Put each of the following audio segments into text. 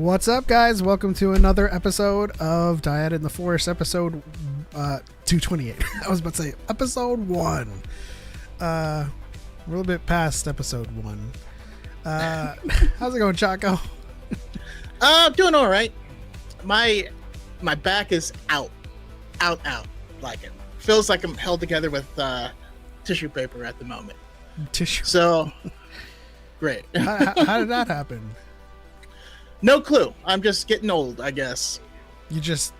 What's up, guys? Welcome to another episode of DYAD in the Force, episode 228. I was about to say episode 1. We're a little bit past episode 1. How's it going, Choco? Doing all right. My back is out. Like it feels like I'm held together with tissue paper at the moment. Tissue. So great. How did that happen? No clue. I'm just getting old, I guess. It's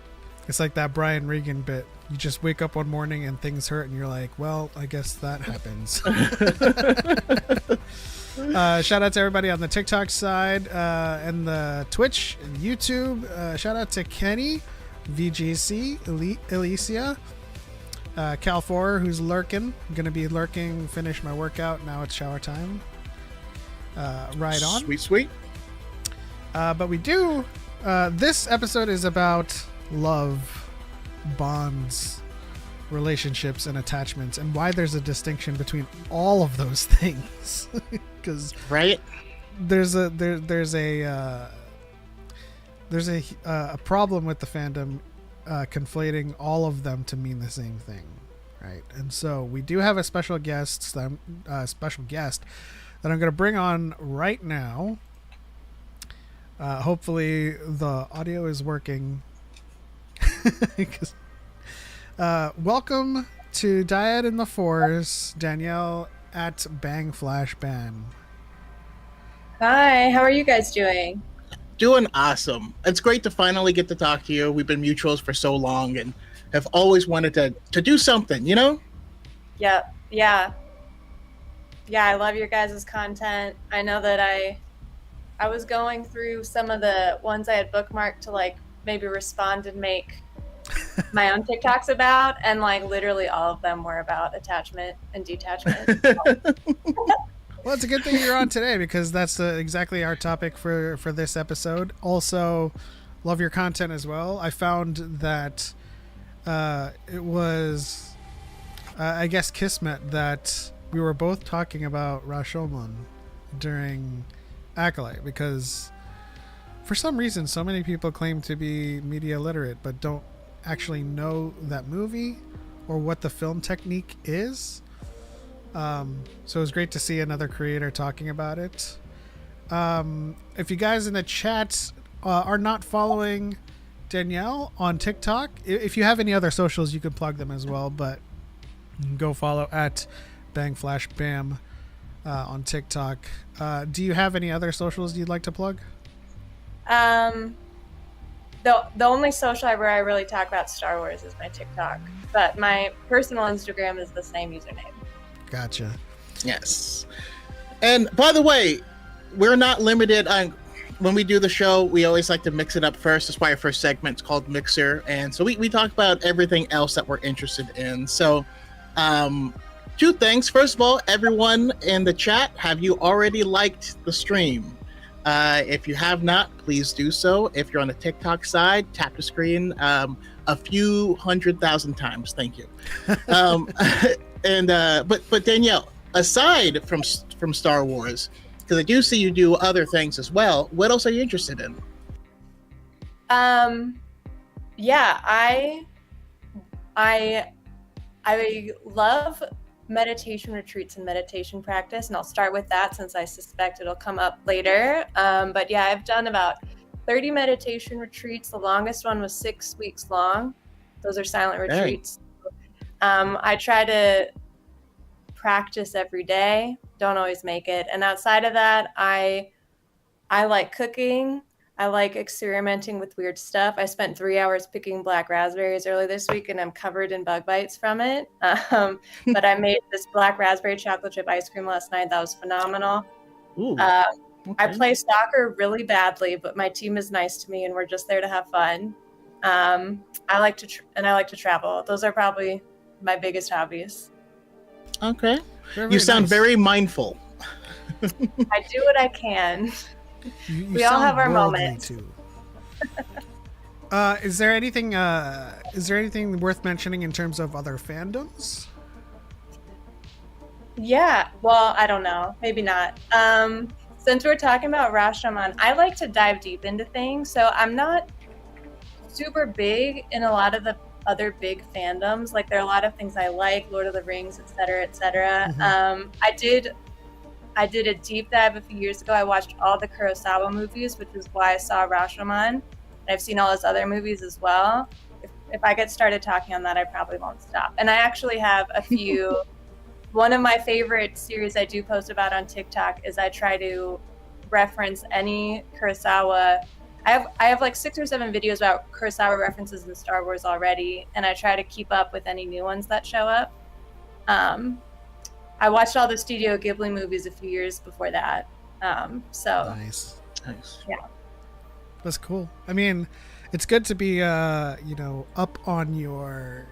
like that Brian Regan bit. You just wake up one morning and things hurt and you're like, well, I guess that happens. Shout out to everybody on the TikTok side and the Twitch and YouTube. Shout out to Kenny, VGC, Alicia, Cal4, who's lurking. I'm going to be lurking, finish my workout. Now it's shower time. Right on. Sweet. But we do. This episode is about love, bonds, relationships, and attachments, and why there's a distinction between all of those things. Because right, there's a problem with the fandom conflating all of them to mean the same thing, right? And so we do have a special guest that I'm going to bring on right now. Hopefully the audio is working. Welcome to DYAD in the Force, Danielle at BangFlashBam. Hi, how are you guys doing? Doing awesome. It's great to finally get to talk to you. We've been mutuals for so long and have always wanted to do something, you know? Yeah, I love your guys' content. I know that I was going through some of the ones I had bookmarked to like maybe respond and make my own TikToks about, and like literally all of them were about attachment and detachment. Well, it's a good thing you're on today because that's exactly our topic for this episode. Also, love your content as well. I found that it was, I guess, kismet that we were both talking about Rashomon during Acolyte, because for some reason so many people claim to be media literate but don't actually know that movie or what the film technique is. So it was great to see another creator talking about it. If you guys in the chat are not following Danielle on TikTok, if you have any other socials you can plug them as well, but go follow at BangFlashBam on TikTok. Do you have any other socials you'd like to plug? The only social where I really talk about Star Wars is my TikTok, but my personal Instagram is the same username. Gotcha. Yes. And by the way, we're not limited on when we do the show. We always like to mix it up first. That's why our first segment's called Mixer. And so we talk about everything else that we're interested in. So, two things. First of all, everyone in the chat, have you already liked the stream? If you have not, please do so. If you're on the TikTok side, tap the screen a few 100,000 times. Thank you. But Danielle, aside from Star Wars, because I do see you do other things as well, what else are you interested in? Yeah, I love meditation retreats and meditation practice, and I'll start with that since I suspect it'll come up later. But yeah, I've done about 30 meditation retreats. The longest one was 6 weeks long. Those are silent retreats. I try to practice every day, don't always make it. And outside of that, I like cooking. I like experimenting with weird stuff. I spent 3 hours picking black raspberries early this week, and I'm covered in bug bites from it. But I made this black raspberry chocolate chip ice cream last night. That was phenomenal. Ooh, okay. I Okay. play soccer really badly, but my team is nice to me, and we're just there to have fun. I like to travel. Those are probably my biggest hobbies. Okay. Very You sound nice. very mindful. I do what I can. You We all sound have our worldly, moments. too. Is there anything worth mentioning in terms of other fandoms? Yeah, well, I don't know. Maybe not. since we're talking about Rashomon, I like to dive deep into things. So I'm not super big in a lot of the other big fandoms. Like there are a lot of things I like, Lord of the Rings, etc., etc. I did a deep dive a few years ago. I watched all the Kurosawa movies, which is why I saw Rashomon. I've seen all his other movies as well. If I get started talking on that, I probably won't stop. And I actually have a few. One of my favorite series I do post about on TikTok is I try to reference any Kurosawa. I have like 6 or 7 videos about Kurosawa references in Star Wars already, and I try to keep up with any new ones that show up. I watched all the Studio Ghibli movies a few years before that. So Nice. Yeah. That's cool. I mean, it's good to be up on your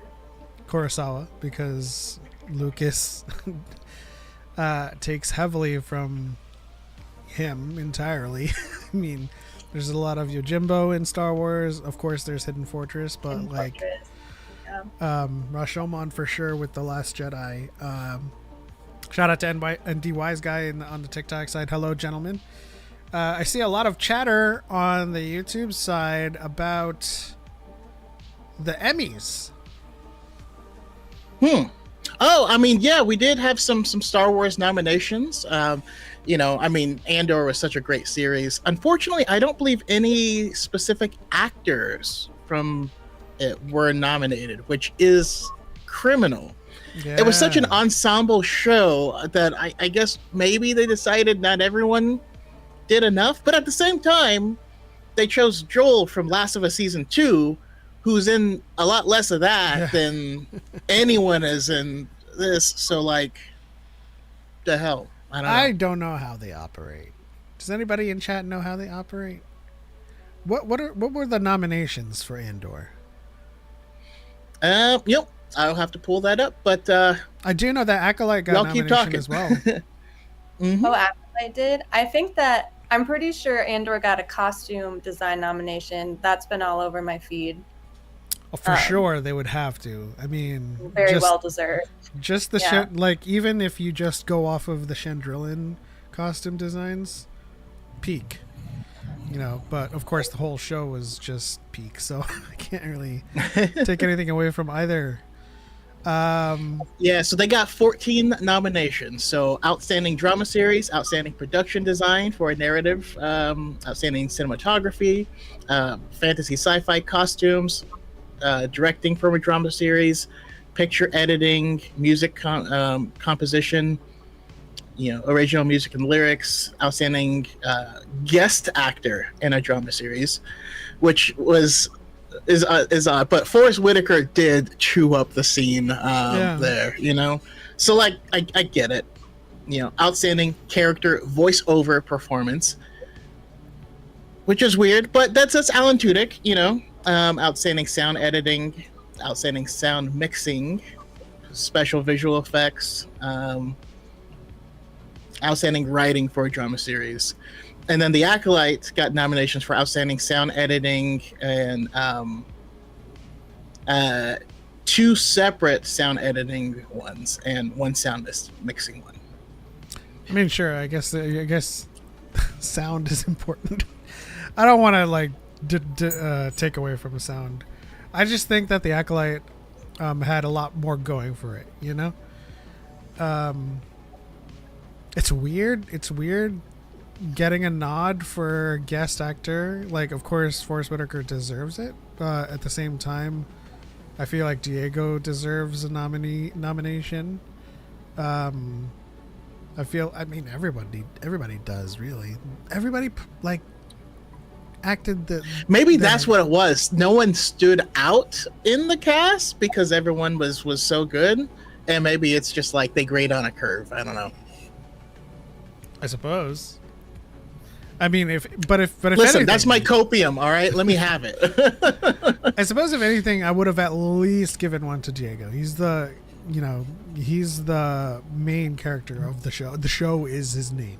Kurosawa because Lucas takes heavily from him entirely. I mean, there's a lot of Yojimbo in Star Wars. Of course, there's Hidden Fortress, but Rashomon for sure with The Last Jedi. Shout out to NDY's guy on the TikTok side. Hello, gentlemen. I see a lot of chatter on the YouTube side about the Emmys. Oh, I mean, yeah, we did have some Star Wars nominations. I mean, Andor was such a great series. Unfortunately, I don't believe any specific actors from it were nominated, which is criminal. Yeah. It was such an ensemble show that I guess maybe they decided not everyone did enough. But at the same time, they chose Joel from Last of Us Season 2, who's in a lot less of that than anyone is in this. So, like, the hell? I don't know how they operate. Does anybody in chat know how they operate? What were the nominations for Andor? Yep. I'll have to pull that up, but I do know that Acolyte got nomination as well. Mm-hmm. Oh, Acolyte did? I think that I'm pretty sure Andor got a costume design nomination. That's been all over my feed. Oh, for sure, they would have to. I mean, very well deserved. Just the even if you just go off of the Chandrillan costume designs, peak. But of course the whole show was just peak, so I can't really take anything away from either. So they got 14 nominations. So outstanding drama series, outstanding production design for a narrative, outstanding cinematography, fantasy sci-fi costumes, directing for a drama series, picture editing, music composition, original music and lyrics, outstanding guest actor in a drama series, which is but Forrest Whitaker did chew up the scene there, so like I get it, outstanding character voiceover performance, which is weird, but that's Alan Tudyk, outstanding sound editing, outstanding sound mixing, special visual effects, outstanding writing for a drama series. And then The Acolyte got nominations for outstanding sound editing and 2 separate sound editing ones and 1 sound mixing one. I mean, sure. I guess sound is important. I don't want to take away from the sound. I just think that The Acolyte had a lot more going for it. It's weird. It's weird getting a nod for guest actor. Like, of course, Forrest Whitaker deserves it, but at the same time, I feel like Diego deserves a nomination. I mean, everybody does, really. Everybody acted maybe that's what it was. No one stood out in the cast because everyone was so good, and maybe it's just like they grade on a curve. I don't know. I suppose. I mean, if listen, anything, that's my copium. All right, let me have it. I suppose if anything, I would have at least given one to Diego. He's the main character of the show. The show is his name.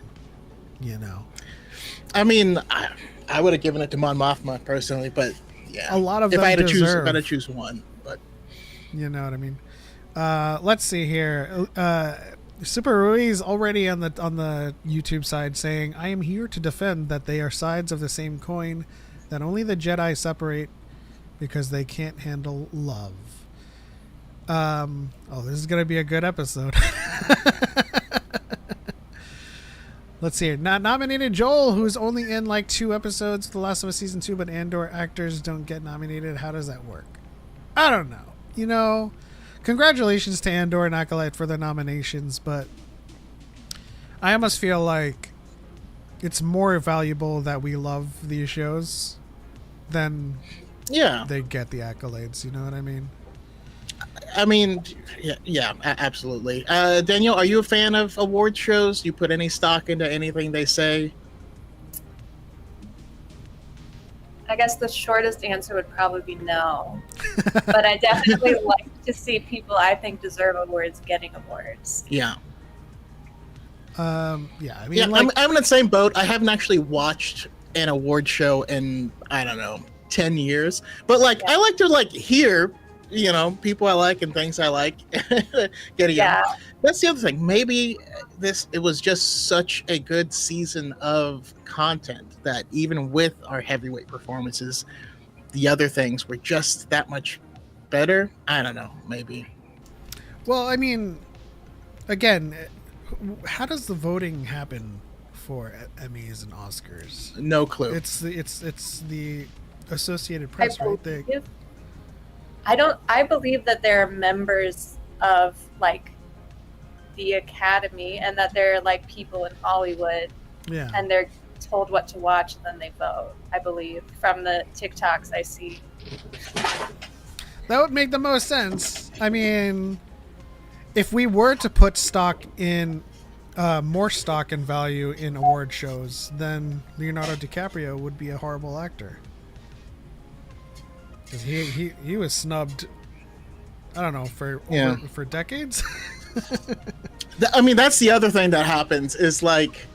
I mean, I would have given it to Mon Mothma personally, but yeah, a lot of them if I had to deserve. choose, I got to choose one. But you know what I mean. Let's see here. Super Rui's already on the YouTube side saying, "I am here to defend that they are sides of the same coin, that only the Jedi separate because they can't handle love." This is gonna be a good episode. Let's see here. Not nominated Joel, who's only in like 2 episodes of The Last of Us Season 2, but Andor actors don't get nominated. How does that work? I don't know. You know, congratulations to Andor and Acolyte for their nominations, but I almost feel like it's more valuable that we love these shows than they get the accolades. You know what I mean? I mean, absolutely. Daniel, are you a fan of award shows? Do you put any stock into anything they say? I guess the shortest answer would probably be no. But I definitely like to see people I think deserve awards getting awards. Yeah. I mean, yeah, I'm in the same boat. I haven't actually watched an award show in, I don't know, 10 years. But like, I like to like hear, you know, people I like and things I like. Getting that's the other thing. Maybe it was just such a good season of content that even with our heavyweight performances, the other things were just that much better. I don't know, maybe. Well, I mean, again, how does the voting happen for Emmys and Oscars? No clue. It's the Associated Press, right? I believe that they're members of like the Academy and that they're like people in Hollywood. Yeah. And they're told what to watch and then they vote, I believe, from the TikToks I see. That would make the most sense. I mean, if we were to put stock in more stock and value in award shows, then Leonardo DiCaprio would be a horrible actor. Because he was snubbed, I don't know, for decades. I mean, that's the other thing that happens is like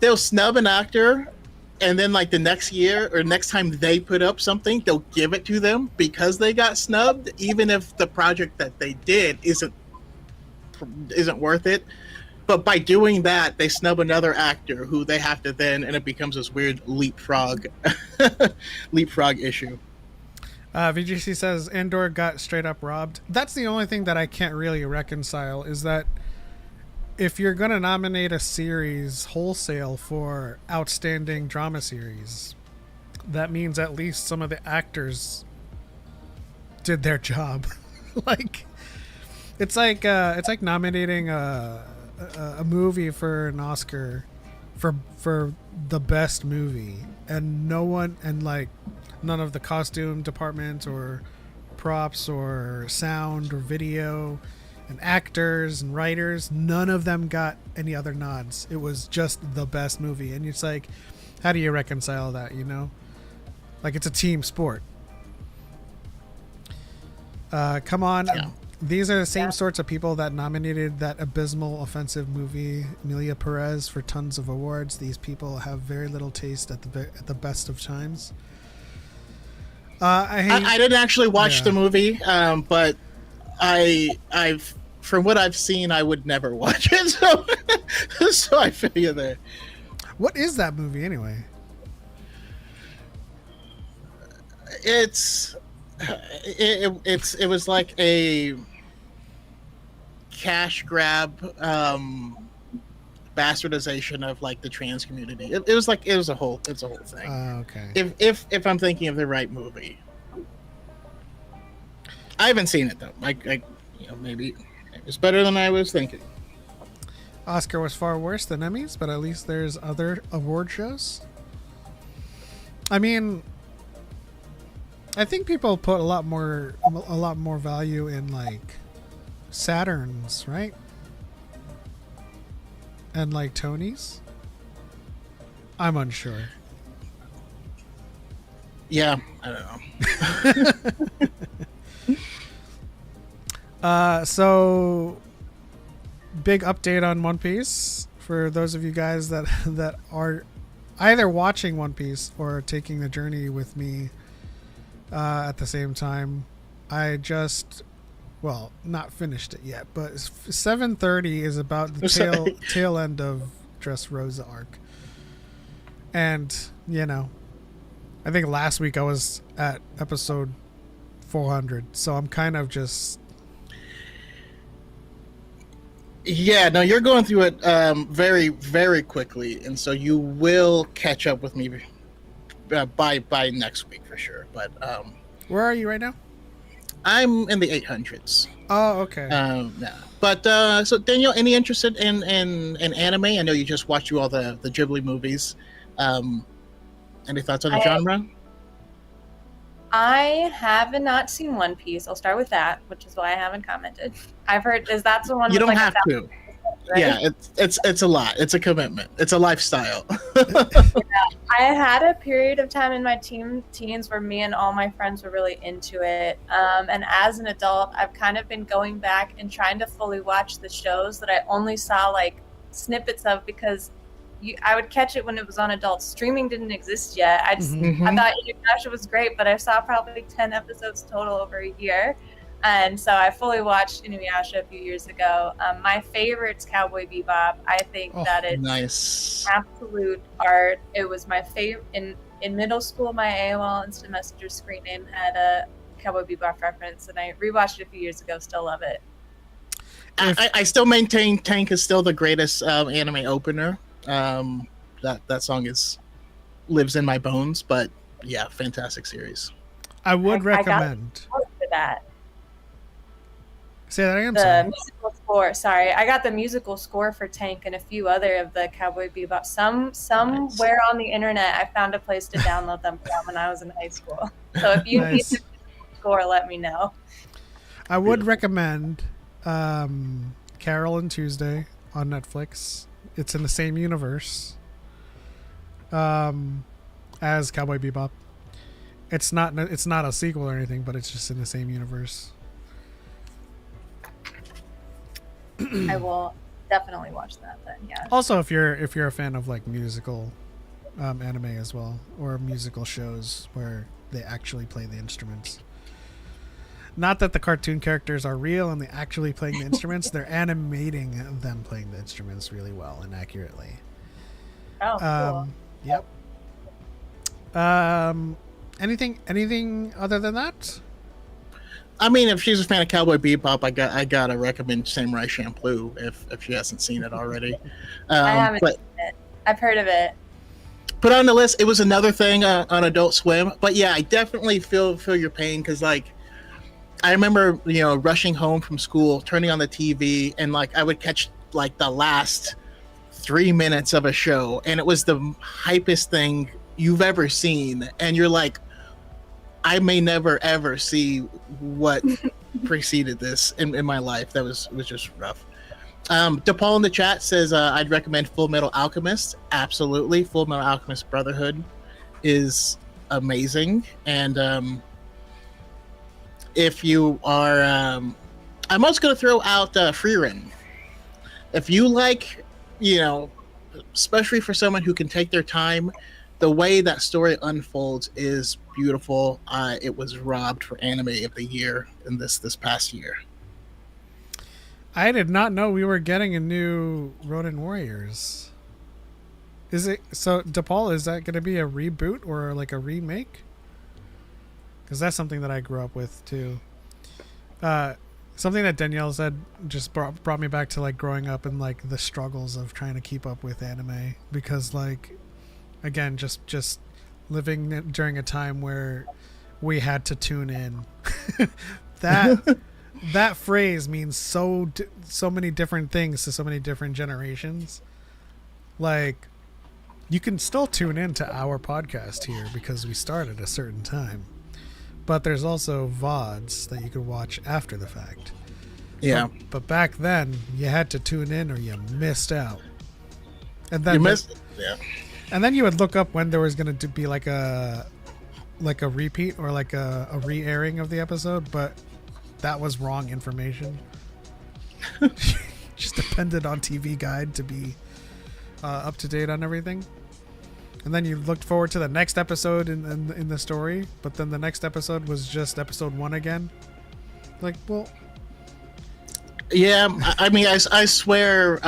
they'll snub an actor, and then like the next year or next time they put up something, they'll give it to them because they got snubbed, even if the project that they did isn't worth it. But by doing that, they snub another actor who they have to then, and it becomes this weird leapfrog issue. VGC says Andor got straight up robbed. That's the only thing that I can't really reconcile is that if you're going to nominate a series wholesale for outstanding drama series, that means at least some of the actors did their job. It's like nominating a movie for an Oscar for the best movie, and none of the costume department or props or sound or video and actors and writers, none of them got any other nods. It was just the best movie. And it's like, how do you reconcile that, you know? Like, it's a team sport. Come on. Yeah. These are the same sorts of people that nominated that abysmal offensive movie, Emilia Perez, for tons of awards. These people have very little taste at the best of times. I didn't actually watch the movie, but I've from what I've seen, I would never watch it. So I feel you there. What is that movie anyway? It was like a cash grab bastardization of like the trans community. It was a whole thing. Okay. If I'm thinking of the right movie, I haven't seen it though. Maybe it's better than I was thinking. Oscar was far worse than Emmys, but at least there's other award shows. I mean, I think people put a lot more value in like Saturns, right? And like Tonys. I'm unsure. Yeah, I don't know. So big update on One Piece for those of you guys that are either watching One Piece or taking the journey with me at the same time. I just well, not finished it yet, but 7:30 is about the tail end of Dressrosa arc. And, you know, I think last week I was at episode 400, so I'm kind of just... Yeah, no, you're going through it very, very quickly, and so you will catch up with me by next week for sure. But where are you right now? I'm in the 800s. Oh, okay. Yeah. But so Daniel, any interested in anime? I know you just watched all the Ghibli movies. Any thoughts on the genre? I have not seen One Piece. I'll start with that, which is why I haven't commented. I've heard, is that the one? You with don't like have to. Right? Yeah, it's a lot. It's a commitment. It's a lifestyle. I had a period of time in my teens where me and all my friends were really into it. And as an adult, I've kind of been going back and trying to fully watch the shows that I only saw like snippets of because I would catch it when it was on adult. Streaming didn't exist yet. I thought Inuyasha was great, but I saw probably 10 episodes total over a year. And so I fully watched Inuyasha a few years ago. My favorite's Cowboy Bebop. I think that it's nice. Absolute art. It was my favorite. In middle school, my AOL Instant Messenger screen name had a Cowboy Bebop reference, and I rewatched it a few years ago. Still love it. I still maintain Tank is still the greatest anime opener. That song lives in my bones, but yeah, fantastic series. I would recommend that. Say that again. The musical score. Sorry, I got the musical score for Tank and a few other of the Cowboy Bebop. Somewhere on the internet, I found a place to download them from when I was in high school. So if you need the score, let me know. I would recommend Carol and Tuesday on Netflix. It's in the same universe as Cowboy Bebop. It's not a sequel or anything, but it's just in the same universe. I will definitely watch that then. Yeah. Also, if you're a fan of like musical anime as well, or musical shows where they actually play the instruments. Not that the cartoon characters are real and they actually playing the instruments. They're animating them playing the instruments really well and accurately. Oh, cool. Yep. Anything other than that? I mean, if she's a fan of Cowboy Bebop, I gotta recommend Samurai Champloo if she hasn't seen it already. I haven't seen it. I've heard of it. Put on the list. It was another thing on Adult Swim, but yeah, I definitely feel your pain because like I remember rushing home from school, turning on the TV, and like I would catch like the last 3 minutes of a show, and it was the hypest thing you've ever seen, and you're like, I may never ever see what preceded this in my life. That was just rough. DePaul in the chat says I'd recommend Full Metal Alchemist. Absolutely, Full Metal Alchemist Brotherhood is amazing, and if you are, I'm also going to throw out Frieren. If you like, especially for someone who can take their time, the way that story unfolds is beautiful. It was robbed for Anime of the Year in this past year. I did not know we were getting a new Ronin Warriors. Is it so, DePaul? Is that going to be a reboot or like a remake? Because that's something that I grew up with too. Something that Danielle said just brought me back to like growing up and like the struggles of trying to keep up with anime, because like, again, just living during a time where we had to tune in. that phrase means so many different things to so many different generations. Like, you can still tune in to our podcast here because we start at a certain time, but there's also VODs that you could watch after the fact. Yeah. But back then, you had to tune in or you missed out. And then yeah. And then you would look up when there was going to be like a repeat or like a re-airing of the episode, but that was wrong information. Just depended on TV Guide to be up to date on everything. And then you looked forward to the next episode in the story, but then the next episode was just episode 1 again. Like, well, Yeah, I mean, I swear,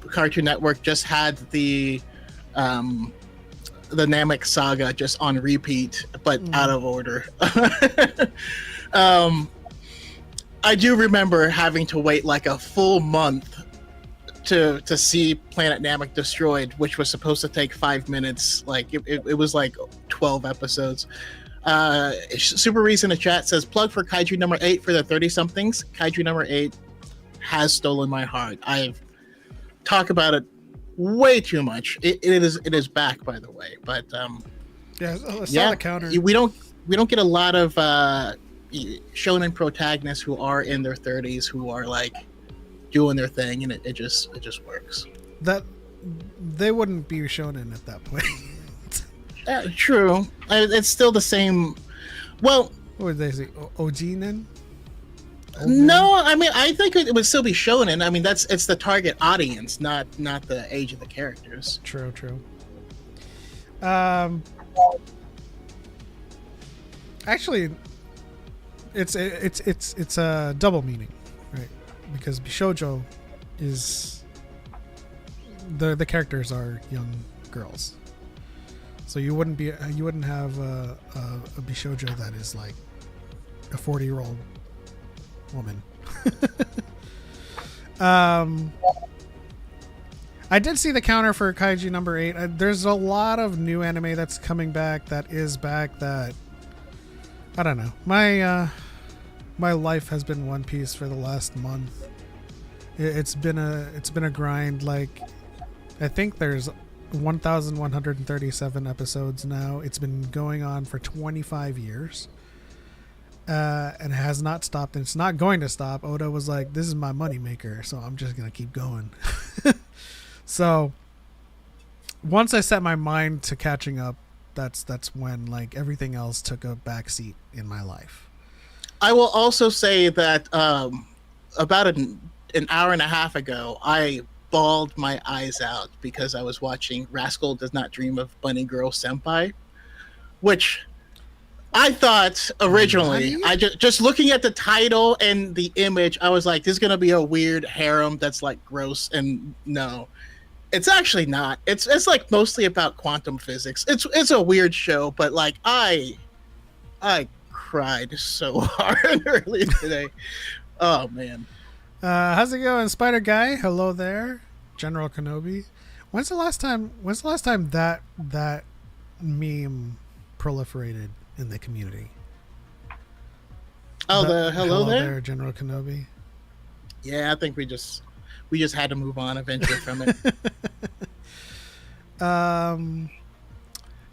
Cartoon Network just had the Namek saga just on repeat, but out of order. um, I do remember having to wait like a full month to see Planet Namek destroyed, which was supposed to take 5 minutes. Like it was like 12 episodes. Super Reese in the chat says plug for Kaiju number 8 for the 30 somethings. Kaiju number 8 has stolen my heart. I've talked about it way too much. It is back, by the way. But yeah, I saw the counter. We don't get a lot of shonen protagonists who are in their 30s who are like doing their thing, and it just works. That they wouldn't be shonen at that point. True. It's still the same. Well, what would they say? Ojinen? No, I mean, I think it would still be shonen. I mean, it's the target audience, not the age of the characters. True. Actually, it's a double meaning, right? Because Bishoujo is the characters are young girls, so you wouldn't have a Bishoujo that is like a 40-year-old woman. I did see the counter for Kaiju number 8. There's a lot of new anime that's coming back that is back that I don't know. My life has been One Piece for the last month. It's been a grind. Like, I think there's 1,137 episodes now. It's been going on for 25 years. And has not stopped, and it's not going to stop. Oda was like, this is my money maker, so I'm just gonna keep going. So once I set my mind to catching up, that's when like everything else took a backseat in my life. I will also say that about an hour and a half ago, I bawled my eyes out because I was watching Rascal Does Not Dream of Bunny Girl Senpai, which I thought originally, I just looking at the title and the image, I was like, this is going to be a weird harem that's like gross. And no, it's actually not. It's like mostly about quantum physics. It's a weird show, but like I cried so hard earlier today. Oh man. How's it going, Spider Guy? Hello there, General Kenobi. When's the last time that meme proliferated in the community? Oh, the hello there, General Kenobi. Yeah, I think we just had to move on eventually from it.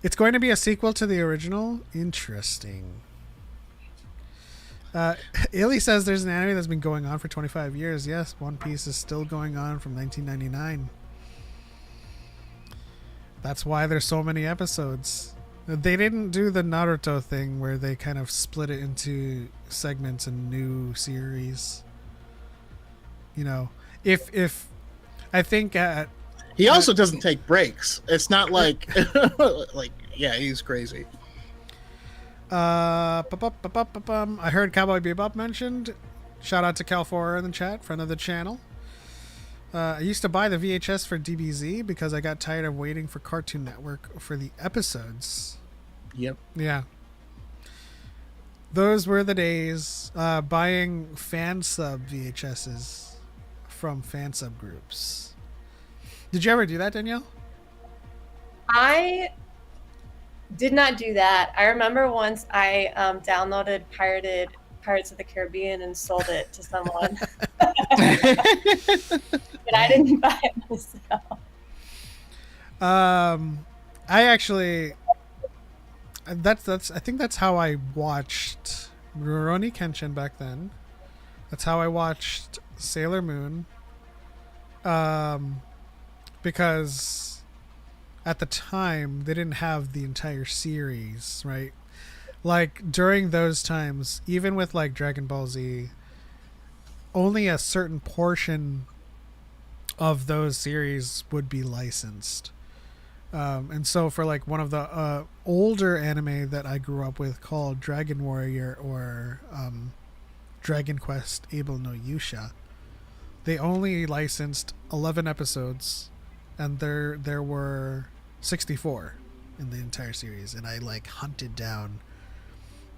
It's going to be a sequel to the original. Interesting. Illy says there's an anime that's been going on for 25 years. Yes, One Piece is still going on from 1999. That's why there's so many episodes. They didn't do the Naruto thing where they kind of split it into segments and new series. You know, if I think he also doesn't take breaks. It's not like like he's crazy. I heard Cowboy Bebop mentioned. Shout out to Cal4 in the chat, friend of the channel. I used to buy the VHS for DBZ because I got tired of waiting for Cartoon Network for the episodes. Yep. Yeah. Those were the days. Buying fan sub VHSs from fan sub groups. Did you ever do that, Danielle? I did not do that. I remember once I downloaded pirated Pirates of the Caribbean and sold it to someone. But I didn't buy it myself. I actually I think that's how I watched Rurouni Kenshin back then. That's how I watched Sailor Moon. Because at the time they didn't have the entire series, right? Like during those times, even with like Dragon Ball Z, only a certain portion of those series would be licensed. And so for like one of the older anime that I grew up with called Dragon Warrior or Dragon Quest Able no Yusha, they only licensed 11 episodes, and there were 64 in the entire series, and I like hunted down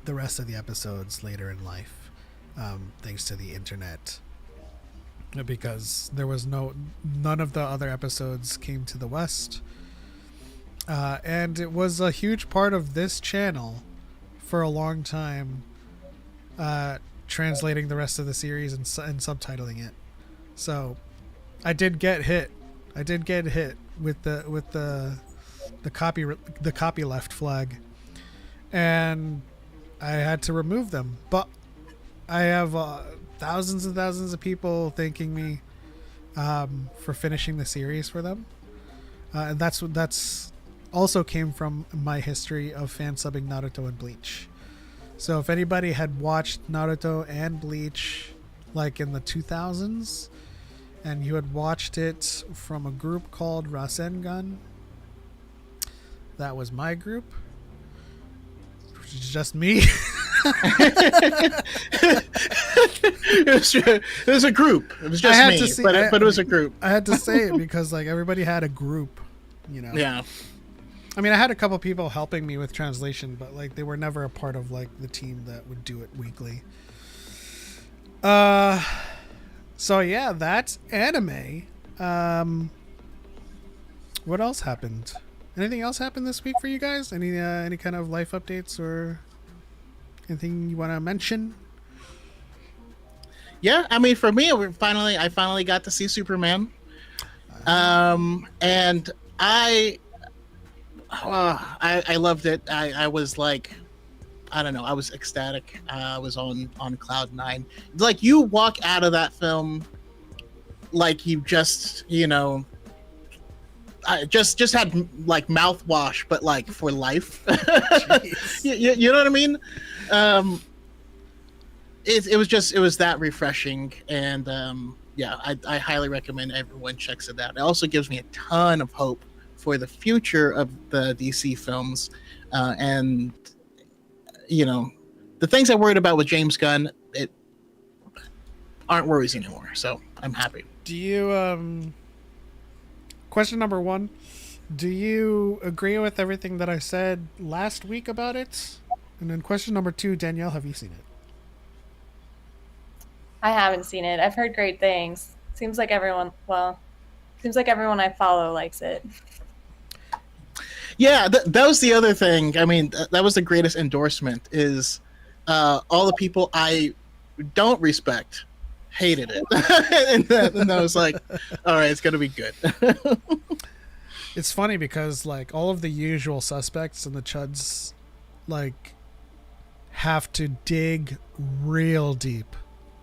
the rest of the episodes later in life, thanks to the internet, because there was none of the other episodes came to the West, and it was a huge part of this channel for a long time, translating the rest of the series and subtitling it. So I did get hit with the copy left flag, and I had to remove them. But I have thousands and thousands of people thanking me for finishing the series for them, and that's also came from my history of fan subbing Naruto and Bleach. So if anybody had watched Naruto and Bleach like in the 2000s, and you had watched it from a group called Rasengan, that was my group, which is just me. It was a group. It was just me, but it was a group. I had to say it because like everybody had a group, you know. Yeah. I mean, I had a couple people helping me with translation, but like they were never a part of like the team that would do it weekly. So yeah, that's anime. What else happened? Anything else happened this week for you guys? Any kind of life updates or anything you want to mention? Yeah, I mean, for me, I finally got to see Superman, and I loved it. I was like, I don't know, I was ecstatic. I was on cloud nine. Like, you walk out of that film like you just, you know, I just had like mouthwash, but like for life. you know what I mean? It was that refreshing, and yeah, I highly recommend everyone checks it out. It also gives me a ton of hope for the future of the DC films, and you know, the things I worried about with James Gunn, it aren't worries anymore. So I'm happy. Do you question number 1, do you agree with everything that I said last week about it? And then question number 2, Danielle, have you seen it? I haven't seen it. I've heard great things. Seems like everyone I follow likes it. Yeah, that was the other thing. I mean, that was the greatest endorsement, is all the people I don't respect hated it. and I was like, all right, it's going to be good. It's funny because like all of the usual suspects and the chuds like have to dig real deep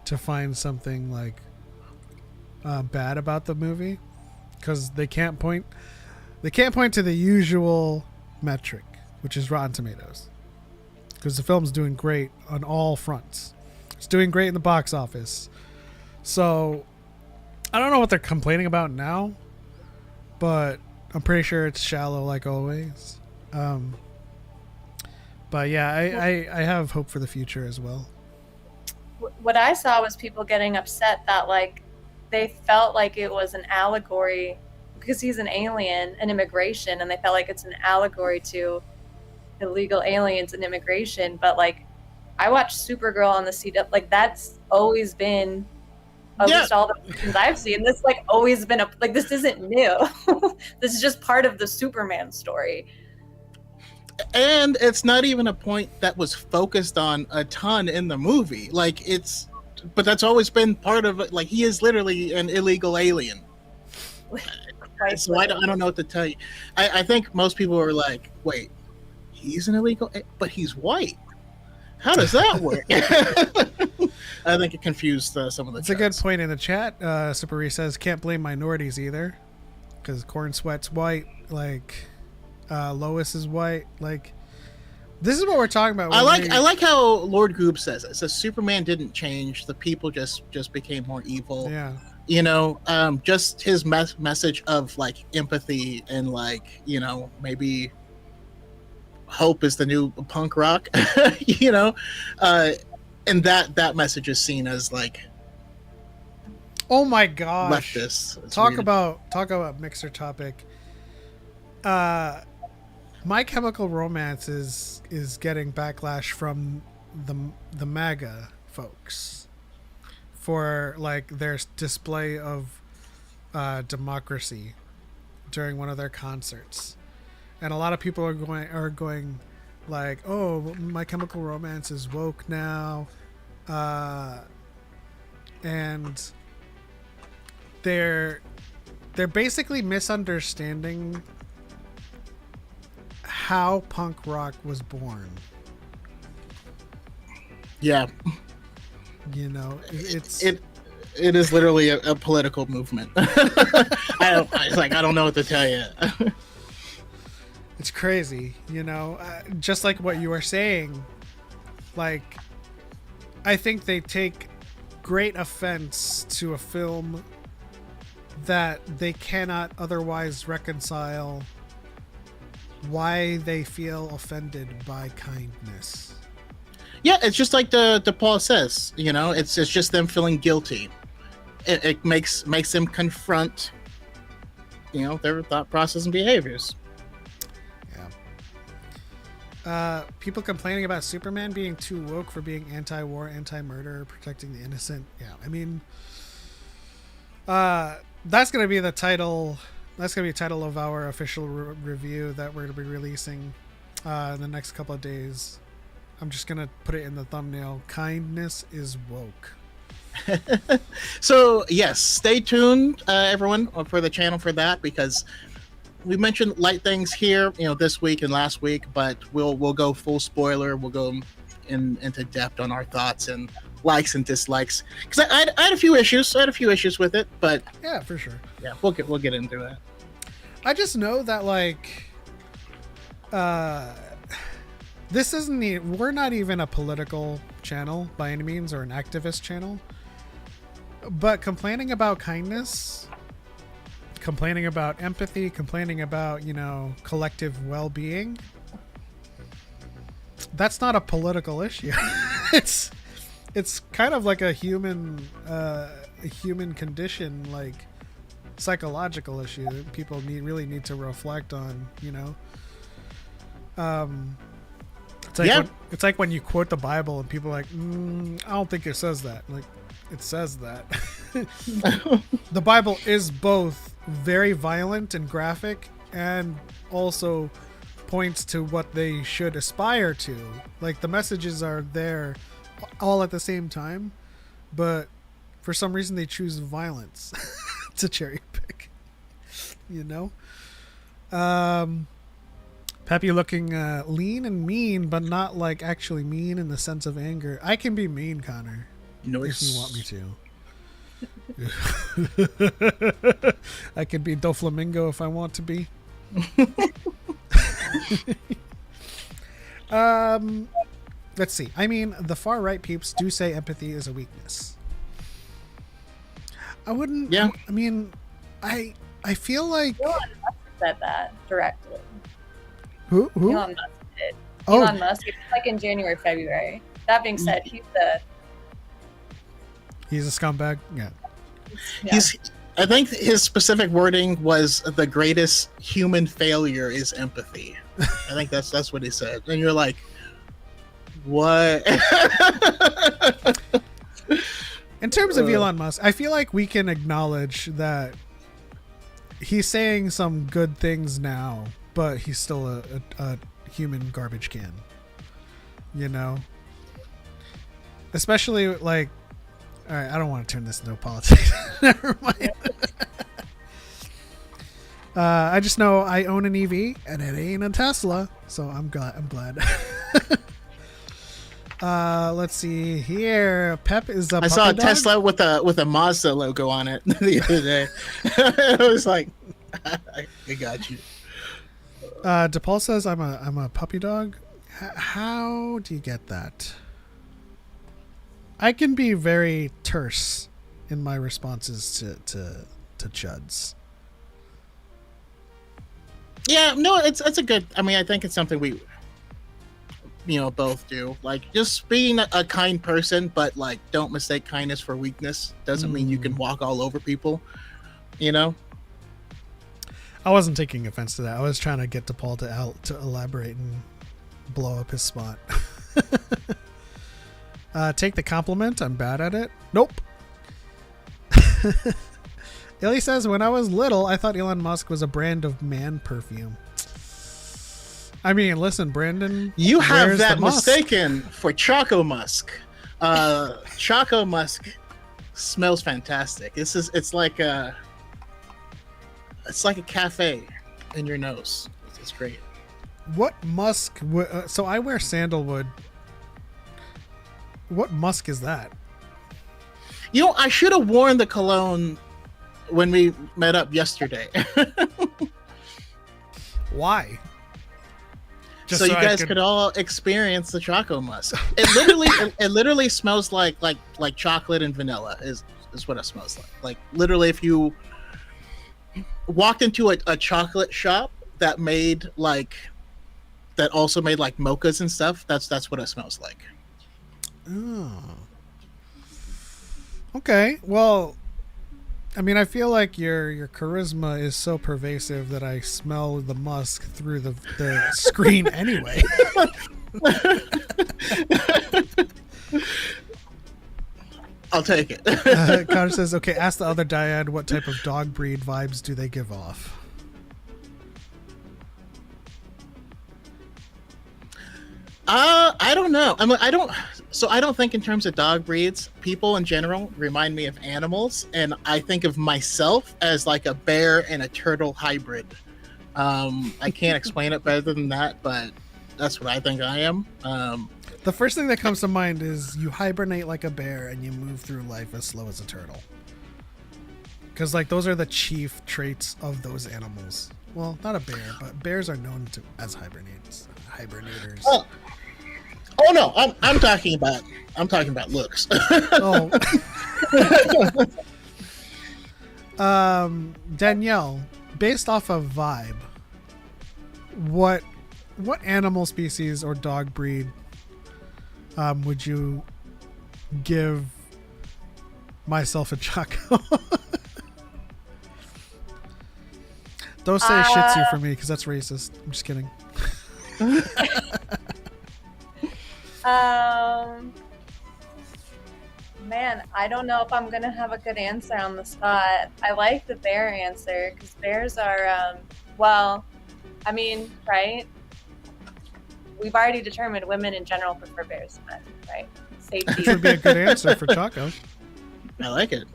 to find something like bad about the movie, because they can't point to the usual metric, which is Rotten Tomatoes, because the film's doing great on all fronts. It's doing great in the box office. So I don't know what they're complaining about now, but I'm pretty sure it's shallow like always. But yeah, I have hope for the future as well. What I saw was people getting upset that like they felt like it was an allegory, because he's an alien and immigration, and they felt like it's an allegory to illegal aliens and immigration. But like, I watched Supergirl on the CW, like that's always been, at least all the things I've seen, this like always been like, this isn't new. This is just part of the Superman story. And it's not even a point that was focused on a ton in the movie. Like, but that's always been part of it. Like, he is literally an illegal alien. So I don't know what to tell you. I think most people are like, wait, he's an illegal, but he's white. How does that work? I think it confused some of the. It's a good point in the chat. Super Reese says, can't blame minorities either, because Corn Sweat's white. Like, Lois is white. Like, this is what we're talking about. I like how Lord Goob says it. It says Superman didn't change. The people just became more evil. Yeah. You know, just his message of like empathy and like, you know, maybe hope is the new punk rock. You know, and that message is seen as like Oh my gosh! leftist. It's Talk weird. about mixer topic. My Chemical Romance is getting backlash from the MAGA folks for like their display of democracy during one of their concerts, and a lot of people are going like, oh, My Chemical Romance is woke now, and they're basically misunderstanding how punk rock was born. Yeah, You know, it is literally a political movement. I don't know what to tell you. it's crazy. You know, just like what you were saying. Like, I think they take great offense to a film that they cannot otherwise reconcile why they feel offended by kindness. Yeah, it's just like the Paul says. You know, it's just them feeling guilty. It makes them confront, you know, their thought process and behaviors. Yeah. People complaining about Superman being too woke for being anti-war, anti-murder, protecting the innocent. Yeah, I mean, that's gonna be the title. That's gonna be the title of our official review that we're gonna be releasing in the next couple of days. I'm just gonna put it in the thumbnail. Kindness is woke. So yes, stay tuned, everyone, for the channel for that, because we mentioned light things here, you know, this week and last week, but we'll go full spoiler. We'll go into depth on our thoughts and likes and dislikes, because I had a few issues. I had a few issues with it, but Yeah, for sure. yeah, we'll get into that. I just know that like this isn't we're not even a political channel by any means, or an activist channel, but complaining about kindness, complaining about empathy, complaining about, you know, collective well-being, that's not a political issue. it's kind of like a human condition, like psychological issue that people really need to reflect on, you know. It's like when you quote the Bible and people are like, I don't think it says that. Like, it says that. The Bible is both very violent and graphic, and also points to what they should aspire to. Like, the messages are there all at the same time, but for some reason they choose violence to cherry pick, you know. Peppy looking lean and mean, but not like actually mean in the sense of anger. I can be mean, Connor, Nice. if you want me to. I can be Doflamingo if I want to be. Let's see. I mean, the far right peeps do say empathy is a weakness. I wouldn't. Yeah. I mean, I feel like Elon Musk said that directly. who? Elon Musk did. Oh. Elon Musk, it's like in January, February. That being said, he's He's a scumbag. Yeah. I think his specific wording was the greatest human failure is empathy. I think that's what he said. And you're like, what? In terms of Elon Musk, I feel like we can acknowledge that he's saying some good things now, but he's still a human garbage can. You know? Especially like, all right, I don't want to turn this into politics. Never mind. I just know I own an EV and it ain't a Tesla, so I'm glad. Let's see here. Pep is a I saw a puppy dog? Tesla with a Mazda logo on it the other day. I was like, I got you. DePaul says I'm a puppy dog. How do you get that? I can be very terse in my responses to chuds. Yeah, no, it's a good. I mean, I think it's something both do. Like, just being a kind person, but like, don't mistake kindness for weakness. Doesn't mean you can walk all over people. I wasn't taking offense to that. I was trying to get DePaul to elaborate and blow up his spot. Take the compliment. I'm bad at it. Nope. Illy says, when I was little, I thought Elon Musk was a brand of man perfume. I mean, listen, Brandon. You have that mistaken for Choco Musk. Choco Musk smells fantastic. It's like a cafe in your nose. It's great. What musk? So I wear sandalwood. What musk is that? I should have worn the cologne when we met up yesterday. Why? Just so you guys could all experience the Choco Musk. It literally smells like chocolate and vanilla is what it smells like. Like, literally, if you walked into a chocolate shop that also made like mochas and stuff, that's what it smells like. Oh. Okay. Well, I mean, I feel like your charisma is so pervasive that I smell the musk through the screen anyway. I'll take it. Connor says, okay, ask the other dyad what type of dog breed vibes do they give off? I don't know. I don't think in terms of dog breeds. People in general remind me of animals, and I think of myself as like a bear and a turtle hybrid. I can't explain it better than that, but that's what I think I am. The first thing that comes to mind is you hibernate like a bear and you move through life as slow as a turtle. Because like those are the chief traits of those animals. Well, not a bear, but bears are known as hibernators. Oh no, I'm talking about looks. Oh. Danielle, based off of vibe, what animal species or dog breed would you give myself a Choco? Don't say Shih Tzu for me because that's racist. I'm just kidding. Man, I don't know if I'm gonna have a good answer on the spot. I like the bear answer because bears are, well, I mean, right? We've already determined women in general prefer bears to men, right? Safety. Which would be a good answer for Choco. I like it.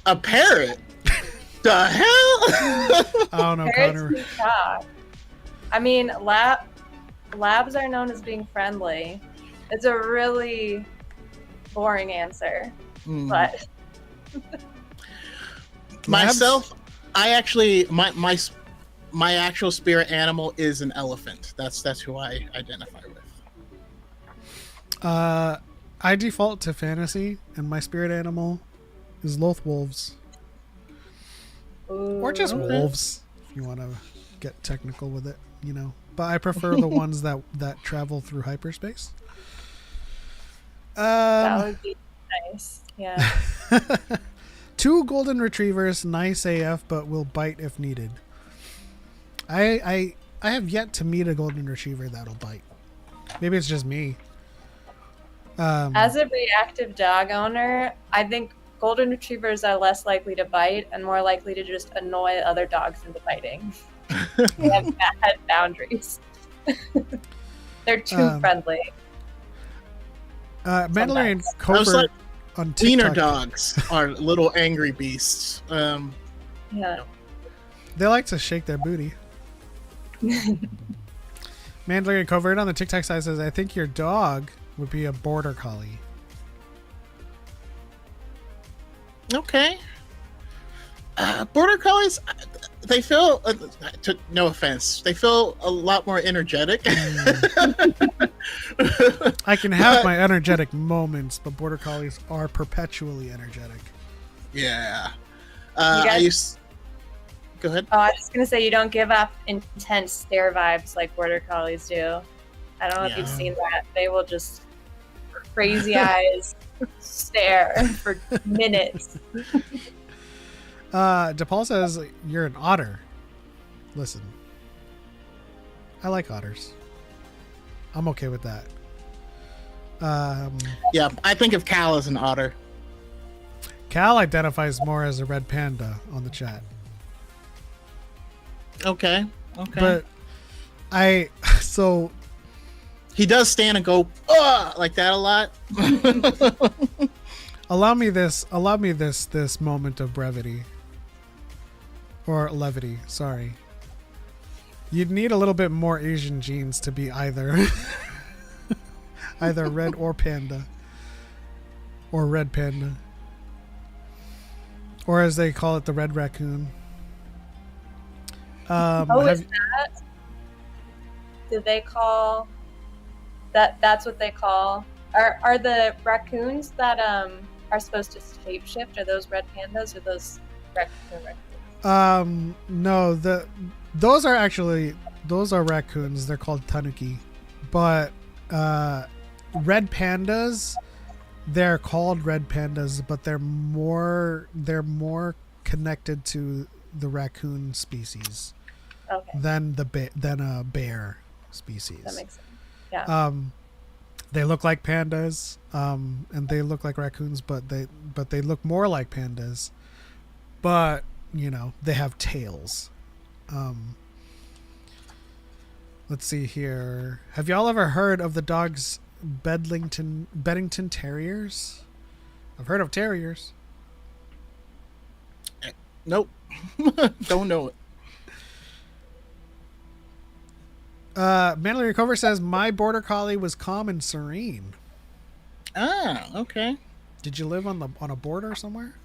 A parrot? The hell? I don't know, Parrots Connor. can talk. I mean, labs are known as being friendly. It's a really boring answer, but myself, I actually my actual spirit animal is an elephant. That's who I identify with. I default to fantasy, and my spirit animal is Loth wolves. Or just wolves, if you want to get technical with it, But I prefer the ones that travel through hyperspace. that would be nice. Yeah. 2 golden retrievers, nice AF, but will bite if needed. I have yet to meet a golden retriever that'll bite. Maybe it's just me. As a reactive dog owner, I think golden retrievers are less likely to bite and more likely to just annoy other dogs into biting. They have bad boundaries. They're too friendly. Mandalorian Covert on TikTok. Wiener dogs are little angry beasts. Yeah. They like to shake their booty. Mandalorian Covert on the TikTok side says, I think your dog would be a border collie. Okay. Border collies, they feel, no offense, they feel a lot more energetic. I can have my energetic moments, but border collies are perpetually energetic. Yeah. Go ahead. Oh, I was just gonna say you don't give up intense stare vibes like border collies do. I don't know if you've Yeah. seen that. They will just crazy eyes stare for minutes. DePaul says you're an otter. Listen, I like otters. I'm okay with that. Yeah, I think of Cal as an otter. Cal identifies more as a red panda on the chat. Okay. But so he does stand and go, "Ugh," like that a lot. allow me this moment of brevity. Or levity, sorry. You'd need a little bit more Asian genes to be either red or panda. Or red panda. Or as they call it, the red raccoon. Is that? Did they call that? That's what they call. Are the raccoons that are supposed to shapeshift? Are those red pandas or those raccoons? No, those are raccoons. They're called tanuki, but red pandas. They're called red pandas, but they're more connected to the raccoon species than a bear species. That makes sense. Yeah. They look like pandas, and they look like raccoons, but they look more like pandas. But they have tails. Let's see here. Have y'all ever heard of the dogs Bedlington Terriers? I've heard of terriers. Nope. Don't know it. Manly Recover says my border collie was calm and serene. Ah, okay. Did you live on a border somewhere?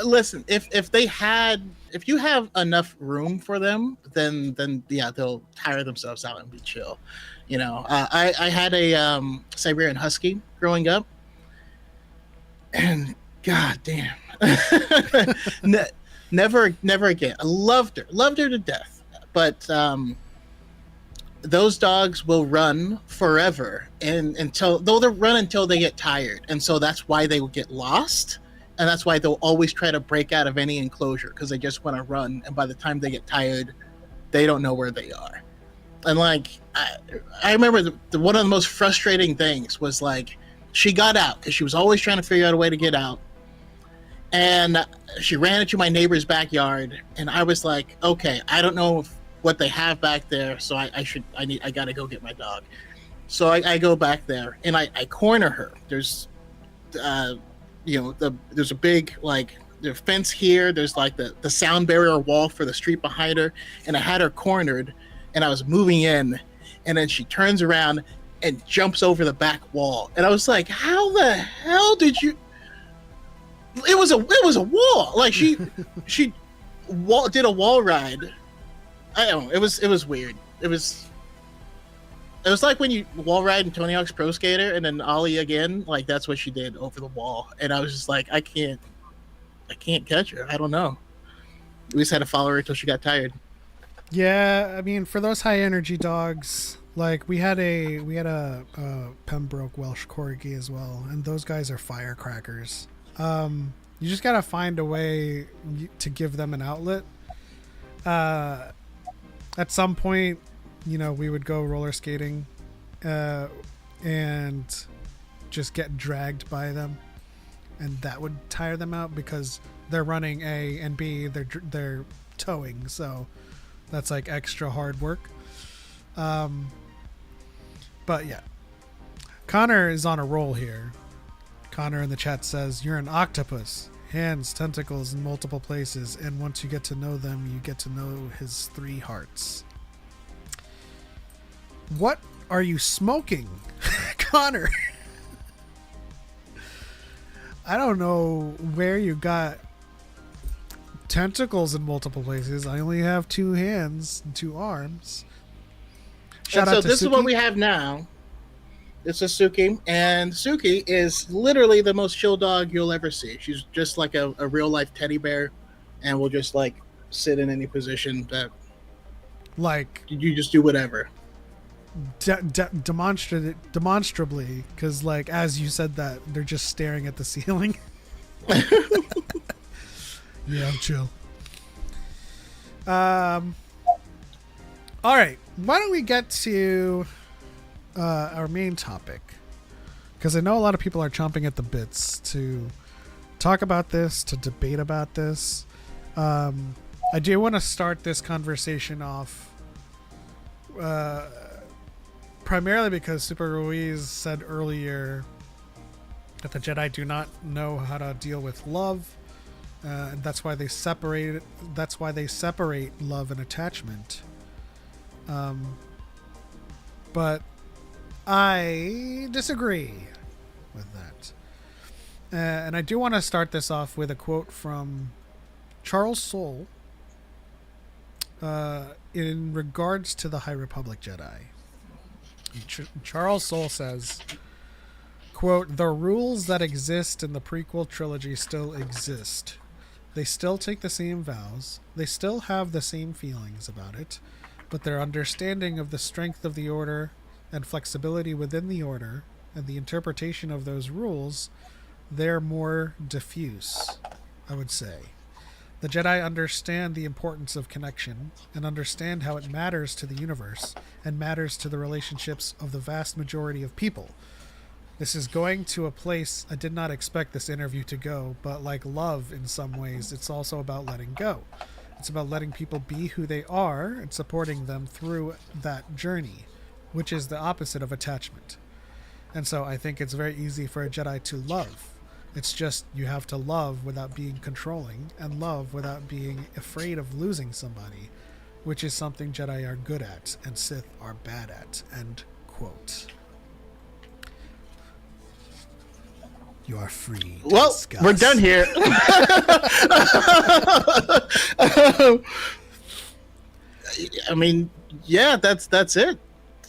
Listen, if you have enough room for them, then yeah, they'll tire themselves out and be chill. I had a Siberian Husky growing up, and god damn, never again. I loved her to death, but those dogs will run forever and until they get tired, and so that's why they will get lost. And that's why they'll always try to break out of any enclosure, because they just want to run. And by the time they get tired, they don't know where they are. And I remember one of the most frustrating things was she got out because she was always trying to figure out a way to get out. And she ran into my neighbor's backyard, and I was like, okay, I don't know what they have back there, so I gotta go get my dog. So I go back there and I corner her. There's there's a big there's fence here. There's the sound barrier wall for the street behind her, and I had her cornered, and I was moving in, and then she turns around and jumps over the back wall, and I was like, "How the hell did you?" It was a wall. She did a wall ride. I don't know. It was weird. It was like when you wall ride in Tony Hawk's Pro Skater and then ollie again. That's what she did over the wall, and I was just like, I can't catch her. I don't know. We just had to follow her until she got tired. Yeah, I mean, for those high energy dogs, we had a Pembroke Welsh Corgi as well, and those guys are firecrackers. You just gotta find a way to give them an outlet. At some point, we would go roller skating and just get dragged by them, and that would tire them out because they're running A, and B, they're towing, so that's extra hard work. But yeah, Connor is on a roll here. Connor in the chat says, you're an octopus, hands, tentacles in multiple places, and once you get to know them, you get to know his 3 hearts. What are you smoking, Connor? I don't know where you got tentacles in multiple places. I only have 2 hands and 2 arms. Shout out to this Suki. is what we have now. This is Suki, and Suki is literally the most chill dog you'll ever see. She's just like a real life teddy bear, and will just sit in any position that Like you just do whatever. demonstrably, because like as you said that, they're just staring at the ceiling. Yeah, I'm chill. All right, why don't we get to our main topic? Because I know a lot of people are chomping at the bits to talk about this, to debate about this. I do want to start this conversation off primarily because Super Ruiz said earlier that the Jedi do not know how to deal with love, and that's why they separate. That's why they separate love and attachment. But I disagree with that, and I do want to start this off with a quote from Charles Soule in regards to the High Republic Jedi. Charles Soule says, quote, "The rules that exist in the prequel trilogy still exist. They still take the same vows. They still have the same feelings about it, but their understanding of the strength of the Order and flexibility within the Order and the interpretation of those rules, they're more diffuse, I would say. The Jedi understand the importance of connection and understand how it matters to the universe and matters to the relationships of the vast majority of people. This is going to a place I did not expect this interview to go, but like love in some ways, it's also about letting go. It's about letting people be who they are and supporting them through that journey, which is the opposite of attachment. And so I think it's very easy for a Jedi to love. It's just you have to love without being controlling and love without being afraid of losing somebody, which is something Jedi are good at and Sith are bad at." End quote. You are free. Well, discuss. we're done here. I mean, yeah, that's it.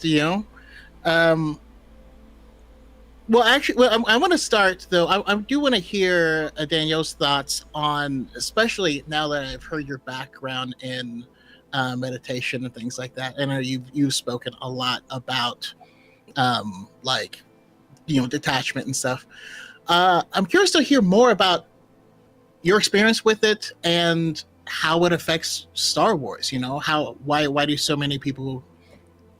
You know. Well, actually, I want to start though. I do want to hear Danielle's thoughts on, especially now that I've heard your background in meditation and things like that. I know you've spoken a lot about like, you know, detachment and stuff. I'm curious to hear more about your experience with it and how it affects Star Wars. You know, why do so many people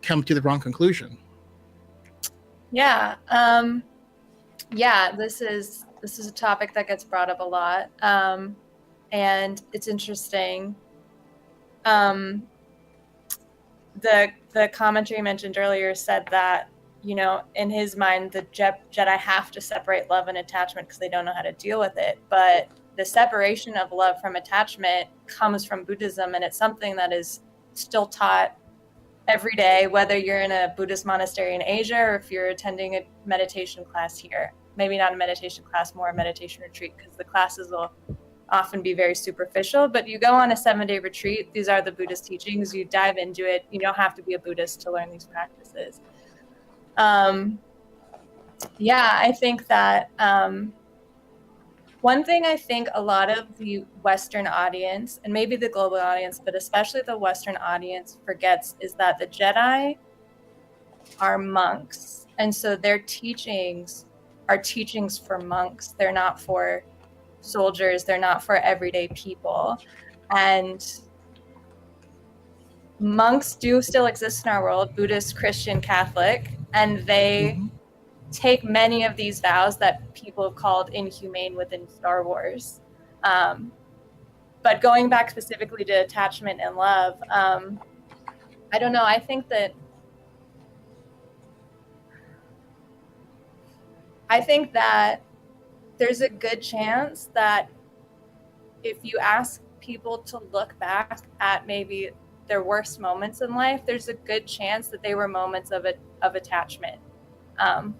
come to the wrong conclusion? Yeah. This is a topic that gets brought up a lot. And it's interesting. The commentary mentioned earlier said that, you know, in his mind, the Jedi have to separate love and attachment because they don't know how to deal with it. But the separation of love from attachment comes from Buddhism, and it's something that is still taught every day, whether you're in a Buddhist monastery in Asia or if you're attending a meditation class here. Maybe not a meditation class, more a meditation retreat, because the classes will often be very superficial. But you go on a 7-day retreat, these are the Buddhist teachings, you dive into it. You don't have to be a Buddhist to learn these practices. I think that one thing I think a lot of the Western audience, and maybe the global audience, but especially the Western audience, forgets is that the Jedi are monks. And so their teachings are teachings for monks. They're not for soldiers. They're not for everyday people. And monks do still exist in our world, Buddhist, Christian, Catholic, and they take many of these vows that people have called inhumane within Star Wars. But going back specifically to attachment and love, I don't know. I think that there's a good chance that if you ask people to look back at maybe their worst moments in life, there's a good chance that they were moments of attachment.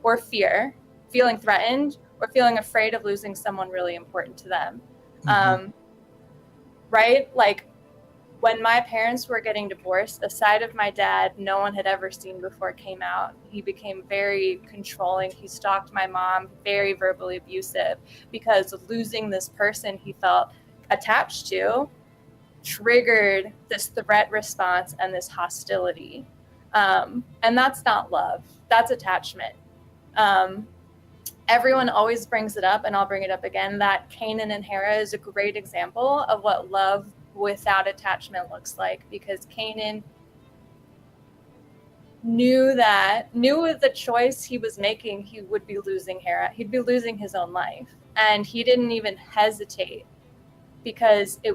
Or fear, feeling threatened, or feeling afraid of losing someone really important to them. Right? Like when my parents were getting divorced, a side of my dad no one had ever seen before came out. He became very controlling. He stalked my mom, very verbally abusive, because of losing this person he felt attached to triggered this threat response and this hostility. And that's not love, that's attachment. Everyone always brings it up, and I'll bring it up again, that Kanan and Hera is a great example of what love without attachment looks like, because Kanan knew with the choice he was making, he would be losing Hera. He'd be losing his own life. And he didn't even hesitate, because he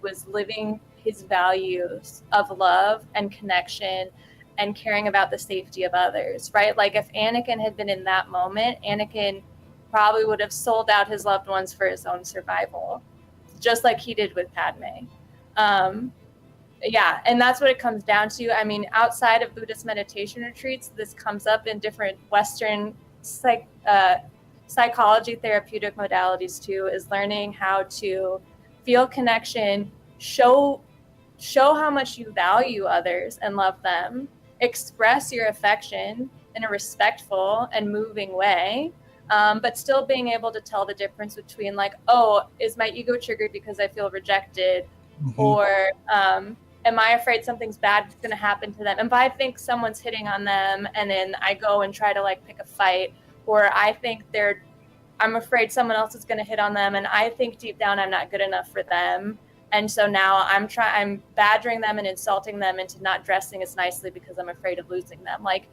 was living his values of love and connection and caring about the safety of others, right? Like if Anakin had been in that moment, Anakin probably would have sold out his loved ones for his own survival, just like he did with Padme. Yeah, and that's what it comes down to. I mean, outside of Buddhist meditation retreats, this comes up in different Western psychology therapeutic modalities too, is learning how to feel connection, show how much you value others and love them, express your affection in a respectful and moving way, but still being able to tell the difference between like, oh, is my ego triggered because I feel rejected? Mm-hmm. Or am I afraid something's bad is going to happen to them? And if I think someone's hitting on them and then I go and try to like pick a fight, or I think I'm afraid someone else is going to hit on them, and I think deep down I'm not good enough for them. And so now I'm badgering them and insulting them into not dressing as nicely because I'm afraid of losing them. Like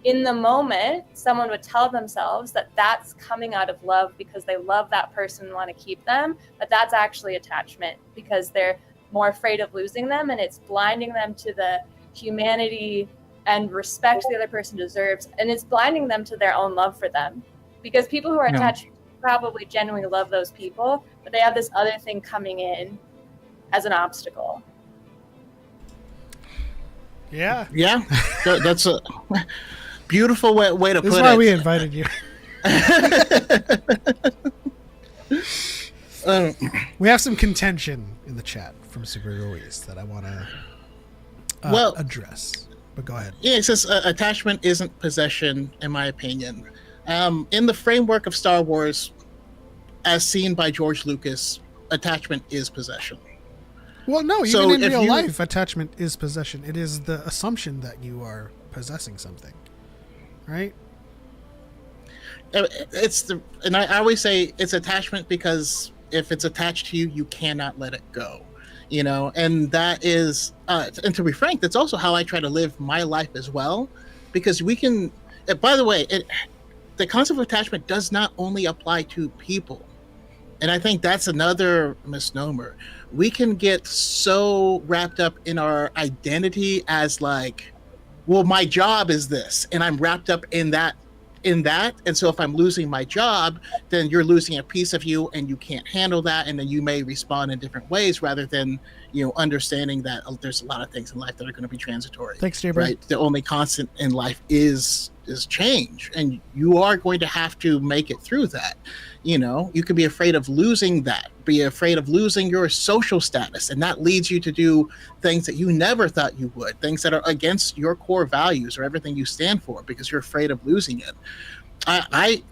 in the moment, someone would tell themselves that that's coming out of love because they love that person and want to keep them, but that's actually attachment because they're more afraid of losing them, and it's blinding them to the humanity and respect the other person deserves, and it's blinding them to their own love for them. Because people who are attached probably genuinely love those people, but they have this other thing coming in as an obstacle. Yeah. That's a beautiful way to put it. This is why we invited you. We have some contention in the chat from Super Ruiz that I want to address. But go ahead. Yeah, it says attachment isn't possession, in my opinion. In the framework of Star Wars, as seen by George Lucas, attachment is possession. Well, no, even in real life, attachment is possession. It is the assumption that you are possessing something, right? And I always say it's attachment because if it's attached to you, you cannot let it go, you know. And that is, and to be frank, that's also how I try to live my life as well, because we can. By the way, the concept of attachment does not only apply to people. And I think that's another misnomer. We can get so wrapped up in our identity as like, well, my job is this, and I'm wrapped up in that. And so if I'm losing my job, then you're losing a piece of you and you can't handle that. And then you may respond in different ways rather than, understanding that there's a lot of things in life that are going to be transitory. Thanks, Jay. Right. The only constant in life is change, and you are going to have to make it through that. You can be afraid of losing that, be afraid of losing your social status, and that leads you to do things that you never thought you would, things that are against your core values or everything you stand for because you're afraid of losing it. I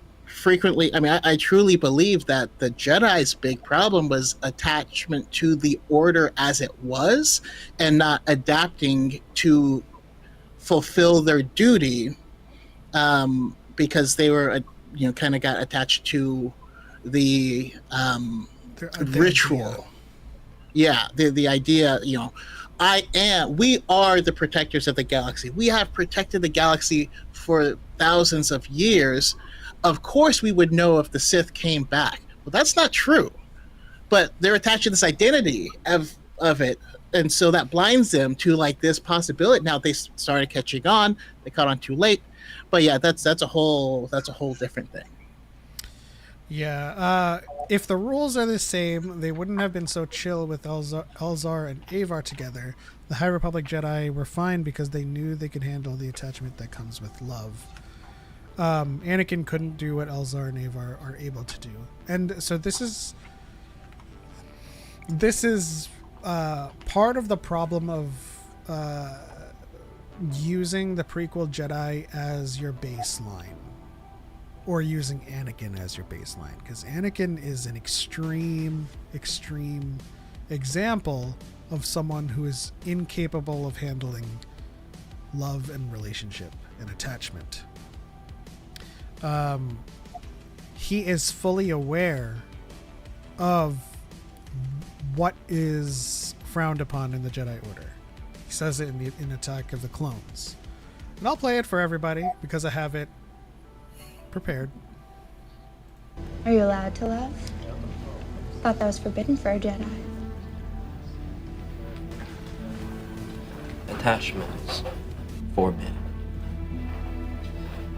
truly believe that the Jedi's big problem was attachment to the order as it was and not adapting to fulfill their duty, because they were kind of got attached to the ritual. The idea, we are the protectors of the galaxy. We have protected the galaxy for thousands of years. Of course we would know if the Sith came back. Well, that's not true. But they're attached to this identity of it. And so that blinds them to like this possibility. Now they started catching on. They caught on too late. But yeah, that's a whole different thing. Yeah, if the rules are the same, they wouldn't have been so chill with Elzar and Avar together. The High Republic Jedi were fine because they knew they could handle the attachment that comes with love. Anakin couldn't do what Elzar and Avar are able to do, and so this is part of the problem of using the prequel Jedi as your baseline. or using Anakin as your baseline, because Anakin is an extreme example of someone who is incapable of handling love and relationship and attachment. He is fully aware of what is frowned upon in the Jedi Order. He says it in Attack of the Clones. And I'll play it for everybody because I have it prepared. Are you allowed to love? Thought that was forbidden for a Jedi. Attachment is forbidden.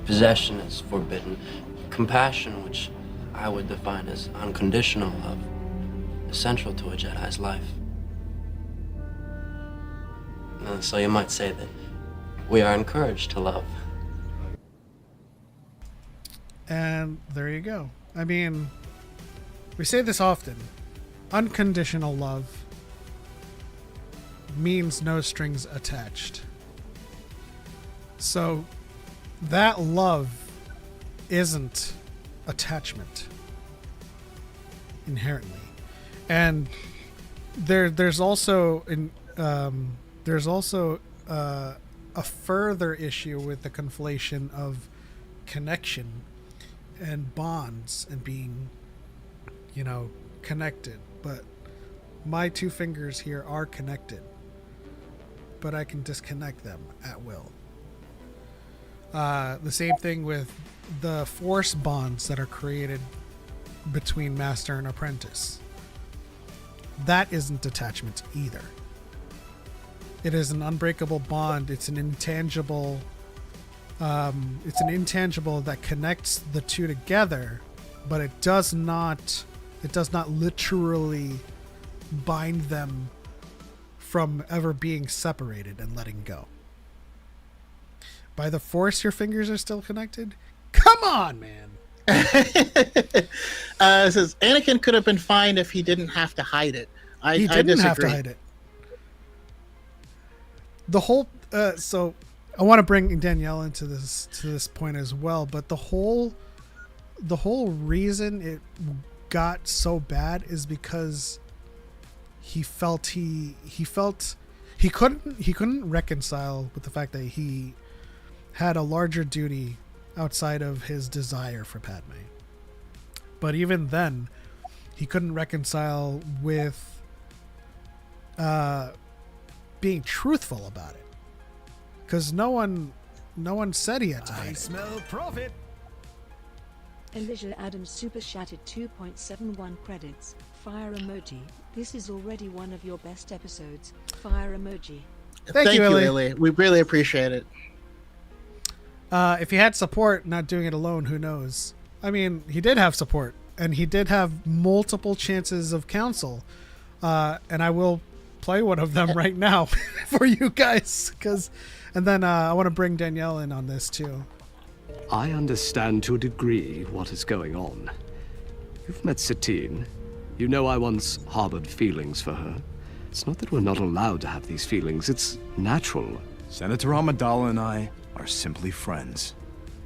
Possession is forbidden. Compassion, which I would define as unconditional love, is central to a Jedi's life. So you might say that we are encouraged to love. And there you go. I mean, we say this often. Unconditional love means no strings attached. So that love isn't attachment inherently. And there's also a further issue with the conflation of connection and bonds and being, connected. But my two fingers here are connected, but I can disconnect them at will. The same thing with the force bonds that are created between master and apprentice. That isn't attachment either. It is an unbreakable bond. It's an intangible. It's an intangible that connects the two together, but it does not literally bind them from ever being separated and letting go. By the force, your fingers are still connected? Come on, man. It says Anakin could have been fine if he didn't have to hide it. He didn't have to hide it. The whole so I want to bring Danielle into this point as well, but the whole reason it got so bad is because he couldn't reconcile with the fact that he had a larger duty outside of his desire for Padme. But even then, he couldn't reconcile with being truthful about it, because no one said he had to hide it. I smell profit. Elijah Adams super chatted 2.71 credits. Fire emoji. This is already one of your best episodes. Fire emoji. Thank you, Illy. Illy. We really appreciate it. If he had support, not doing it alone, who knows? I mean, he did have support, and he did have multiple chances of counsel, and I will play one of them right now for you guys, and then I want to bring Danielle in on this too. I understand to a degree what is going on. You've met Satine. You know I once harbored feelings for her. It's not that we're not allowed to have these feelings. It's natural. Senator Amidala and I are simply friends.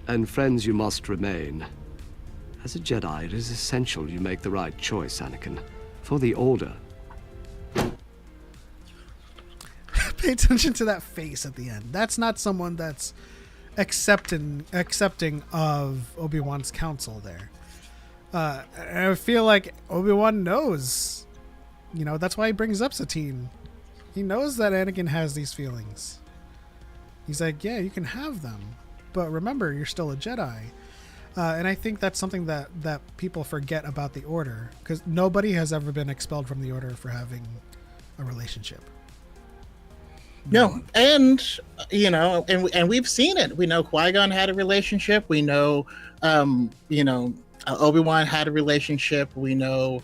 And friends you must remain. As a Jedi, it is essential you make the right choice, Anakin. For the Order. Pay attention to that face at the end. That's not someone that's accepting of Obi-Wan's counsel there. And I feel like Obi-Wan knows. That's why he brings up Satine. He knows that Anakin has these feelings. He's like, yeah, you can have them, but remember, you're still a Jedi. And I think that's something that people forget about the Order, because nobody has ever been expelled from the Order for having a relationship. No, and and we've seen it. We know Qui-Gon had a relationship. We know, Obi-Wan had a relationship. We know,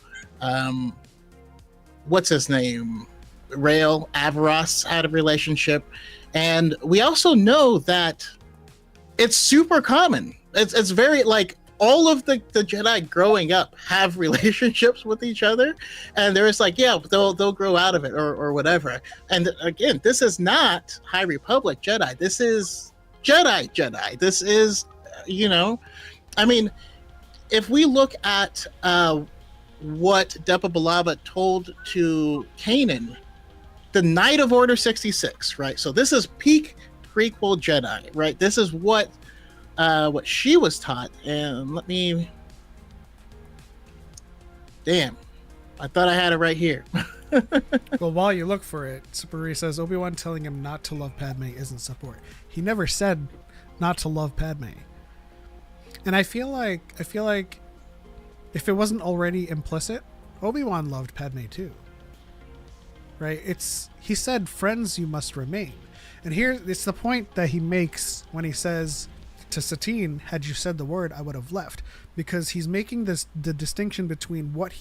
what's his name, Rael Averross had a relationship, and we also know that it's super common. It's very like all of the Jedi growing up have relationships with each other, and there's like, yeah, they'll grow out of it or whatever. And again, this is not High Republic Jedi. This is Jedi. This is, I mean, if we look at what Depa Billaba told to Kanan, the night of Order 66, right? So this is peak prequel Jedi, right? This is what she was taught. And let me... Damn. I thought I had it right here. Well, while you look for it, Superri says Obi-Wan telling him not to love Padme isn't support. He never said not to love Padme. And I feel like if it wasn't already implicit, Obi-Wan loved Padme too. Right? He said, friends you must remain. And here it's the point that he makes when he says to Satine, had you said the word, I would have left. Because he's making the distinction between what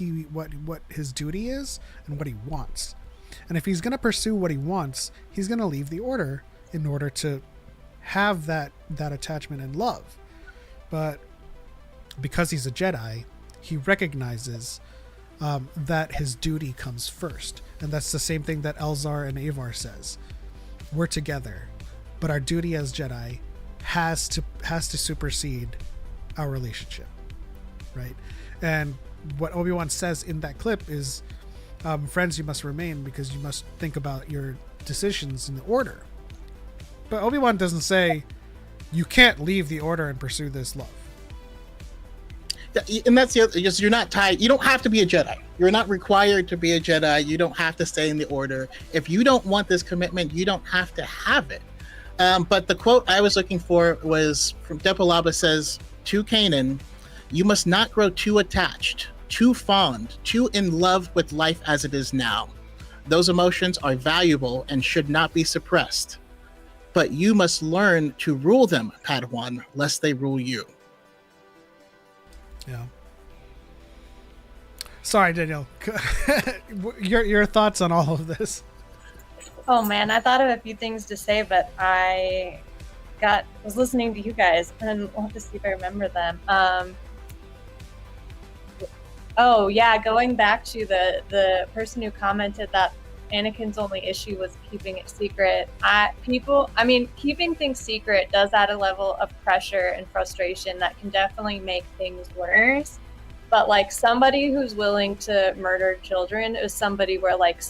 his duty is and what he wants. And if he's going to pursue what he wants, he's going to leave the Order in order to have that attachment and love. But because he's a Jedi, he recognizes that his duty comes first. And that's the same thing that Elzar and Avar says. We're together, but our duty as Jedi has to supersede our relationship. Right? And what Obi-Wan says in that clip is, friends, you must remain because you must think about your decisions in the Order. But Obi-Wan doesn't say, you can't leave the Order and pursue this love. Yeah, and that's the other, you're not tied. You don't have to be a Jedi. You're not required to be a Jedi. You don't have to stay in the Order. If you don't want this commitment, you don't have to have it. But the quote I was looking for was from Depa Billaba says to Kanan, you must not grow too attached, too fond, too in love with life as it is now. Those emotions are valuable and should not be suppressed. But you must learn to rule them, Padawan, lest they rule you. Yeah. Sorry, Daniel. Your thoughts on all of this? Oh man, I thought of a few things to say, but I was listening to you guys, and we'll have to see if I remember them. Oh yeah, going back to the person who commented that Anakin's only issue was keeping it secret. Keeping things secret does add a level of pressure and frustration that can definitely make things worse. But like somebody who's willing to murder children is somebody where like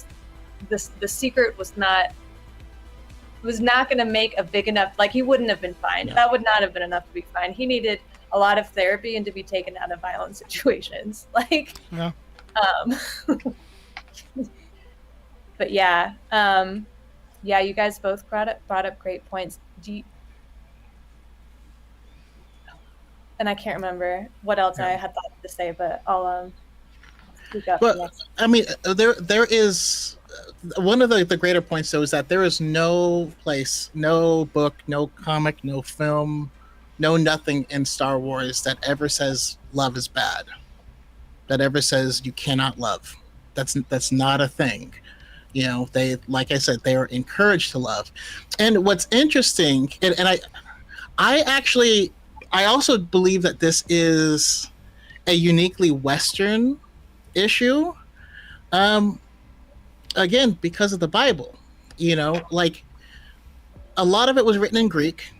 the secret was not going to make a big enough, like he wouldn't have been fine. Yeah. That would not have been enough to be fine. He needed a lot of therapy and to be taken out of violent situations. Like, yeah. But yeah, you guys both brought up great points. And I can't remember what else I had thought to say, but I'll speak up. But I mean, there is one of the greater points though is that there is no place, no book, no comic, no film, no nothing in Star Wars that ever says love is bad, that ever says you cannot love. That's not a thing. You know, they, like I said, they are encouraged to love. And what's interesting, and I also believe that this is a uniquely Western issue. Again, because of the Bible, you know, like a lot of it was written in Greek,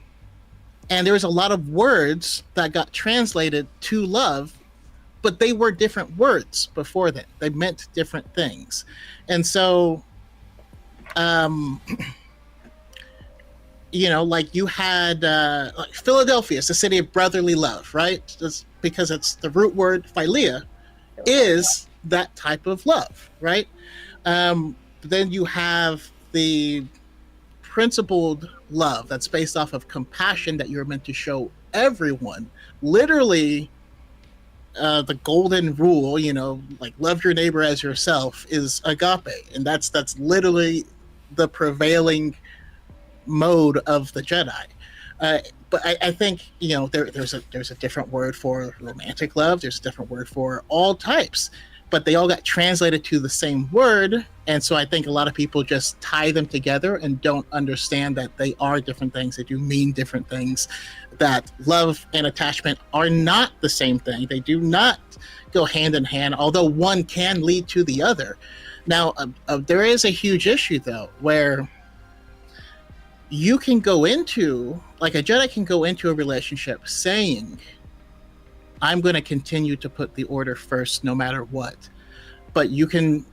and there was a lot of words that got translated to love, but they were different words before that. They meant different things. And so, you know, like you had like Philadelphia, it's the city of brotherly love, right? Just because it's the root word philia is that type of love, right? Then you have the principled love that's based off of compassion that you're meant to show everyone. Literally, the golden rule, you know, like love your neighbor as yourself, is agape, and that's literally the prevailing mode of the Jedi. But I think, you know, there's a different word for romantic love. There's a different word for all types, but they all got translated to the same word. And so I think a lot of people just tie them together and don't understand that they are different things. They do mean different things, that love and attachment are not the same thing. They do not go hand in hand, although one can lead to the other. Now, there is a huge issue, though, where you can go into, like a Jedi can go into a relationship saying I'm going to continue to put the order first no matter what. But you can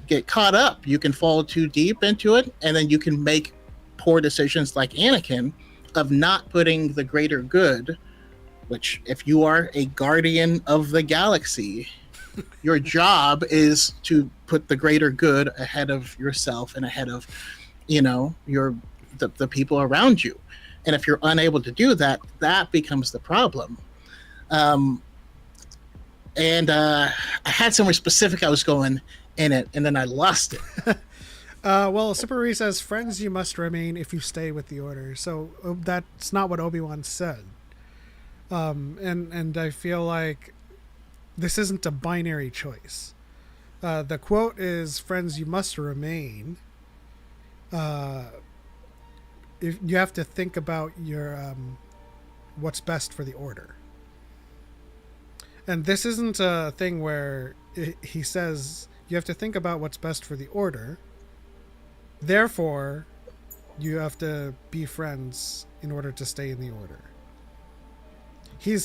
get caught up. You can fall too deep into it, and then you can make poor decisions like Anakin of not putting the greater good, which if you are a guardian of the galaxy, your job is to put the greater good ahead of yourself and ahead of, the people around you. And if you're unable to do that, that becomes the problem. I had somewhere specific I was going in it, and then I lost it. Well, Super says, friends you must remain if you stay with the Order. So that's not what Obi-Wan said. And I feel like this isn't a binary choice. The quote is, friends you must remain. If you have to think about your what's best for the Order. And this isn't a thing where he says you have to think about what's best for the Order. Therefore, you have to be friends in order to stay in the Order. He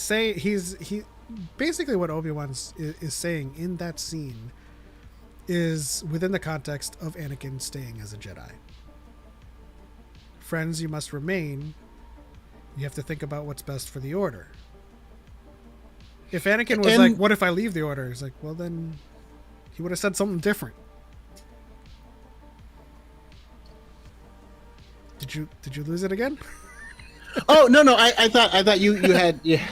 basically what Obi-Wan is saying in that scene is within the context of Anakin staying as a Jedi. Friends you must remain. You have to think about what's best for the Order. If Anakin was like, what if I leave the Order? It's like, well, then he would have said something different. Did you lose it again? Oh, no, I thought you had, yeah.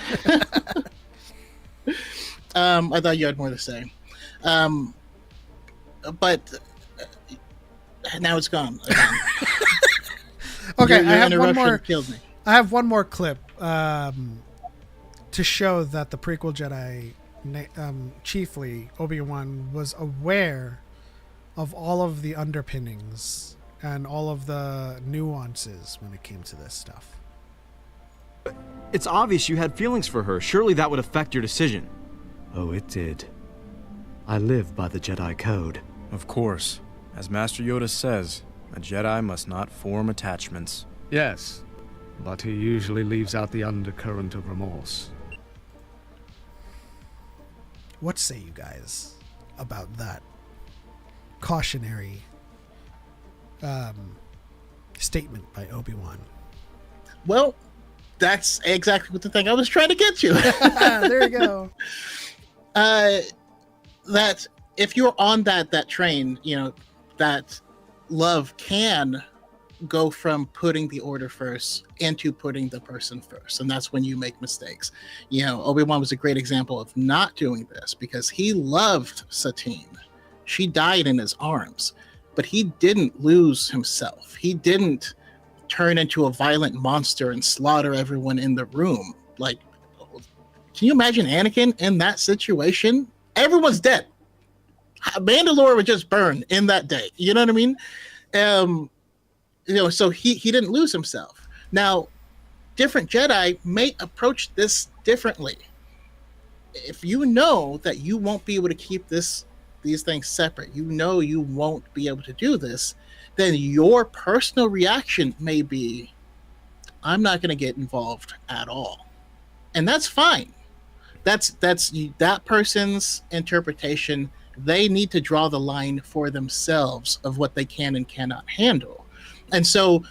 I thought you had more to say. But now it's gone. Okay, your I have one more. Killed me. I have one more clip to show that the prequel Jedi, chiefly Obi-Wan, was aware of all of the underpinnings and all of the nuances when it came to this stuff. It's obvious you had feelings for her. Surely that would affect your decision. Oh, it did. I live by the Jedi Code. Of course. As Master Yoda says, a Jedi must not form attachments. Yes, but he usually leaves out the undercurrent of remorse. What say you guys about that cautionary statement by Obi-Wan? Well, that's exactly what the thing I was trying to get to. There you go. That if you're on that train, that love can go from putting the Order first into putting the person first, and that's when you make mistakes. Obi-Wan was a great example of not doing this because he loved Satine. She died in his arms, but he didn't lose himself. He didn't turn into a violent monster and slaughter everyone in the room. Like, can you imagine Anakin in that situation? Everyone's dead. Mandalore would just burn in that day. You know what I mean? So he didn't lose himself. Now, different Jedi may approach this differently. If you know that you won't be able to keep these things separate, you won't be able to do this, then your personal reaction may be, I'm not going to get involved at all. And that's fine. That's that person's interpretation. They need to draw the line for themselves of what they can and cannot handle. And so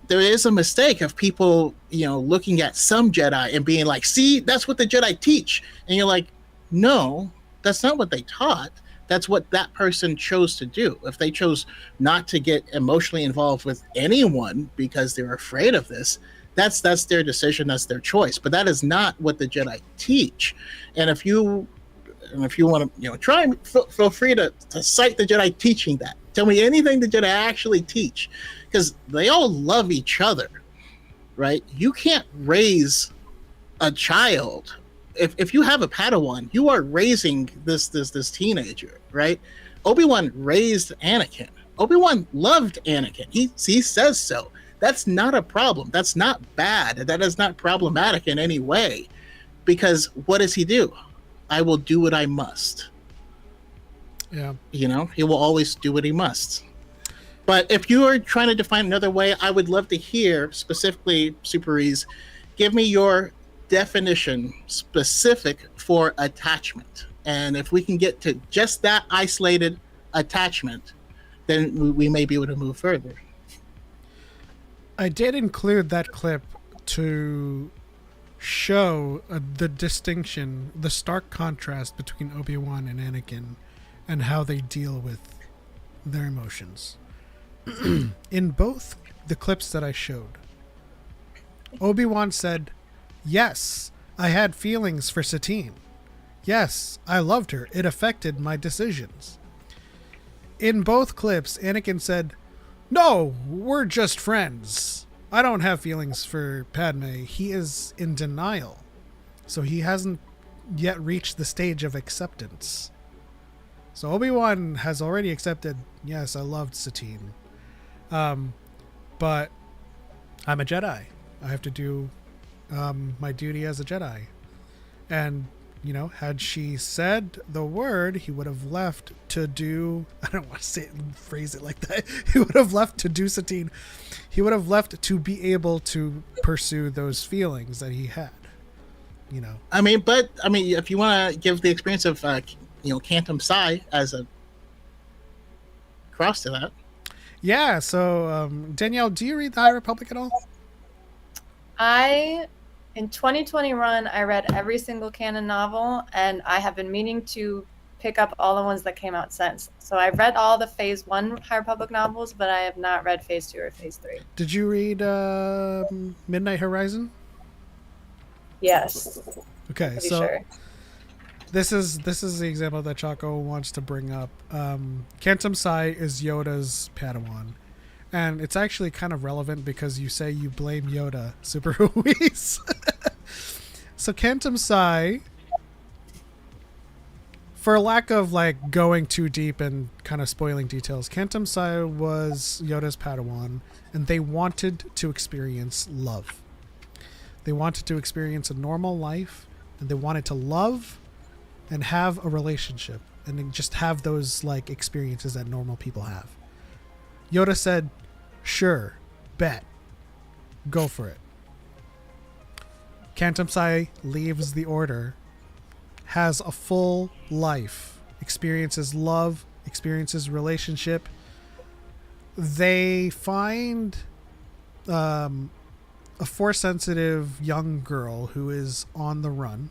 there is a mistake of people, looking at some Jedi and being like, see, that's what the Jedi teach. And you're like, no, that's not what they taught. That's what that person chose to do. If they chose not to get emotionally involved with anyone because they're afraid of this, that's their decision, that's their choice. But that is not what the Jedi teach. And if you want to, try, feel free to cite the Jedi teaching that. Tell me anything the Jedi actually teach, because they all love each other, right? You can't raise a child. If you have a Padawan, you are raising this teenager, right? Obi-Wan raised Anakin. Obi-Wan loved Anakin. He says so. That's not a problem. That's not bad. That is not problematic in any way, because what does he do? I will do what I must. Yeah. He will always do what he must. But if you are trying to define another way, I would love to hear specifically, Super Ease, give me your definition specific for attachment. And if we can get to just that isolated attachment, then we may be able to move further. I did include that clip to show the distinction, the stark contrast between Obi-Wan and Anakin and how they deal with their emotions. In both the clips that I showed, Obi-Wan said, "Yes, I had feelings for Satine. Yes, I loved her. It affected my decisions." In both clips, Anakin said, "No, we're just friends. I don't have feelings for Padme." He is in denial. So he hasn't yet reached the stage of acceptance. So Obi-Wan has already accepted, yes, I loved Satine. But I'm a Jedi. I have to do my duty as a Jedi. And, you know, had she said the word, he would have left to do, I don't want to phrase it like that. He would have left to do Satine. He would have left to be able to pursue those feelings that he had, you know. I mean, if you want to give the experience of, Cantum Psi as a cross to that. Yeah, so Danielle, do you read the High Republic at all? In 2021, I read every single canon novel, and I have been meaning to pick up all the ones that came out since. So I've read all the Phase 1 High Republic novels, but I have not read Phase 2 or Phase 3. Did you read Midnight Horizon? Yes. Okay, Pretty so sure. this is the example that Choco wants to bring up. Cantum Psi is Yoda's Padawan. And it's actually kind of relevant because you say you blame Yoda, Super Ruiz. So Cantum Psi, for lack of like going too deep and kind of spoiling details, Cantum Psi was Yoda's Padawan, and they wanted to experience love. They wanted to experience a normal life, and they wanted to love and have a relationship, and then just have those like experiences that normal people have. Yoda said, "Sure, bet, go for it." Cantum Psi leaves the Order, has a full life, experiences love, experiences relationship. They find a Force-sensitive young girl who is on the run,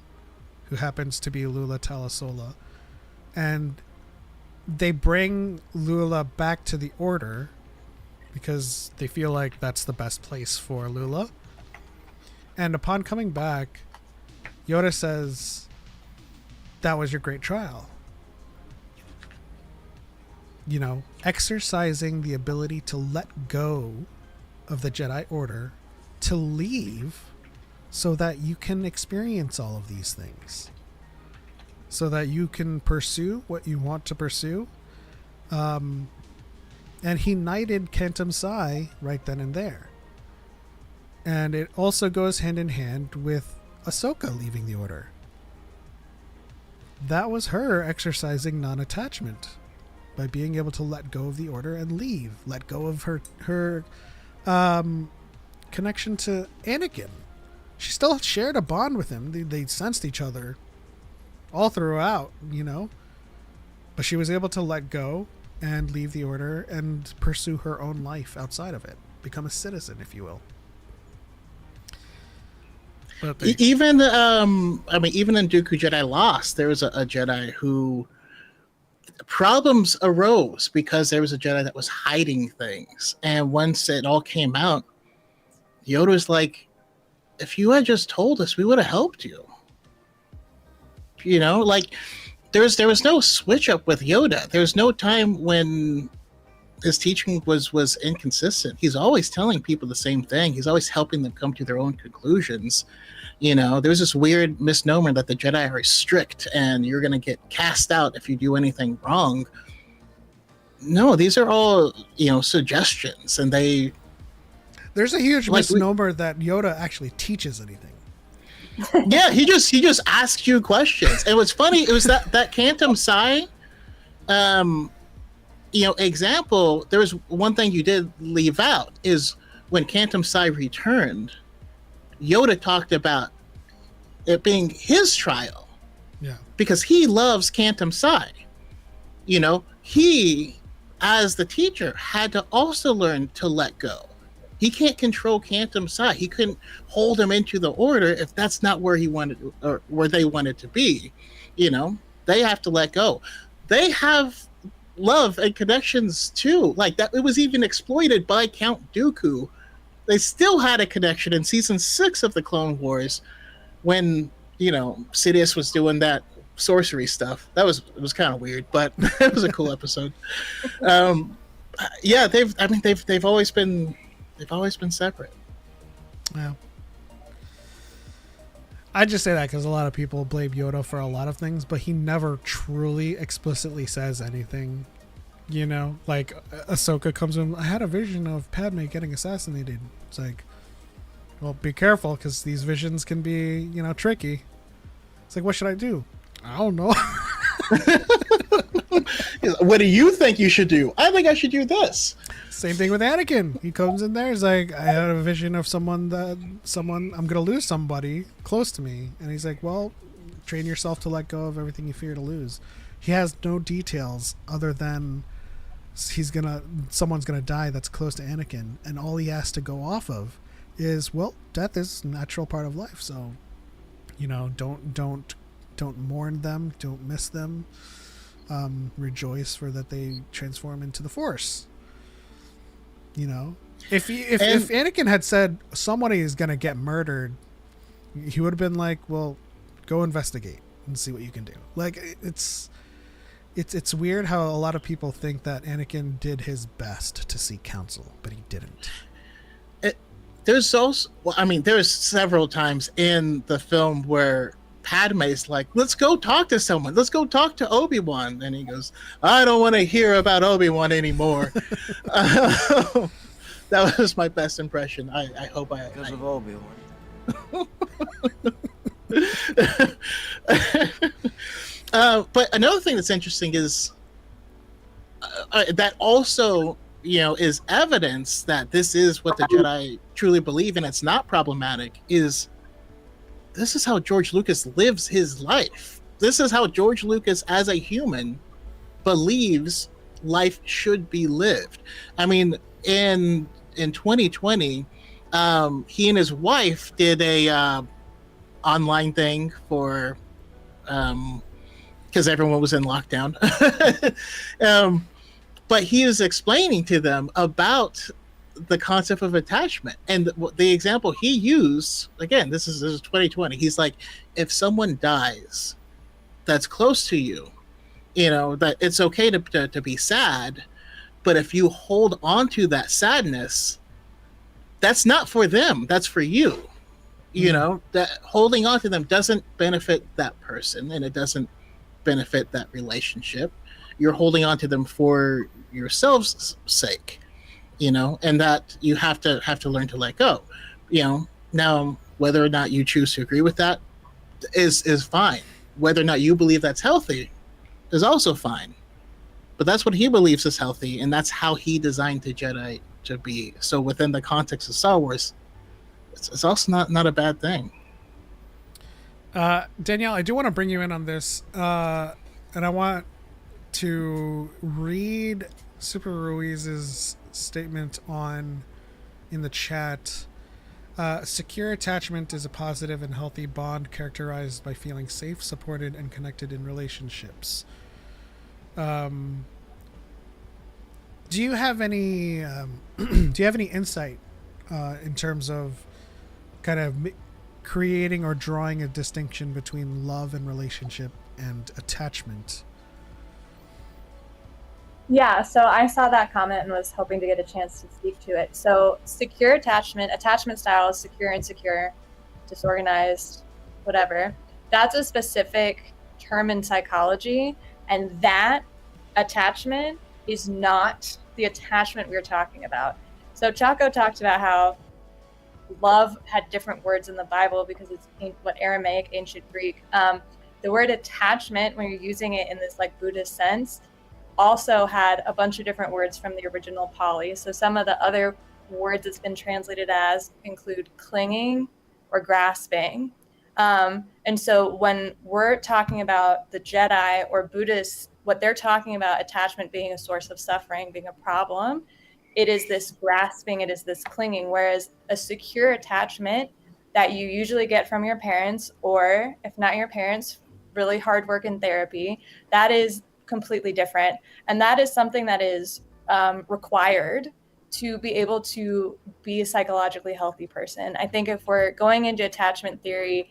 who happens to be Lula Talasola, and they bring Lula back to the Order because they feel like that's the best place for Lula. And upon coming back, Yoda says, "That was your great trial." You know, exercising the ability to let go of the Jedi Order, to leave so that you can experience all of these things, so that you can pursue what you want to pursue. And he knighted Cantum Psi right then and there. And it also goes hand in hand with Ahsoka leaving the Order. That was her exercising non-attachment by being able to let go of the Order and leave. Let go of her connection to Anakin. She still shared a bond with him. They sensed each other all throughout, you know. But she was able to let go and leave the Order and pursue her own life outside of it. Become a citizen, if you will. But even in Dooku Jedi Lost, there was a Jedi who problems arose because there was a Jedi that was hiding things. And once it all came out, Yoda was like, "If you had just told us, we would have helped you." You know, like there was no switch up with Yoda. There was no time when his teaching was inconsistent. He's always telling people the same thing. He's always helping them come to their own conclusions. You know, there's this weird misnomer that the Jedi are strict and you're going to get cast out if you do anything wrong. No, these are all, suggestions, and there's a huge misnomer that Yoda actually teaches anything. Yeah, he just asks you questions. And what's funny, it was that Cantum Psi example. There was one thing you did leave out is when Cantum Psi returned, Yoda talked about it being his trial. Yeah. Because he loves Cantum Psi. You know, he, as the teacher, had to also learn to let go. He can't control Cantum Psi. He couldn't hold him into the order if that's not where he wanted or where they wanted to be. You know, they have to let go. They have love and connections too. Like that, it was even exploited by Count Dooku. They still had a connection in season 6 of the Clone Wars when, you know, Sidious was doing that sorcery stuff. It was kind of weird, but it was a cool episode. Yeah, they've always been separate. Yeah. I just say that because a lot of people blame Yoda for a lot of things, but he never truly explicitly says anything. You know, like Ahsoka comes in, I had a vision of Padme getting assassinated. It's like, well, be careful because these visions can be, you know, tricky. It's like, what should I do? I don't know. What do you think you should do? I think I should do this. Same thing with Anakin. He comes in there, he's like, I had a vision of I'm gonna lose somebody close to me, and he's like, well, train yourself to let go of everything you fear to lose. He has no details other than someone's gonna die that's close to Anakin, and all he has to go off of is, well, death is a natural part of life, so, you know, don't mourn them, don't miss them, rejoice for that they transform into the Force. You know, if Anakin had said somebody is gonna get murdered, he would have been like, well, go investigate and see what you can do. Like, it's weird how a lot of people think that Anakin did his best to seek counsel, but he didn't. There's also, well, I mean, there's several times in the film where Padme's like, let's go talk to someone. Let's go talk to Obi-Wan. And he goes, I don't want to hear about Obi-Wan anymore. That was my best impression. I hope Because of Obi-Wan. But another thing that's interesting is that also, you know, is evidence that this is what the Jedi truly believe, and it's not problematic, is this is how George Lucas lives his life. This is how George Lucas, as a human, believes life should be lived. I mean, in 2020, he and his wife did a online thing for because everyone was in lockdown. But he is explaining to them about the concept of attachment, and the example he used, again, this is 2020. He's like, if someone dies that's close to you, you know, that it's okay to be sad, but if you hold on to that sadness, that's not for them, that's for you. You know, that holding on to them doesn't benefit that person, and it doesn't benefit that relationship. You're holding on to them for yourself's sake, you know, and that you have to learn to let go. You know, now whether or not you choose to agree with that is fine. Whether or not you believe that's healthy is also fine. But that's what he believes is healthy, and that's how he designed the Jedi to be. So within the context of Star Wars, it's also not a bad thing. Danielle, I do want to bring you in on this, and I want to read Super Ruiz's statement in the chat. Secure attachment is a positive and healthy bond characterized by feeling safe, supported, and connected in relationships. Do you have any insight in terms of kind of creating or drawing a distinction between love and relationship and attachment? Yeah, so I saw that comment and was hoping to get a chance to speak to it. So secure attachment style is secure, insecure, disorganized, whatever. That's a specific term in psychology, and that attachment is not the attachment we're talking about. So Choco talked about how love had different words in the Bible because it's Aramaic, ancient Greek. The word attachment, when you're using it in this like Buddhist sense, also had a bunch of different words from the original Pali. So some of the other words it's been translated as include clinging or grasping. And so when we're talking about the Jedi or Buddhists, what they're talking about attachment being a source of suffering, being a problem, it is this grasping, it is this clinging, whereas a secure attachment that you usually get from your parents, or if not your parents, really hard work in therapy, that is completely different. And that is something that is required to be able to be a psychologically healthy person. I think if we're going into attachment theory,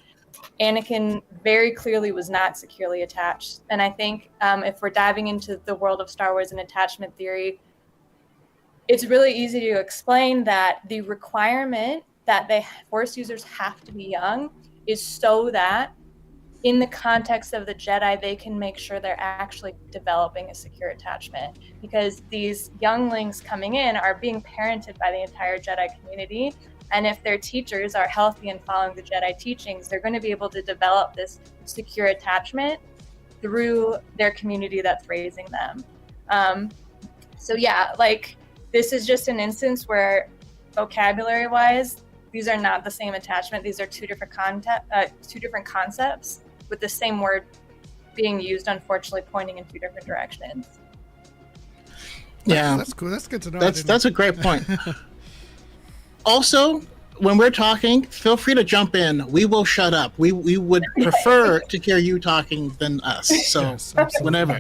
Anakin very clearly was not securely attached. And I think if we're diving into the world of Star Wars and attachment theory, it's really easy to explain that the requirement that Force users have to be young is so that in the context of the Jedi, they can make sure they're actually developing a secure attachment, because these younglings coming in are being parented by the entire Jedi community. And if their teachers are healthy and following the Jedi teachings, they're going to be able to develop this secure attachment through their community that's raising them. So yeah, like this is just an instance where vocabulary wise, these are not the same attachment. These are two different concepts with the same word being used, unfortunately pointing in two different directions. Yeah, that's cool. That's good to know. That's a great point. Also, when we're talking, feel free to jump in. We will shut up. We would prefer to hear you talking than us. So Yes, whenever.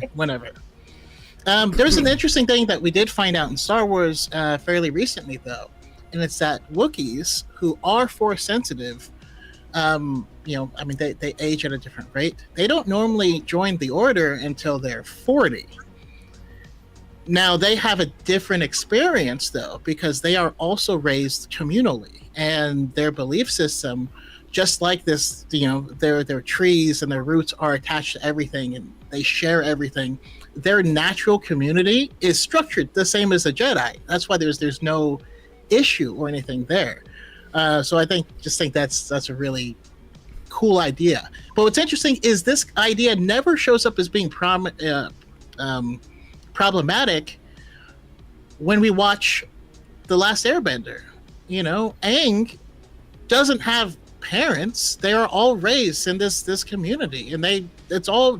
There's an interesting thing that we did find out in Star Wars fairly recently, though, and it's that Wookiees who are Force sensitive, they age at a different rate. They don't normally join the Order until they're 40. Now, they have a different experience, though, because they are also raised communally, and their belief system, just like this, their trees and their roots are attached to everything, and they share everything. Their natural community is structured the same as a Jedi. That's why there's no issue or anything there. So I think that's a really cool idea. But what's interesting is this idea never shows up as being problematic when we watch The Last Airbender. Aang doesn't have parents. They are all raised in this community, and they all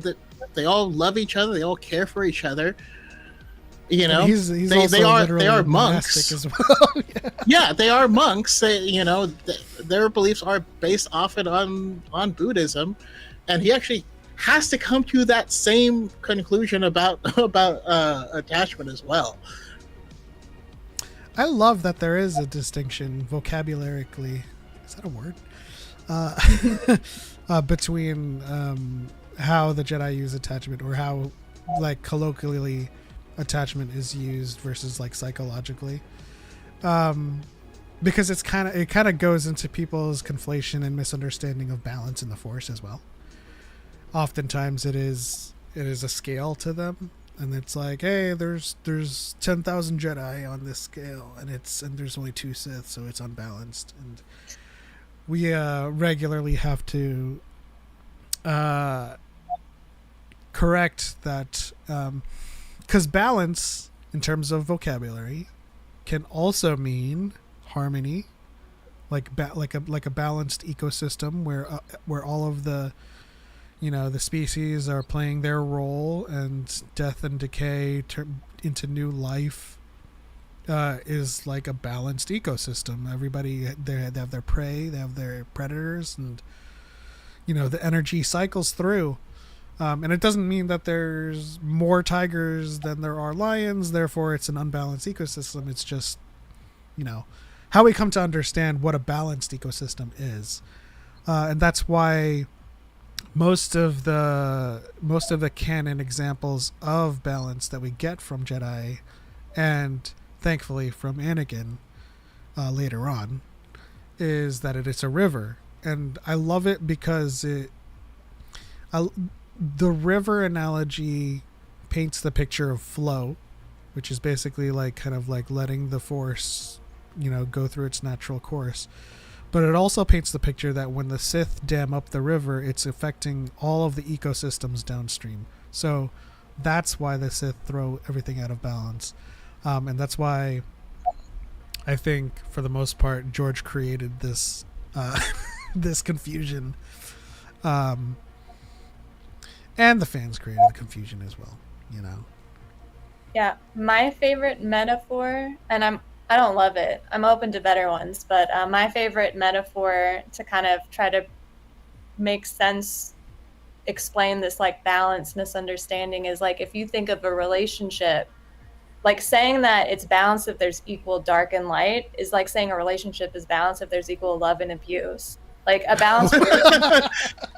love each other. They all care for each other. They are monks as well. Yeah, they are monks. Their beliefs are based often on Buddhism, and he actually has to come to that same conclusion about attachment as well. I love that there is a distinction vocabularically. Is that a word? Between how the Jedi use attachment, or how, like, colloquially attachment is used versus like psychologically, because it kind of goes into people's conflation and misunderstanding of balance in the Force as well. Oftentimes it is a scale to them, and it's like, hey, there's 10,000 Jedi on this scale, and there's only 2 Sith, so it's unbalanced. And we regularly have to correct that, because balance in terms of vocabulary can also mean harmony, like a balanced ecosystem where all of the the species are playing their role, and death and decay turn into new life is like a balanced ecosystem. Everybody, they have their prey, they have their predators, and the energy cycles through. And it doesn't mean that there's more tigers than there are lions, therefore it's an unbalanced ecosystem. It's just, how we come to understand what a balanced ecosystem is. And that's why most of the canon examples of balance that we get from Jedi, and thankfully from Anakin later on, is that it's a river. And I love it because the river analogy paints the picture of flow, which is basically like kind of like letting the Force, go through its natural course. But it also paints the picture that when the Sith dam up the river, it's affecting all of the ecosystems downstream. So that's why the Sith throw everything out of balance. And that's why I think, for the most part, George created this this confusion. And the fans created the confusion as well, you know. Yeah, my favorite metaphor, and I don't love it. I'm open to better ones, but my favorite metaphor to kind of try to make sense, explain this like balance misunderstanding is like if you think of a relationship, like saying that it's balanced if there's equal dark and light is like saying a relationship is balanced if there's equal love and abuse. Like a balanced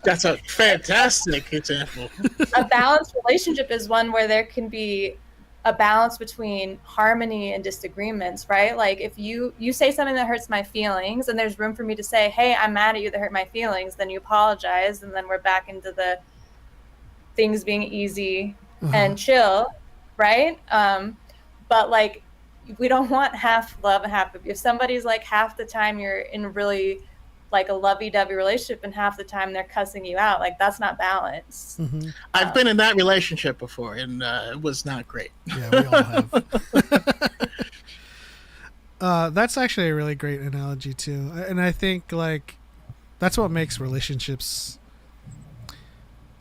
That's a fantastic example. a balanced relationship is one where there can be a balance between harmony and disagreements, right? Like if you say something that hurts my feelings and there's room for me to say, hey, I'm mad at you that hurt my feelings, then you apologize, and then we're back into the things being easy and chill, right? But like we don't want half love and half abuse. If somebody's like half the time you're in really like a lovey-dovey relationship and half the time they're cussing you out, like that's not balance. I've been in that relationship before, and it was not great. Yeah, we all have. That's actually a really great analogy too, and I think like that's what makes relationships,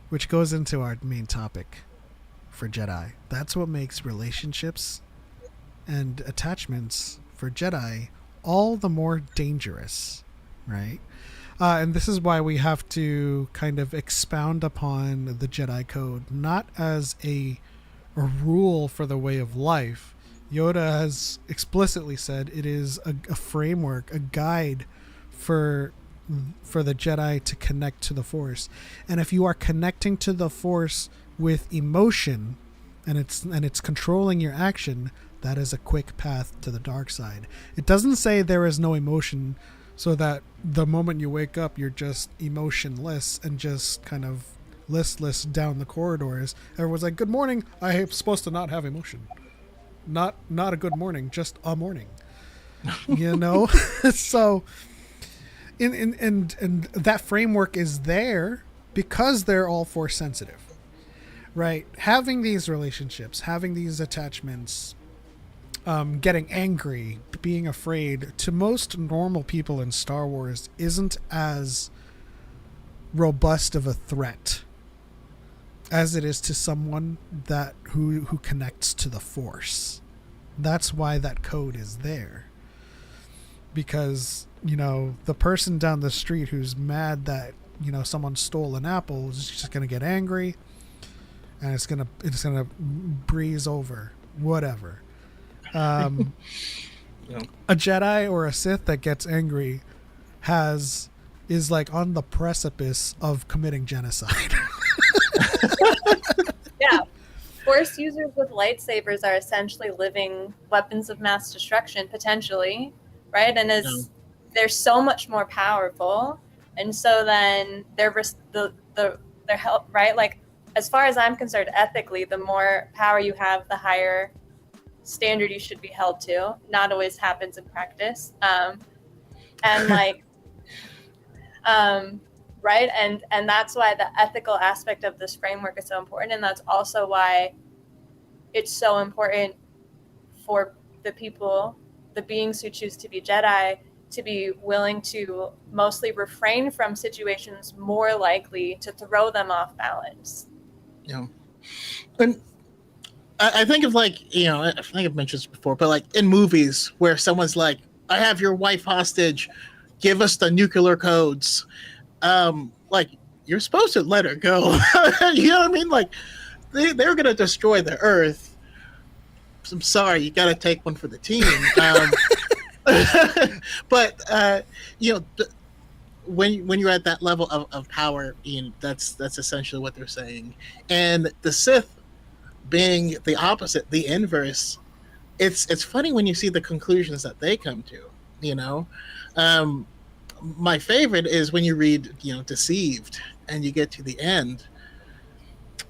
which goes into our main topic for Jedi. That's what makes relationships and attachments for Jedi all the more dangerous, right? And this is why we have to kind of expound upon the Jedi Code, not as a rule for the way of life. Yoda has explicitly said it is a framework, a guide for the Jedi to connect to the Force. And if you are connecting to the Force with emotion, and it's controlling your action, that is a quick path to the dark side. It doesn't say there is no emotion, so that the moment you wake up, you're just emotionless and just kind of listless down the corridors. Everyone's like, good morning. I am supposed to not have emotion. Not a good morning, just a morning. You know? So, and that framework is there because they're all Force sensitive. Right? Having these relationships, having these attachments, getting angry, being afraid, to most normal people in Star Wars isn't as robust of a threat as it is to someone that who connects to the Force. That's why that code is there. Because, you know, the person down the street who's mad that, you know, someone stole an apple is just going to get angry, and it's going to breeze over, whatever. A Jedi or a Sith that gets angry is like on the precipice of committing genocide. Yeah. Force users with lightsabers are essentially living weapons of mass destruction, potentially, right? And they're so much more powerful, and so then they're help, right? Like as far as I'm concerned, ethically, the more power you have, the higher standard you should be held to. Not always happens in practice, and like right, and that's why the ethical aspect of this framework is so important, and that's also why it's so important for the people, the beings who choose to be Jedi, to be willing to mostly refrain from situations more likely to throw them off balance. Yeah. And I think of like, you know, I think I've mentioned this before, but like in movies where someone's like, I have your wife hostage, give us the nuclear codes. Like you're supposed to let her go. You know what I mean? Like they're going to destroy the Earth. I'm sorry, you got to take one for the team. But you know, when you're at that level of power, Ian, that's essentially what they're saying. And the Sith being the opposite, the inverse, it's funny when you see the conclusions that they come to, you know. My favorite is when you read, you know, Deceived, and you get to the end,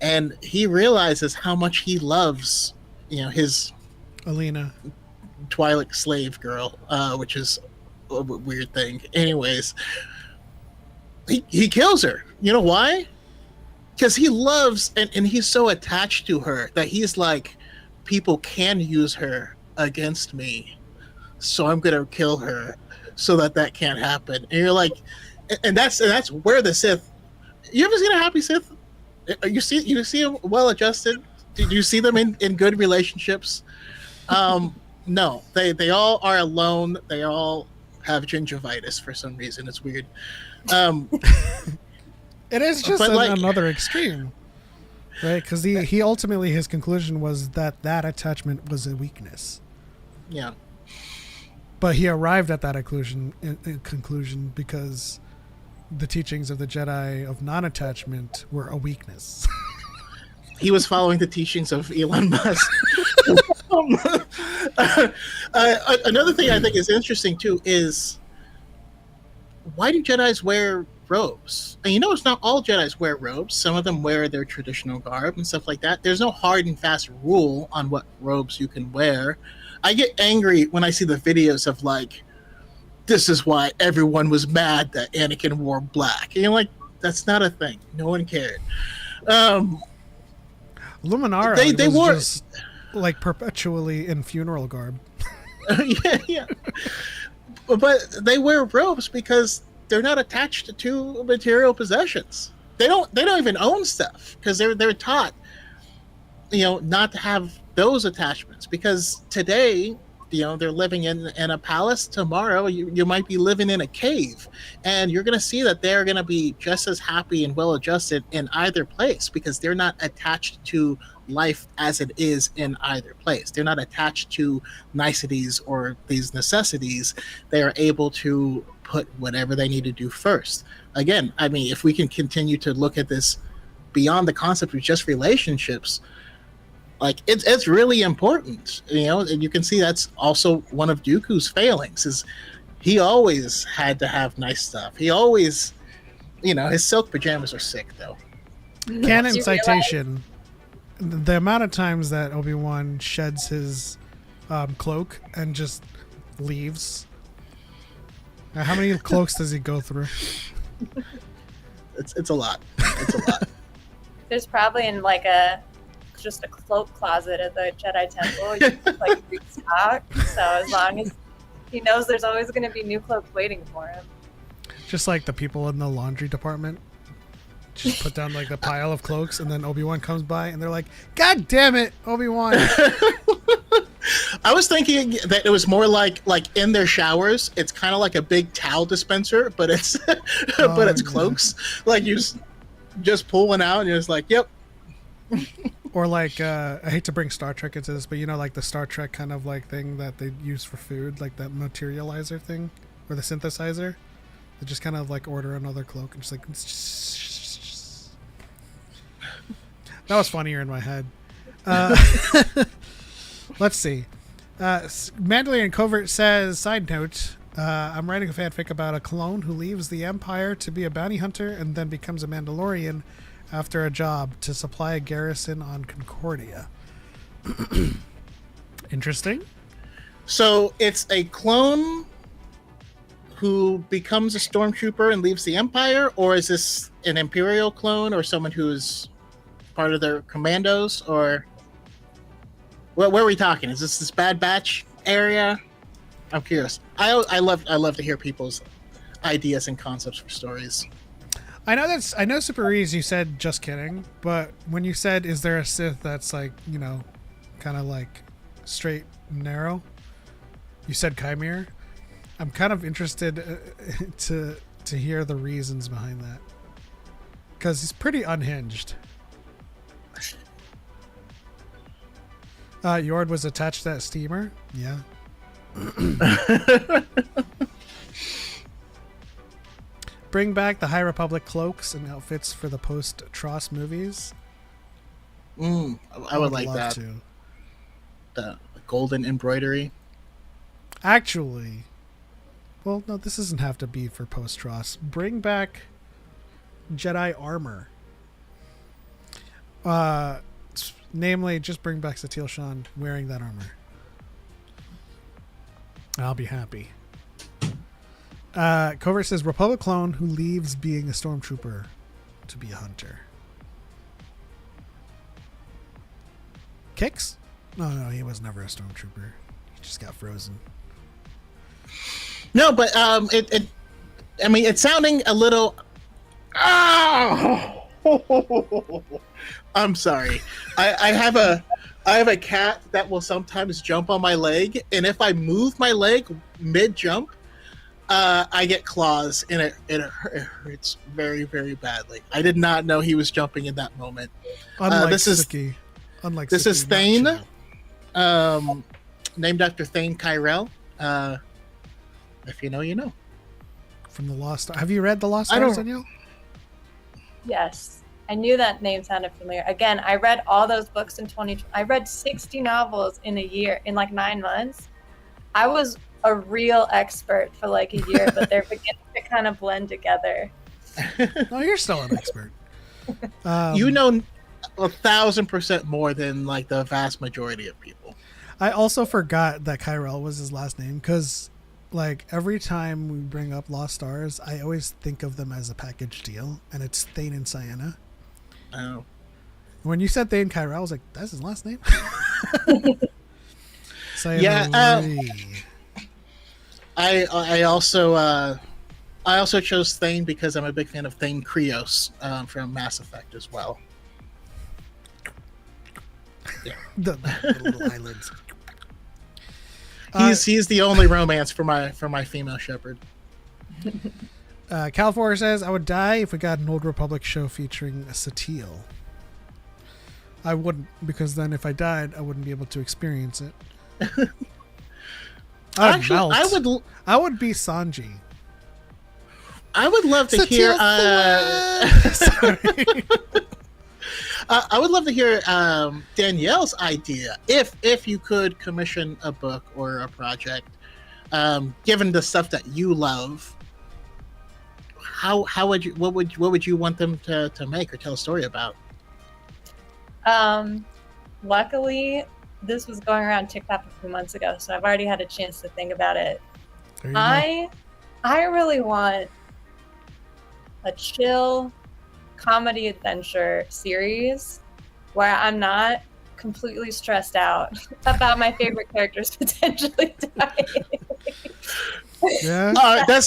and he realizes how much he loves, you know, his Alina, Twi'lek slave girl, which is a weird thing. Anyways, he kills her. You know why? Because he loves and he's so attached to her that he's like, people can use her against me, so I'm gonna kill her so that can't happen. And you're like, and that's where the Sith. You ever seen a happy Sith? You see them well adjusted. Did you see them in good relationships? No, they all are alone. They all have gingivitis for some reason. It's weird. It is just like, another extreme, right? Because he ultimately, his conclusion was that attachment was a weakness. Yeah. But he arrived at that conclusion because the teachings of the Jedi of non-attachment were a weakness. He was following the teachings of Elon Musk. Another thing I think is interesting too is, why do Jedis wear robes? And it's not all Jedis wear robes. Some of them wear their traditional garb and stuff like that. There's no hard and fast rule on what robes you can wear. I get angry when I see the videos of like, this is why everyone was mad that Anakin wore black. And you're like, that's not a thing. No one cared. Luminara they was wore just like perpetually in funeral garb. yeah. But they wear robes because they're not attached to material possessions. They don't even own stuff because they're taught, not to have those attachments. Because today, they're living in a palace. Tomorrow, you might be living in a cave, and you're going to see that they're going to be just as happy and well adjusted in either place because they're not attached to life as it is in either place. They're not attached to niceties or these necessities. They are able to put whatever they need to do first. Again, I mean, if we can continue to look at this beyond the concept of just relationships, like it's really important, and you can see that's also one of Dooku's failings is he always had to have nice stuff. He always, his silk pajamas are sick though. Canon citation: the amount of times that Obi-Wan sheds his cloak and just leaves. Now, how many cloaks does he go through? It's a lot. It's a lot. There's probably in like just a cloak closet at the Jedi Temple. You can, like restock. So as long as he knows there's always going to be new cloaks waiting for him. Just like the people in the laundry department. Just put down like the pile of cloaks, and then Obi-Wan comes by, and they're like, "God damn it, Obi-Wan!" I was thinking that it was more like in their showers. It's kind of like a big towel dispenser, but it's it's cloaks. Like you just pull one out, and you're just like, "Yep." Or like, I hate to bring Star Trek into this, but like the Star Trek kind of like thing that they use for food, like that materializer thing, or the synthesizer. They just kind of like order another cloak and just like. That was funnier in my head. Let's see. Mandalorian Covert says, side note, I'm writing a fanfic about a clone who leaves the Empire to be a bounty hunter and then becomes a Mandalorian after a job to supply a garrison on Concordia. Interesting. So it's a clone who becomes a stormtrooper and leaves the Empire, or is this an Imperial clone or someone who's part of their commandos, or where are we talking? Is this Bad Batch area? I'm curious. I love to hear people's ideas and concepts for stories. I know Super Reese, you said just kidding, but when you said is there a Sith that's like, kind of like straight and narrow, you said Chimere. I'm kind of interested to hear the reasons behind that, because he's pretty unhinged. Yord was attached to that steamer. Yeah. Bring back the High Republic cloaks and outfits for the post-Tross movies. I would like that. To. The golden embroidery. Actually, well, no, this doesn't have to be for post-Tross. Bring back Jedi armor. Namely, just bring back Satele Shan wearing that armor. I'll be happy. Covert says Republic clone who leaves being a stormtrooper to be a hunter. Kicks? No, he was never a stormtrooper. He just got frozen. No, but I mean, it's sounding a little. Oh! I'm sorry. I have a cat that will sometimes jump on my leg, and if I move my leg mid jump, I get claws, and it hurts very, very badly. I did not know he was jumping in that moment. Unlike This is Suki, Thane, not chill. named after Thane Kyrell. If you know, you know. From the Lost. Have you read the Lost I don't- Stars, Danielle? Yes. I knew that name sounded familiar. Again, I read all those books in 2020. I read 60 novels in a year, in like 9 months. I was a real expert for like a year, but they're beginning to kind of blend together. No, you're still an expert. You know 1,000% more than like the vast majority of people. I also forgot that Kyrell was his last name because, like, every time we bring up Lost Stars, I always think of them as a package deal, and it's Thane and Sienna. Oh. When you said Thane Kyrell, I was like, that's his last name? Sienna Yeah, Marie. I also chose Thane because I'm a big fan of Thane Krios from Mass Effect as well. the little eyelids. He's the only romance for my female shepherd. California says, I would die if we got an Old Republic show featuring a Satele. I wouldn't, because then if I died, I wouldn't be able to experience it. Actually, I would be Sanji. I would love to hear. Sorry. I would love to hear Danielle's idea. If you could commission a book or a project, given the stuff that you love, how would you what would you want them to make or tell a story about? Luckily, this was going around TikTok a few months ago, so I've already had a chance to think about it. I really want a chill comedy adventure series where I'm not completely stressed out about my favorite characters potentially dying. Yeah. That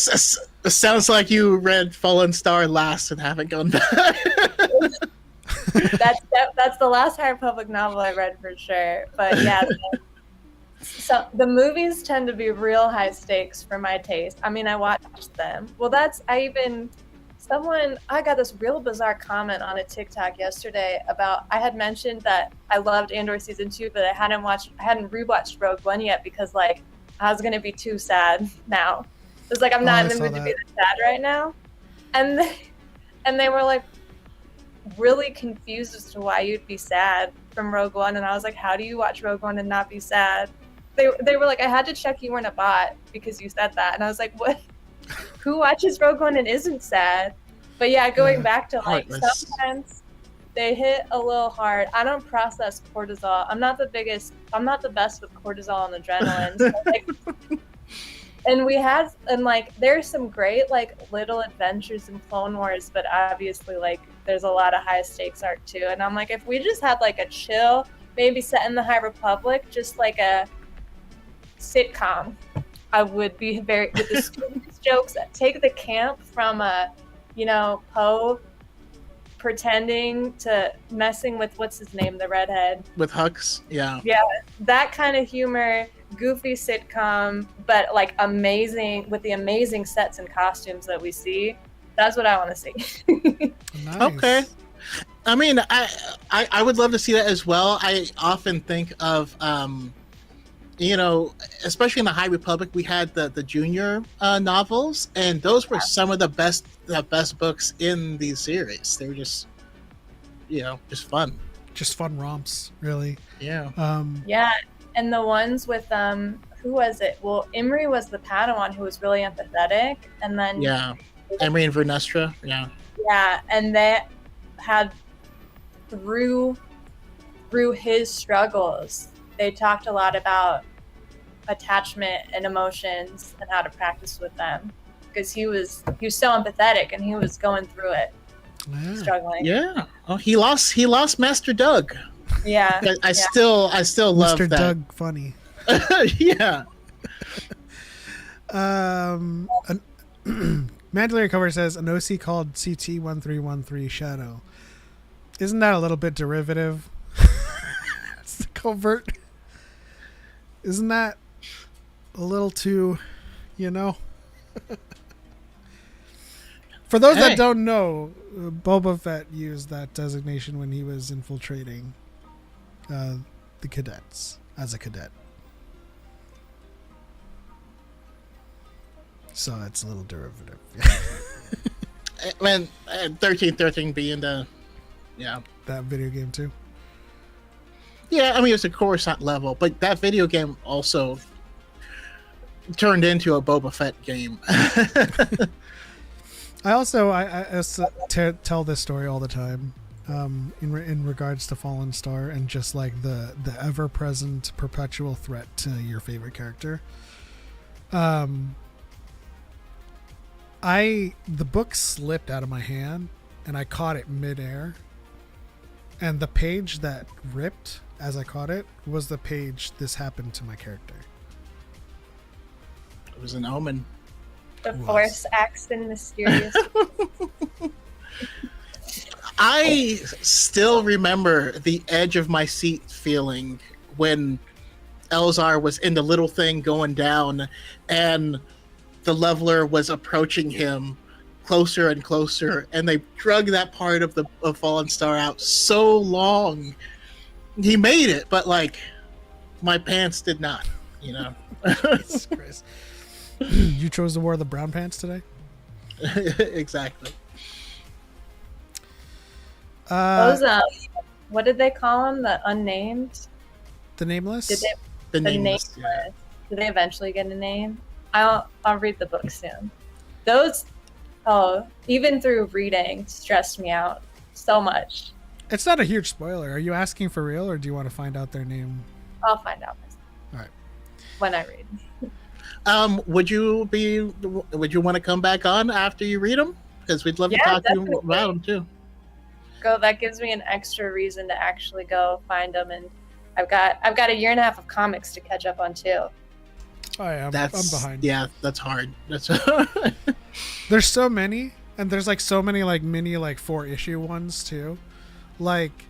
sounds like you read Fallen Star last and haven't gone back. That's the last High Republic novel I read for sure. But yeah, so the movies tend to be real high stakes for my taste. I mean, I watched them. Well, I got this real bizarre comment on a TikTok yesterday about I had mentioned that I loved Andor season 2, but I hadn't rewatched Rogue One yet because like I was gonna be too sad now. It's like I'm not in the mood to be sad right now, and they were like really confused as to why you'd be sad from Rogue One, and I was like, how do you watch Rogue One and not be sad? They were like, I had to check you weren't a bot because you said that, and I was like, what? Who watches Rogue One and isn't sad? But yeah, going back to like sometimes they hit a little hard. I don't process cortisol. I'm not the best with cortisol and adrenaline. So, like, and there's some great like little adventures in Clone Wars, but obviously like there's a lot of high stakes arc too. And I'm like, if we just had like a chill, maybe set in the High Republic, just like a sitcom, I would be very with the stupidest jokes that take the camp from Poe pretending to messing with what's his name, the redhead With Hux, yeah, that kind of humor, goofy sitcom, but like amazing with the amazing sets and costumes that we see. That's what I want to see. Nice. Okay. I mean, I would love to see that as well. I often think of especially in the High Republic, we had the junior novels, and those were some of the best books in these series. They were just fun. Just fun romps, really. Yeah. Yeah, and the ones with who was it? Well, Imri was the Padawan who was really empathetic, and then Emery and Vernestra. Yeah, and they had through his struggles, they talked a lot about attachment and emotions and how to practice with them, because he was so empathetic and he was going through it, struggling. Yeah. Oh, he lost Master Doug. Yeah. I still love Mr. that. Doug funny. Yeah. Mandalorian cover says an OC called CT1313 Shadow. Isn't that a little bit derivative? It's the covert. Isn't that a little too, you know? For those that don't know, Boba Fett used that designation when he was infiltrating the cadets as a cadet. So it's a little derivative. When 1313 being the, yeah. That video game too. Yeah, I mean, it's a Coruscant level, but that video game also turned into a Boba Fett game. I also tell this story all the time in regards to Fallen Star and just like the ever-present perpetual threat to your favorite character. The book slipped out of my hand and I caught it midair, and the page that ripped as I caught it was the page "This happened to my character." It was an omen. The Force acts in mysterious. I still remember the edge of my seat feeling when Elzar was in the little thing going down, and the leveler was approaching him closer and closer, and they drug that part of Fallen Star out so long. He made it, but like my pants did not, you know. Jesus Christ. You chose to wear the brown pants today? Exactly. Those what did they call them? The unnamed? The nameless? The nameless. Yeah. Did they eventually get a name? I'll read the book soon. Those, even through reading, stressed me out so much. It's not a huge spoiler. Are you asking for real, or do you want to find out their name? I'll find out myself. All right. When I read. Would you want to come back on after you read them? Because we'd love to talk to you about them too. That gives me an extra reason to actually go find them, and I've got a year and a half of comics to catch up on too. I'm behind. Yeah, that's hard. There's so many, and there's like so many like mini like 4-issue ones too. Like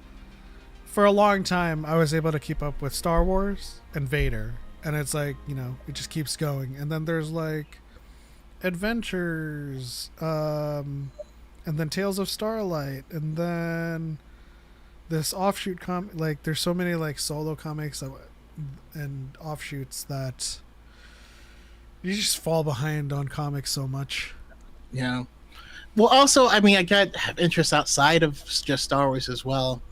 for a long time, I was able to keep up with Star Wars and Vader, and it's like, you know, it just keeps going. And then there's like Adventures, and then Tales of Starlight, and then this offshoot like there's so many like solo comics and offshoots that you just fall behind on comics so much. Yeah. Well, also, I mean, I got interest outside of just Star Wars as well.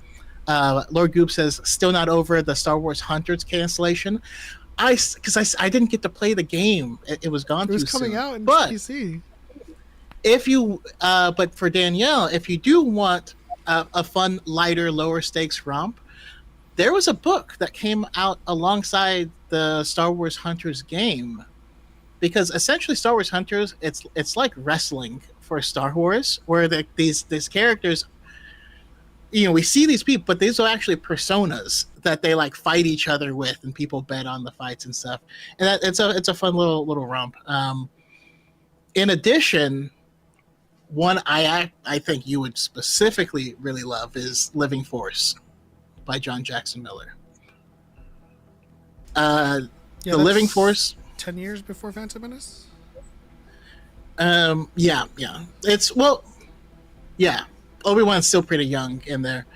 Lord Goop says, still not over the Star Wars Hunters cancellation. Because I didn't get to play the game. It was gone too soon. It was coming out in PC. If you, but for Danielle, if you do want a fun, lighter, lower stakes romp, there was a book that came out alongside the Star Wars Hunters game. Because essentially, Star Wars Hunters, it's like wrestling for Star Wars, where these characters, you know, we see these people, but these are actually personas that they like fight each other with, and people bet on the fights and stuff. And it's a fun little romp. In addition, one I think you would specifically really love is Living Force by John Jackson Miller. The Living Force. 10 years before Phantom Menace? Yeah. Obi-Wan's still pretty young in there.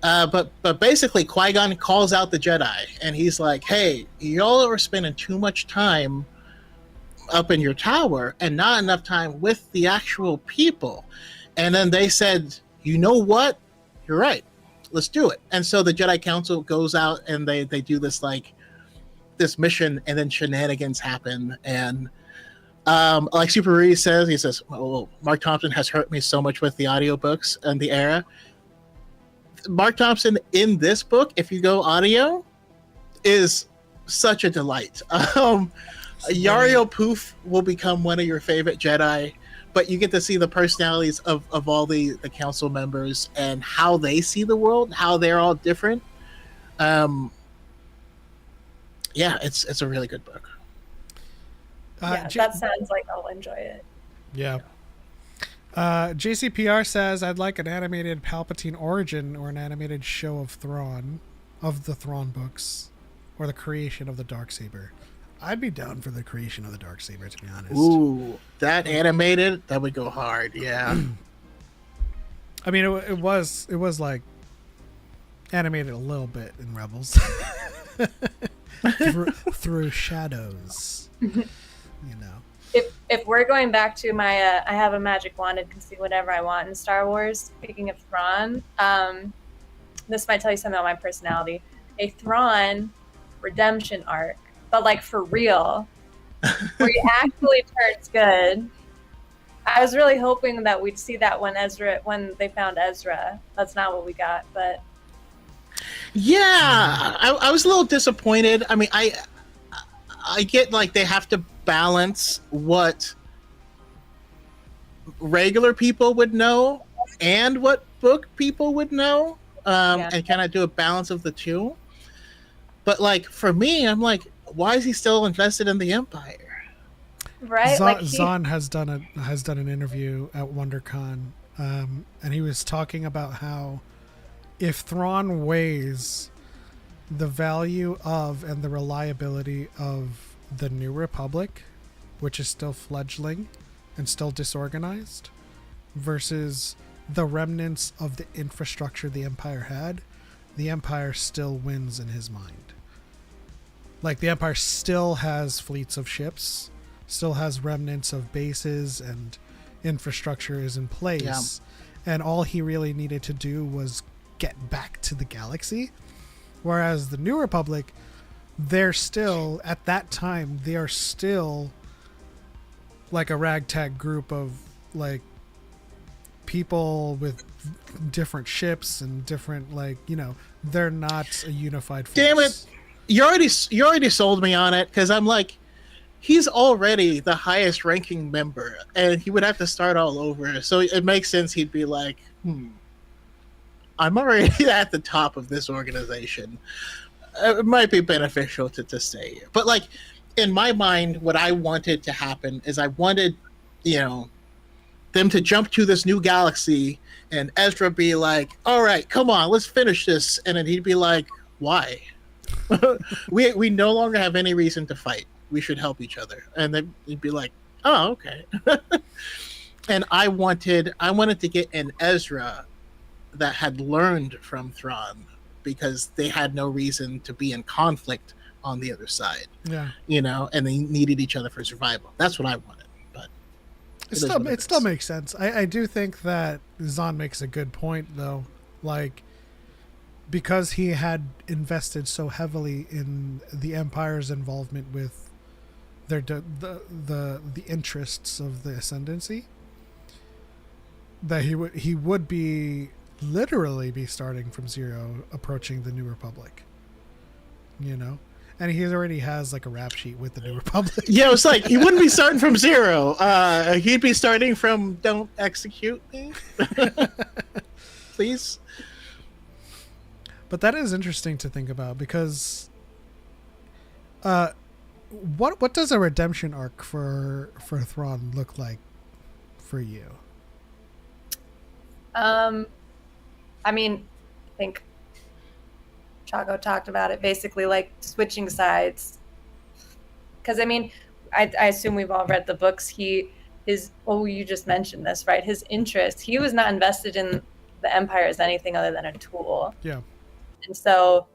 But basically Qui-Gon calls out the Jedi, and he's like, hey, y'all are spending too much time up in your tower and not enough time with the actual people. And then they said, you know what? You're right. Let's do it. And so the Jedi Council goes out and they do this mission, and then shenanigans happen. And like Super Reed says, he says, well, Mark Thompson has hurt me so much with the audiobooks and the era. Mark Thompson in this book, if you go audio, is such a delight. Yariel Poof will become one of your favorite Jedi, but you get to see the personalities of all the council members and how they see the world, how they're all different. Yeah, it's a really good book. That sounds like I'll enjoy it. Yeah. JCPR says, I'd like an animated Palpatine origin or an animated show of Thrawn, of the Thrawn books, or the creation of the Darksaber. I'd be down for the creation of the Darksaber, to be honest. Ooh, that animated, that would go hard, yeah. I mean, it was like animated a little bit in Rebels. through shadows, you know. If we're going back to my I have a magic wand and can see whatever I want in Star Wars, speaking of Thrawn, this might tell you something about my personality. A Thrawn redemption arc, but like for real, where he actually turns good. I was really hoping that we'd see that when they found Ezra. That's not what we got, but yeah, I was a little disappointed. I mean, I get like they have to balance what regular people would know and what book people would know, and kind of do a balance of the two. But like for me, I'm like, why is he still invested in the Empire? Right, Zahn has done an interview at WonderCon, and he was talking about how if Thrawn weighs the value of and the reliability of the New Republic, which is still fledgling and still disorganized, versus the remnants of the infrastructure the Empire had, the Empire still wins in his mind. Like, the Empire still has fleets of ships, still has remnants of bases, and infrastructure is in place. And all he really needed to do was get back to the galaxy. Whereas the New Republic, they're still, at that time, they are still like a ragtag group of like people with different ships and different, like, you know, they're not a unified force. Damn it. You already sold me on it, because I'm like, he's already the highest ranking member and he would have to start all over. So it makes sense he'd be like, I'm already at the top of this organization. It might be beneficial to stay here. But like, in my mind, what I wanted to happen is I wanted, you know, them to jump to this new galaxy and Ezra be like, all right, come on, let's finish this. And then he'd be like, why? we no longer have any reason to fight. We should help each other. And then he'd be like, oh, okay. And I wanted to get an Ezra that had learned from Thrawn, because they had no reason to be in conflict on the other side. Yeah. You know, and they needed each other for survival. That's what I wanted. But it still makes sense. I do think that Zahn makes a good point, though. Like, because he had invested so heavily in the Empire's involvement with their the interests of the Ascendancy, that he would be literally be starting from zero, approaching the New Republic, you know. And he already has like a rap sheet with the New Republic. Yeah, it's like he wouldn't be starting from zero. He'd be starting from "Don't execute me, please." But that is interesting to think about, because what does a redemption arc for Thrawn look like for you? I mean, I think Choco talked about it, basically like switching sides. Because I mean, I assume we've all read the books. You just mentioned this, right? His interest, he was not invested in the Empire as anything other than a tool. Yeah. And so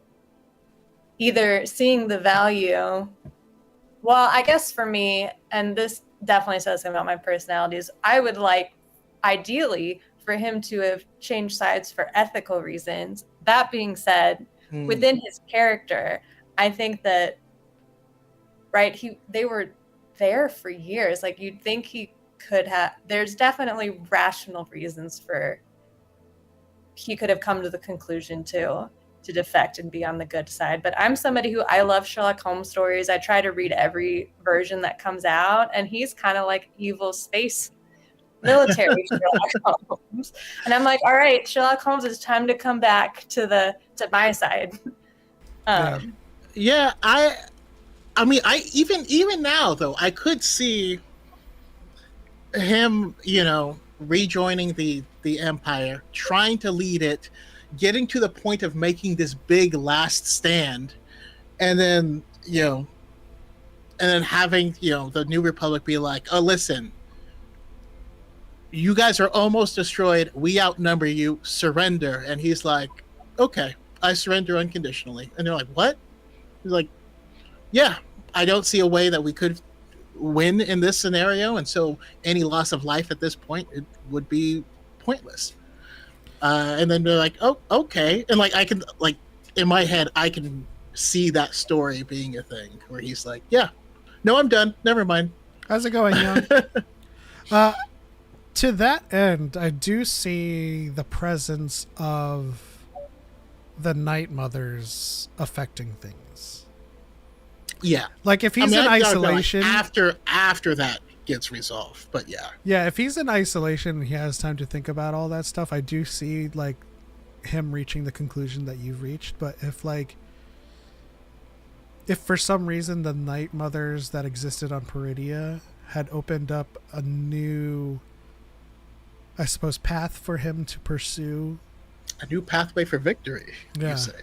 either seeing the value, well, I guess for me, and this definitely says something about my personality, is I would like, ideally, for him to have changed sides for ethical reasons. That being said, within his character, I think that, right, they were there for years. Like, you'd think he could have, there's definitely rational reasons for he could have come to the conclusion to defect and be on the good side. But I'm somebody who, I love Sherlock Holmes stories. I try to read every version that comes out, and he's kind of like evil space military Sherlock Holmes. And I'm like, all right, Sherlock Holmes, it's time to come back to my side. Yeah, I mean, even now though, I could see him, you know, rejoining the Empire, trying to lead it, getting to the point of making this big last stand, and then having the New Republic be like, "Oh, listen, you guys are almost destroyed. We outnumber you. Surrender." And he's like, "Okay, I surrender unconditionally." And they're like, "What?" He's like, "Yeah, I don't see a way that we could win in this scenario, and so any loss of life at this point, it would be pointless." And then they're like, "Oh, okay." And like I can, like, in my head, I can see that story being a thing where he's like, "Yeah, no, I'm done. Never mind." How's it going, Young? To that end, I do see the presence of the Night Mothers affecting things. Yeah, like if he's in isolation, like after that gets resolved, but yeah, if he's in isolation and he has time to think about all that stuff, I do see like him reaching the conclusion that you've reached. But if for some reason the Night Mothers that existed on Peridia had opened up a new, I suppose, path for him to pursue, a new pathway for victory, yeah, you say.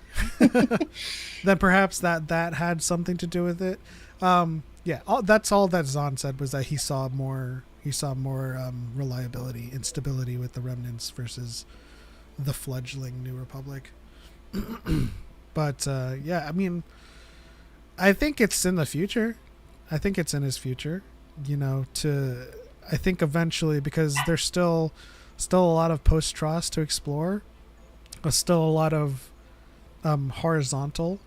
then perhaps that had something to do with it. That's all that Zahn said, was that he saw more reliability, instability with the remnants versus the fledgling New Republic. But I mean, I think it's in the future. I think it's in his future, I think eventually, because there's still a lot of post-Tross to explore. There's still a lot of horizontal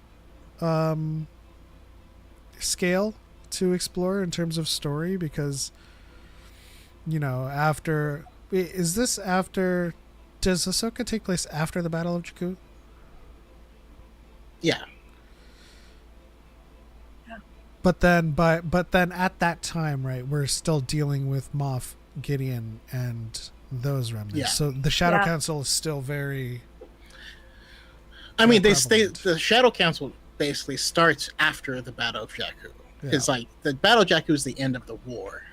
scale to explore in terms of story, because does Ahsoka take place after the Battle of Jakku? Yeah. But then at that time, right, we're still dealing with Moff Gideon and those remnants. Yeah. So the Shadow Council is still very, I mean, prevalent. the Shadow Council basically starts after the Battle of Jakku. It's like the Battle of Jakku is the end of the war.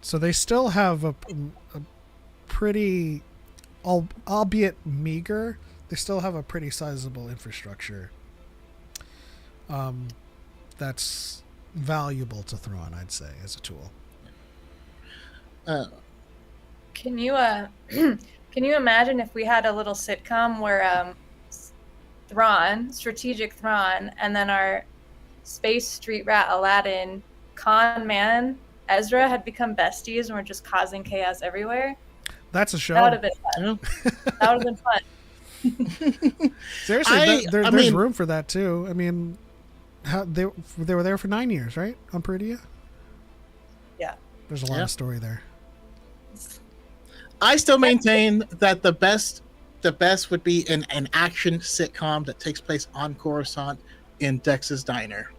So they still have a pretty, albeit meager, they still have a pretty sizable infrastructure. That's valuable to Thrawn, I'd say, as a tool. Can you imagine if we had a little sitcom where Thrawn, strategic Thrawn, and then our space street rat Aladdin, con man Ezra had become besties and were just causing chaos everywhere? That's a show. That would have been fun. That would have been fun. Seriously, there's room for that too. I mean, they were there for 9 years, right, on Peridia? Yeah. There's a lot of story there. I still maintain that the best would be an action sitcom that takes place on Coruscant in Dex's diner.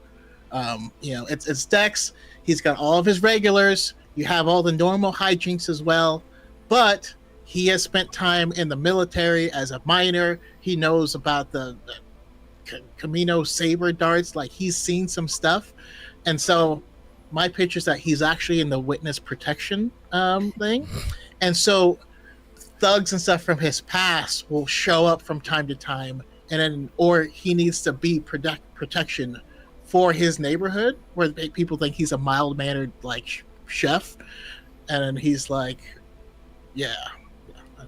It's Dex. He's got all of his regulars. You have all the normal hijinks as well, but he has spent time in the military as a miner. He knows about the Camino saber darts. Like, he's seen some stuff, and so my pitch is that he's actually in the witness protection thing, and so thugs and stuff from his past will show up from time to time, and then or he needs to be protection for his neighborhood where people think he's a mild-mannered like chef, and then he's like,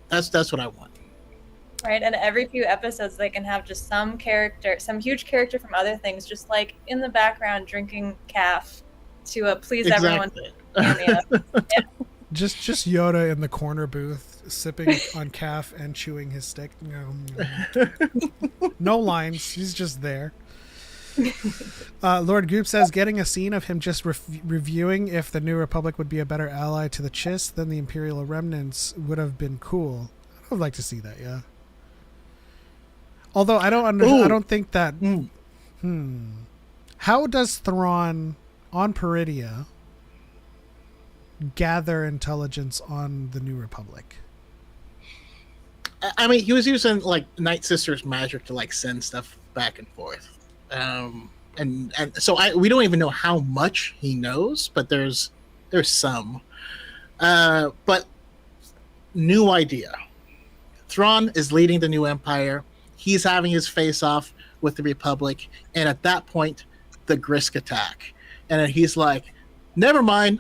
that's what I want. Right, and every few episodes they can have just some huge character from other things, just like in the background drinking calf to please everyone. Yeah. Just Yoda in the corner booth sipping on calf and chewing his stick. No lines, he's just there. Lord Goop says getting a scene of him just reviewing if the New Republic would be a better ally to the Chiss than the Imperial remnants would have been cool. I would like to see that, yeah. Although I don't think that. How does Thrawn on Peridia gather intelligence on the New Republic? I mean, he was using like Night Sister's magic to like send stuff back and forth, and so we don't even know how much he knows, but there's some. But new idea. Thrawn is leading the new empire. He's having his face-off with the Republic, and at that point, the Grisk attack. And then he's like, never mind.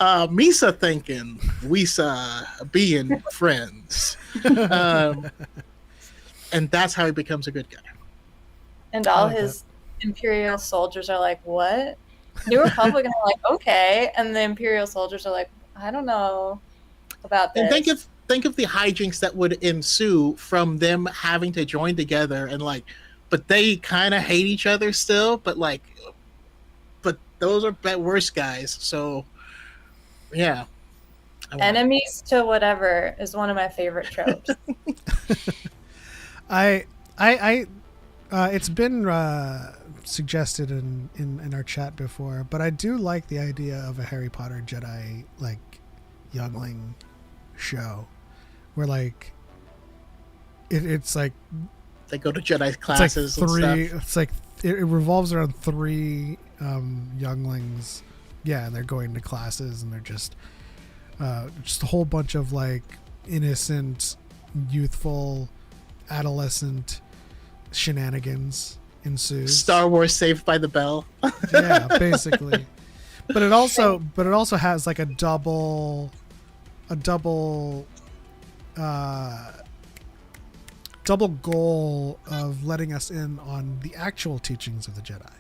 Misa thinking, Weesa being friends. And that's how he becomes a good guy. And all his Imperial soldiers are like, what? New Republic, and they're like, okay. And the Imperial soldiers are like, I don't know about this. And think of the hijinks that would ensue from them having to join together and like, but they kind of hate each other still, but those are worse guys. So, yeah. Enemies to whatever is one of my favorite tropes. It's been suggested in our chat before, but I do like the idea of a Harry Potter Jedi like youngling show, where like it's like they go to Jedi classes. It's like and stuff. It's like it revolves around 3 younglings. Yeah, and they're going to classes, and they're just a whole bunch of like innocent, youthful, adolescent shenanigans ensues. Star Wars Saved by the Bell. Yeah, basically. But it also has like a double goal of letting us in on the actual teachings of the Jedi.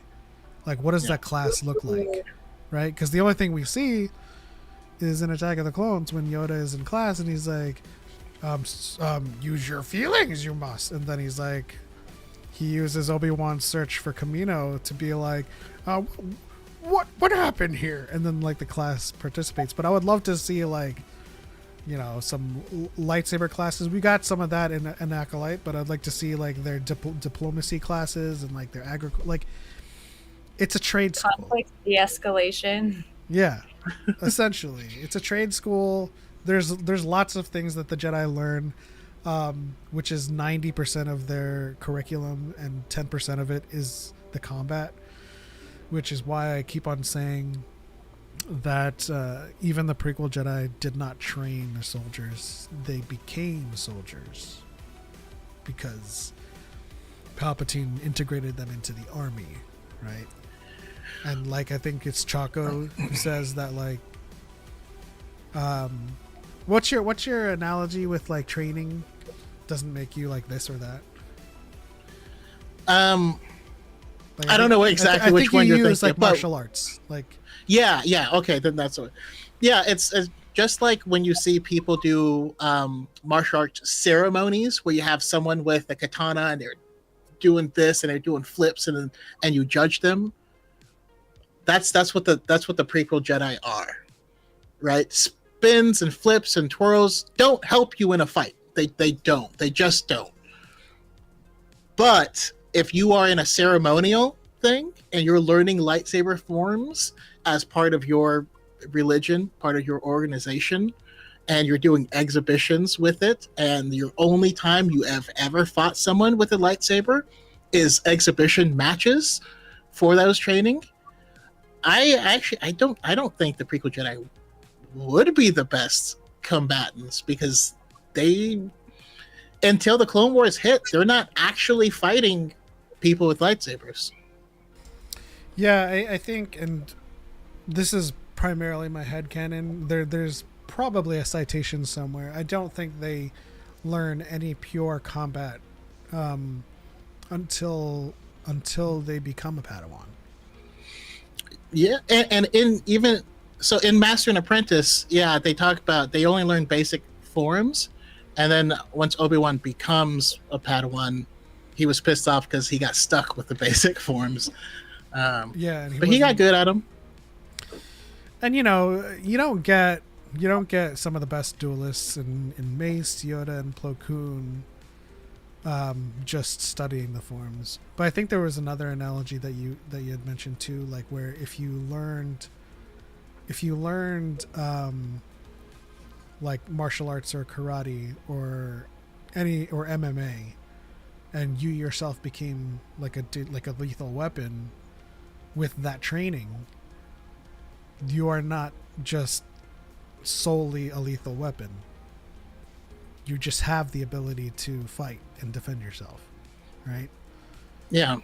Like, what does that class look like, right? Because the only thing we see is in Attack of the Clones when Yoda is in class and he's like, use your feelings, you must. And then he's like, he uses Obi-Wan's search for Camino to be like, what happened here? And then like the class participates. But I would love to see like, you know, some lightsaber classes. We got some of that in Acolyte, but I'd like to see like their diplomacy classes and like their like it's a trade school. Conflict de-escalation. Yeah, essentially, it's a trade school. There's lots of things that the Jedi learn, which is 90% of their curriculum, and 10% of it is the combat, which is why I keep on saying that even the prequel Jedi did not train their soldiers. They became soldiers because Palpatine integrated them into the army, right? And like I think it's Choco who says that like what's your analogy with like training doesn't make you like this or that? Like, I don't know exactly which one you're thinking. Like martial arts, like yeah. Okay, then that's what. Yeah, it's just like when you see people do martial arts ceremonies where you have someone with a katana and they're doing this and they're doing flips and you judge them. That's what the prequel Jedi are, right? Spins and flips and twirls don't help you in a fight. They don't. They just don't. But if you are in a ceremonial thing and you're learning lightsaber forms as part of your religion, part of your organization, and you're doing exhibitions with it, and your only time you have ever fought someone with a lightsaber is exhibition matches for those training, I don't think the prequel Jedi would be the best combatants, because they, until the Clone Wars hit, they're not actually fighting people with lightsabers. Yeah, I think, and this is primarily my headcanon, there's probably a citation somewhere. I don't think they learn any pure combat until they become a Padawan. Yeah, and in Master and Apprentice, yeah, they talk about they only learn basic forms, and then once Obi-Wan becomes a Padawan, he was pissed off because he got stuck with the basic forms. Yeah, but he got good at them. And you know, you don't get some of the best duelists in Mace, Yoda, and Plo Koon just studying the forms. But I think there was another analogy that you had mentioned too, like where if you learned like martial arts or karate or MMA, and you yourself became like a lethal weapon with that training, you are not just solely a lethal weapon. You just have the ability to fight and defend yourself, right? Yeah.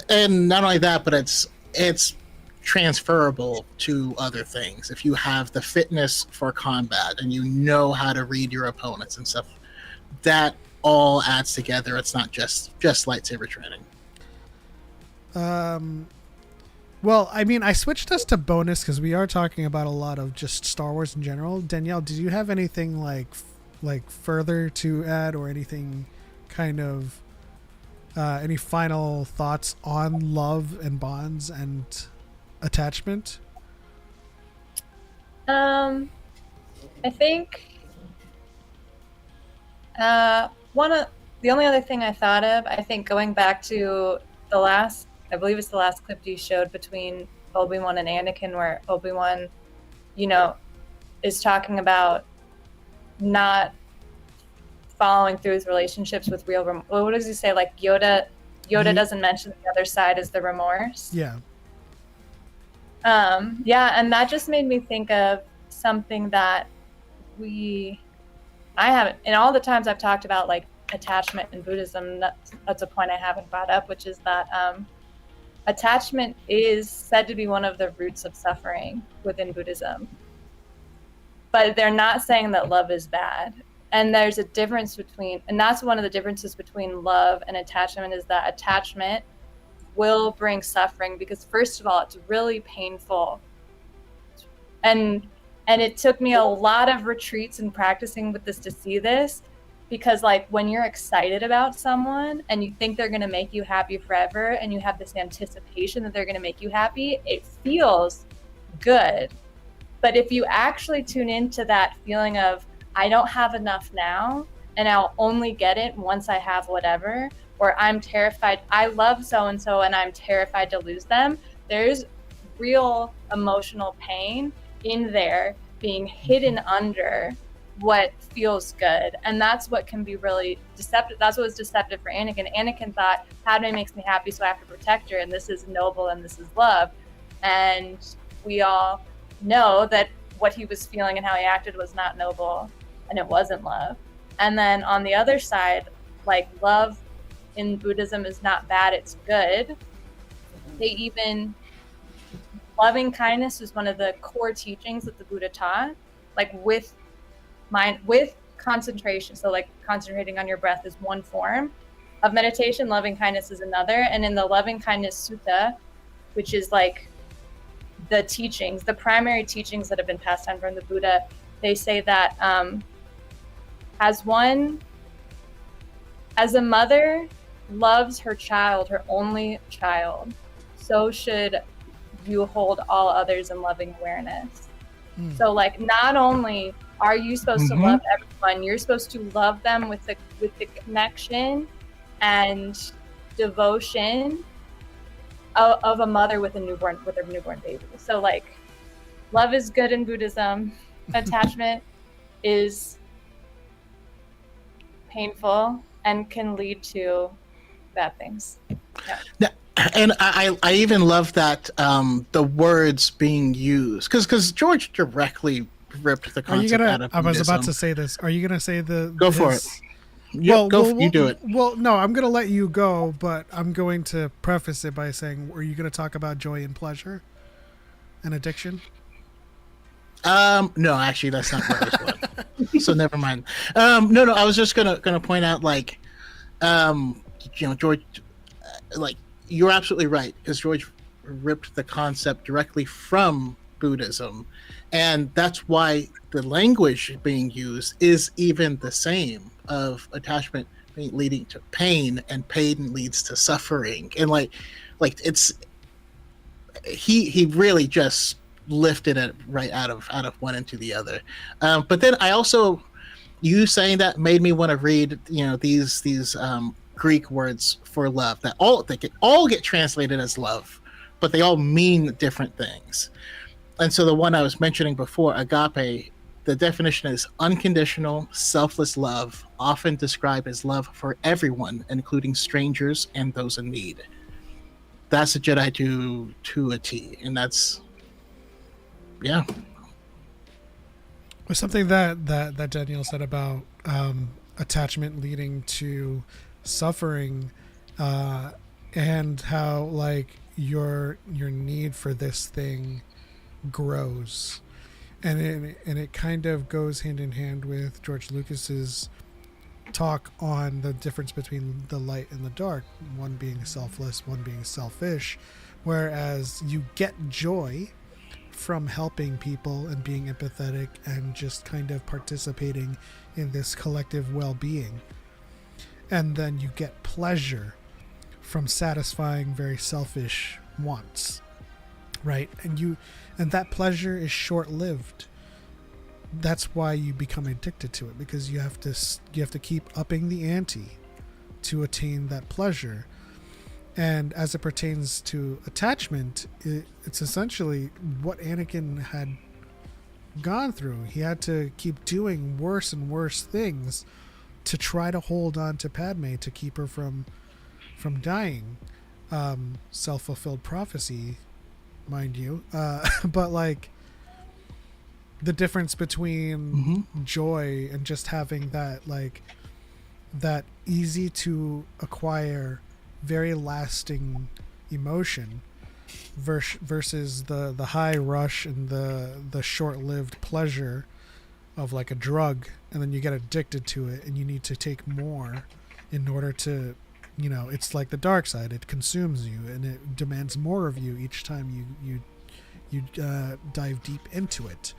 And not only that, but it's transferable to other things. If you have the fitness for combat and you know how to read your opponents and stuff, that all adds together. It's not just lightsaber training. Well, I mean, I switched us to bonus because we are talking about a lot of just Star Wars in general. Danielle, did you have anything like further to add, or anything kind of any final thoughts on love and bonds and attachment? I think the only other thing I thought of, I think going back to the last, I believe it's the last clip you showed between Obi-Wan and Anakin, where Obi-Wan, is talking about not following through with relationships with real what does he say? Like Yoda doesn't mention the other side as the remorse. Yeah. And that just made me think of something that I haven't, in all the times I've talked about like attachment in Buddhism, that's a point I haven't brought up, which is that attachment is said to be one of the roots of suffering within Buddhism. But they're not saying that love is bad. And there's a difference and that's one of the differences between love and attachment, is that attachment will bring suffering because, first of all, it's really painful. And it took me a lot of retreats and practicing with this to see this, because like when you're excited about someone and you think they're going to make you happy forever and you have this anticipation that they're going to make you happy, it feels good. But if you actually tune into that feeling of, I don't have enough now and I'll only get it once I have whatever, or I'm terrified, I love so-and-so and I'm terrified to lose them, there's real emotional pain in there being hidden under what feels good. And that's what can be really deceptive. That's what was deceptive for Anakin. Anakin thought, Padme makes me happy, so I have to protect her, and this is noble and this is love. And we all know that what he was feeling and how he acted was not noble, and it wasn't love. And then on the other side, like love in Buddhism is not bad, it's good. Loving kindness is one of the core teachings that the Buddha taught, like with concentration. So like concentrating on your breath is one form of meditation, loving kindness is another. And in the loving kindness sutta, which is like the primary teachings that have been passed down from the Buddha, they say that as a mother loves her child, her only child, so should you hold all others in loving awareness. So like not only are you supposed to love everyone, you're supposed to love them with the connection and devotion of a mother with her newborn baby. So like love is good in Buddhism, attachment is painful and can lead to bad things. Yeah. And I even love that the words being used, because George directly ripped the concept out of Buddhism. I was about to say this. Are you gonna say Go for it. You do it. Well, no, I'm gonna let you go, but I'm going to preface it by saying, are you gonna talk about joy and pleasure and addiction? No, actually, that's not what I was going. So never mind. No, I was just gonna point out, like, George, like, you're absolutely right, because George ripped the concept directly from Buddhism, and that's why the language being used is even the same, of attachment leading to pain, and pain leads to suffering, and like it's he really just lifted it right out of one into the other. But then I also, you saying that made me want to read these Greek words for love that all get translated as love, but they all mean different things. And so the one I was mentioning before, agape, the definition is unconditional, selfless love, often described as love for everyone, including strangers and those in need. That's a Jedi to a T, and that's, yeah, But something that Danielle said about attachment leading to suffering, and how like your need for this thing grows, and it kind of goes hand in hand with George Lucas's talk on the difference between the light and the dark, one being selfless, one being selfish, whereas you get joy from helping people and being empathetic and just kind of participating in this collective well-being, and then you get pleasure from satisfying very selfish wants, right? And that pleasure is short-lived. That's why you become addicted to it, because you have to keep upping the ante to attain that pleasure. And as it pertains to attachment, it's essentially what Anakin had gone through. He had to keep doing worse and worse things to try to hold on to Padme, to keep her from dying. Self-fulfilled prophecy, mind you. But like the difference between joy and just having that like that easy to acquire, very lasting emotion versus the high rush and the short-lived pleasure of like a drug, and then you get addicted to it and you need to take more in order to, you know, it's like the dark side. It consumes you and it demands more of you each time you dive deep into it.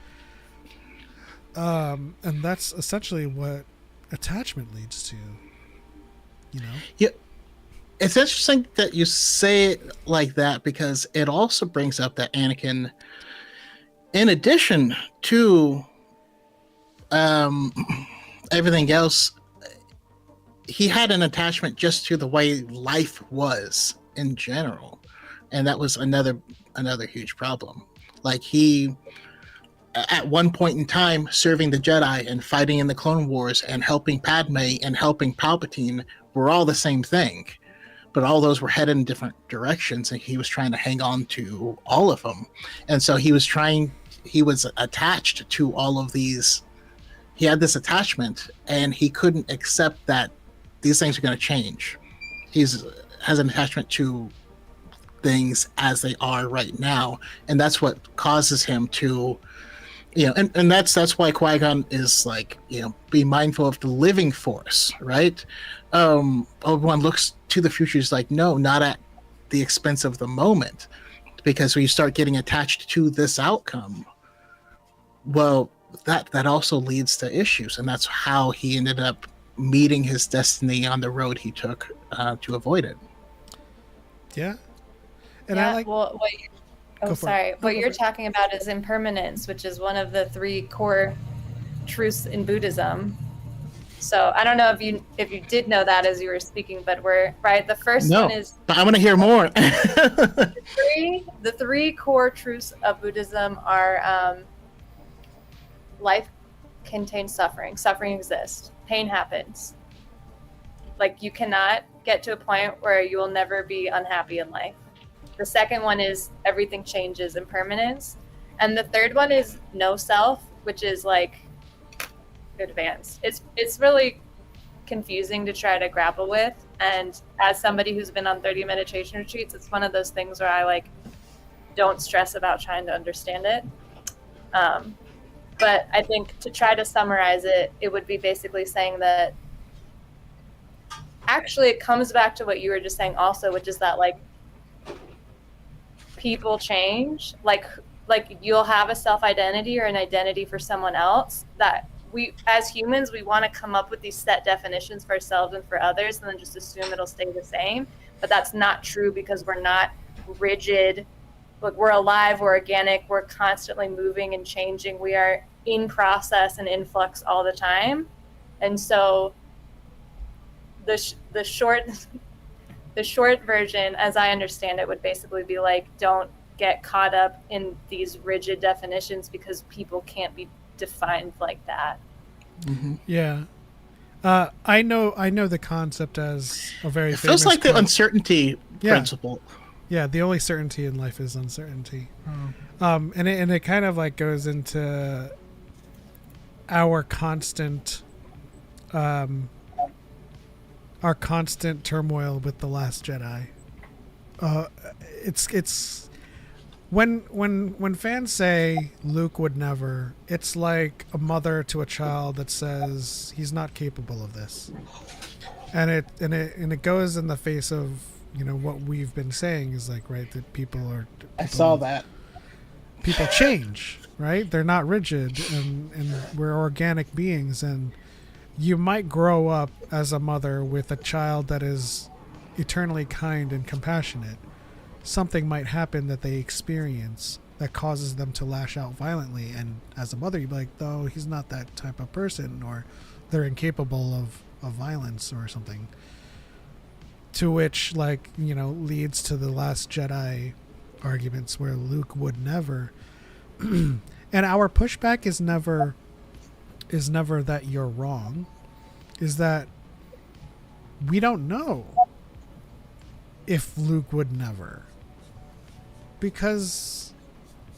And that's essentially what attachment leads to, you know? Yeah. It's interesting that you say it like that, because it also brings up that Anakin, in addition to everything else, he had an attachment just to the way life was in general, and that was another huge problem. Like, he, at one point in time, serving the Jedi and fighting in the Clone Wars and helping Padme and helping Palpatine were all the same thing. But all those were headed in different directions, and he was trying to hang on to all of them. And so he was attached to all of these. He had this attachment, and he couldn't accept that these things are going to change. Has an attachment to things as they are right now, and that's what causes him to, you know, and that's why Qui-Gon is like, you know, be mindful of the living force, right? Obi-Wan looks to the future, is like, no, not at the expense of the moment, because when you start getting attached to this outcome, well, that also leads to issues, and that's how he ended up meeting his destiny on the road he took to avoid it. Yeah. And yeah, I like. Well, what you're talking about is impermanence, which is one of the 3 core truths in Buddhism. So I don't know if you did know that as you were speaking, but we're right. The first one is. But I'm going to hear more. the three core truths of Buddhism are life contains suffering. Suffering exists. Pain happens. Like, you cannot get to a point where you will never be unhappy in life. The second one is everything changes, impermanence. And the third one is no self, which is like advanced. It's really confusing to try to grapple with. And as somebody who's been on 30 meditation retreats, it's one of those things where I like don't stress about trying to understand it. But I think to try to summarize it, it would be basically saying that actually it comes back to what you were just saying also, which is that like people change, like you'll have a self-identity or an identity for someone else that we as humans, we want to come up with these set definitions for ourselves and for others and then just assume it'll stay the same. But that's not true, because we're not rigid. Like, we're alive, we're organic, we're constantly moving and changing. We are in process and in flux all the time. And so the short version, as I understand it, would basically be like, don't get caught up in these rigid definitions, because people can't be defined like that. Mm-hmm. Yeah. I know the concept as a very it feels like the uncertainty principle. Yeah, the only certainty in life is uncertainty. And it kind of like goes into our constant turmoil with the Last Jedi. It's when fans say Luke would never, it's like a mother to a child that says he's not capable of this, and it goes in the face of what we've been saying is like, right, that I saw that. People change, right? They're not rigid, and we're organic beings, and you might grow up as a mother with a child that is eternally kind and compassionate. Something might happen that they experience that causes them to lash out violently, and as a mother you'd be like, oh, he's not that type of person, or they're incapable of violence or something, to which leads to the Last Jedi arguments where Luke would never. And our pushback is never that you're wrong, is that we don't know if Luke would never, because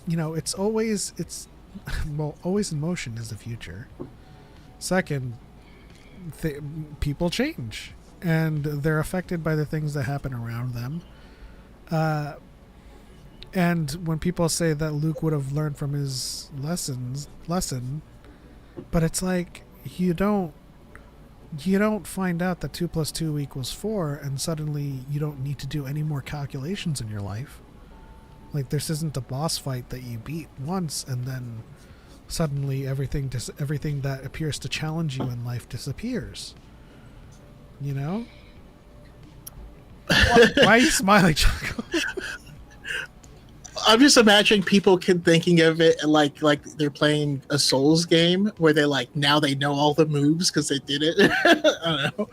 it's always in motion is the future. Second, people change and they're affected by the things that happen around them, and when people say that Luke would have learned from his lesson, but it's like you don't find out that 2 + 2 = 4 and suddenly you don't need to do any more calculations in your life. Like, this isn't a boss fight that you beat once and then suddenly everything that appears to challenge you in life disappears. Why are you smiling, Choco? I'm just imagining people thinking of it like they're playing a Souls game where they're like, now they know all the moves because they did it. I don't know.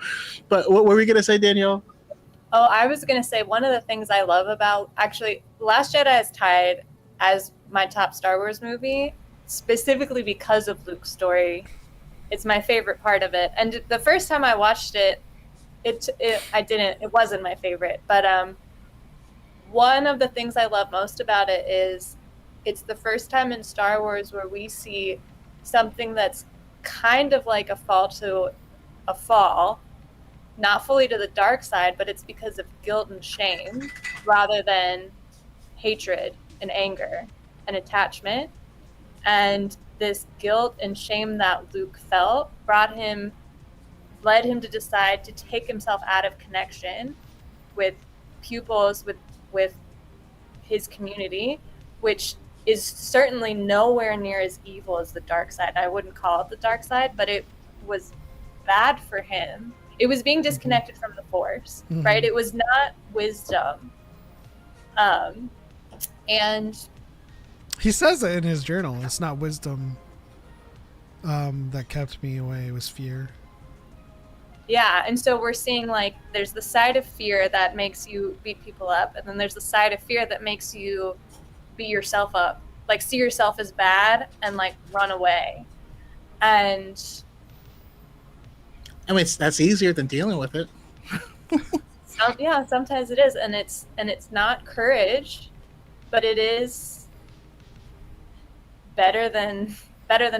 But what were we going to say, Danielle? Oh, I was going to say one of the things I love about, actually, Last Jedi is tied as my top Star Wars movie, specifically because of Luke's story. It's my favorite part of it. And the first time I watched it wasn't my favorite. But one of the things I love most about it is it's the first time in Star Wars where we see something that's kind of like a fall, not fully to the dark side, but it's because of guilt and shame rather than hatred and anger and attachment. And this guilt and shame that Luke felt led him to decide to take himself out of connection with pupils, with his community, which is certainly nowhere near as evil as the dark side. I wouldn't call it the dark side, but it was bad for him. It was being disconnected from the Force, right? It was not wisdom. And he says it in his journal. It's not wisdom that kept me away. It was fear. Yeah, and so we're seeing there's the side of fear that makes you beat people up, and then there's the side of fear that makes you beat yourself up, see yourself as bad and run away. And I mean, that's easier than dealing with it. Sometimes it is, and it's not courage, but it is better than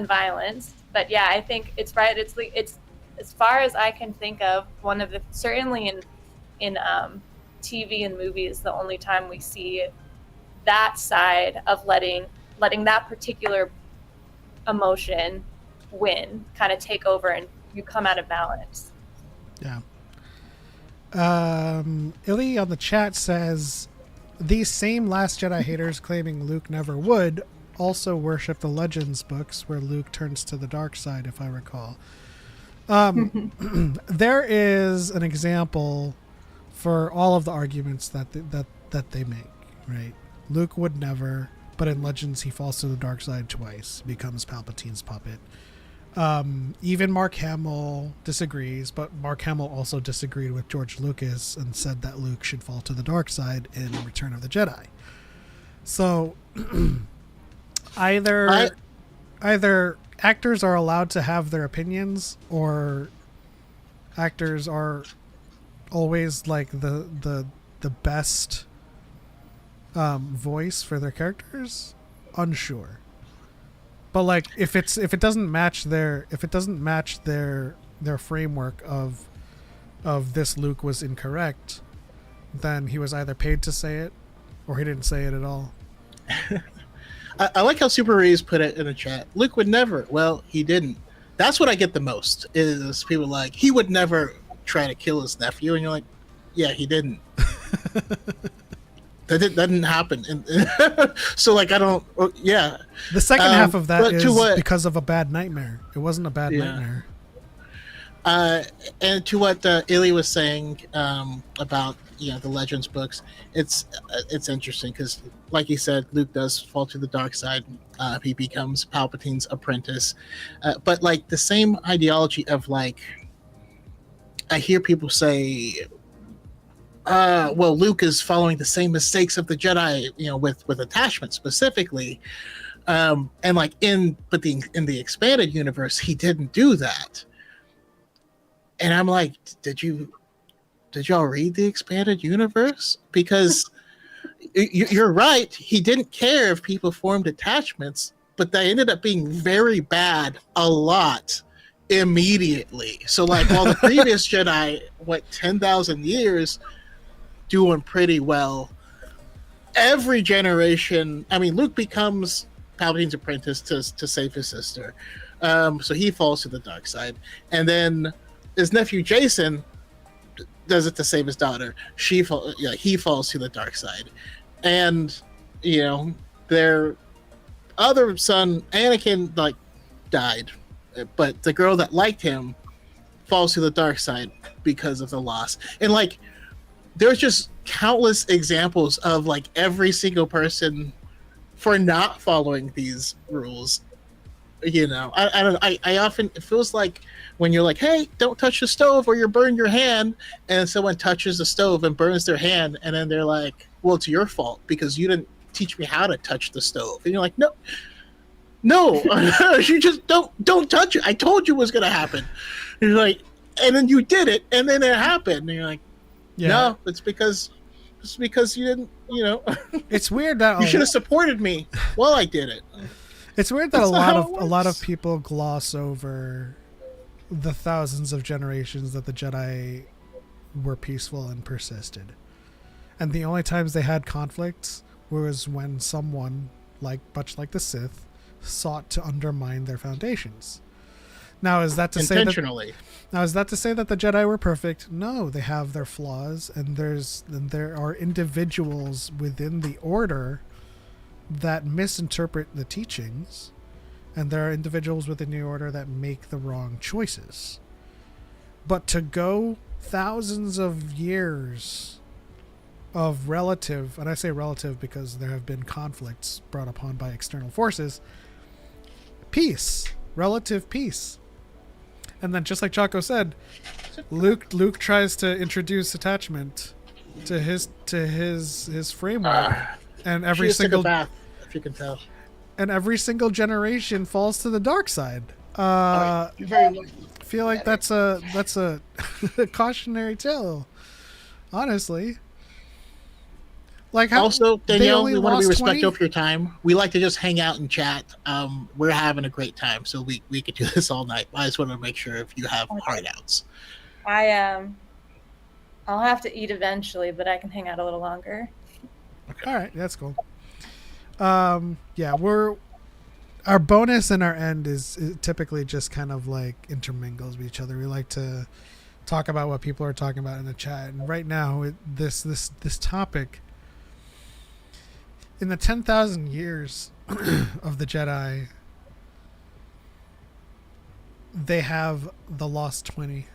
violence. But yeah, I think it's right. It's as far as I can think of, one of the, certainly in TV and movies, the only time we see that side of letting that particular emotion win, kind of take over, and you come out of balance. Yeah. Illy on the chat says, these same Last Jedi haters claiming Luke never would also worship the Legends books where Luke turns to the dark side, if I recall. There is an example for all of the arguments that they make, right? Luke would never, but in Legends he falls to the dark side twice, becomes Palpatine's puppet. Even Mark Hamill disagrees, but Mark Hamill also disagreed with George Lucas and said that Luke should fall to the dark side in Return of the Jedi. So either actors are allowed to have their opinions, or actors are always the best voice for their characters. Unsure. But like, if it doesn't match their framework of this Luke was incorrect, then he was either paid to say it, or he didn't say it at all. I like how Super Rees put it in the chat. Luke would never. Well, he didn't. That's what I get the most, is people like, he would never try to kill his nephew. And you're like, yeah, he didn't. That didn't happen. So, like, I don't, yeah. The second half of that is because of a bad nightmare. It wasn't a bad nightmare. And to what Illy was saying about the Legends books, it's interesting because, like he said, Luke does fall to the dark side. He becomes Palpatine's apprentice, but like the same ideology of like, I hear people say, well, Luke is following the same mistakes of the Jedi, with attachment specifically, and like in the expanded universe, he didn't do that. And I'm like, did y'all read the expanded universe? Because you're right. He didn't care if people formed attachments, but they ended up being very bad a lot immediately. So like, while the previous Jedi went 10,000 years doing pretty well, every generation, I mean, Luke becomes Palpatine's apprentice to save his sister. So he falls to the dark side. And then his nephew Jason does it to save his daughter. He falls to the dark side. And, their other son, Anakin, like, died. But the girl that liked him falls to the dark side because of the loss. And, like, there's just countless examples of, like, every single person for not following these rules. I often, it feels like when you're like, hey, don't touch the stove or you'll burn your hand, and someone touches the stove and burns their hand, and then they're like, well, it's your fault because you didn't teach me how to touch the stove. And you're like, no, you just don't touch it. I told you it was going to happen. And you're like, and then you did it, and then it happened. And you're like, no, it's because you didn't, It's weird that you should have supported me while I did it. It's weird that a lot of people gloss over the thousands of generations that the Jedi were peaceful and persisted. And the only times they had conflicts was when someone, much like the Sith, sought to undermine their foundations. Now, is that to say intentionally? Is that to say that the Jedi were perfect? No, they have their flaws, and there are individuals within the Order that misinterpret the teachings, and there are individuals within the Order that make the wrong choices. But to go thousands of years of relative, and I say relative because there have been conflicts brought upon by external forces, relative peace. And then, just like Choco said, Luke tries to introduce attachment to his framework, and every single bath, if you can tell, and every single generation falls to the dark side. You're very lucky. I feel like that's a cautionary tale, honestly. Like, how also, Danielle, we want to be 20? respectful of your time. We like to just hang out and chat. We're having a great time, so we could do this all night. I just want to make sure if you have hideouts. I'll have to eat eventually, but I can hang out a little longer. Okay. All right, that's cool. Our bonus and our end is typically just kind of like intermingles with each other. We like to talk about what people are talking about in the chat, and right now, this topic. In the 10,000 years of the Jedi, they have the lost 20.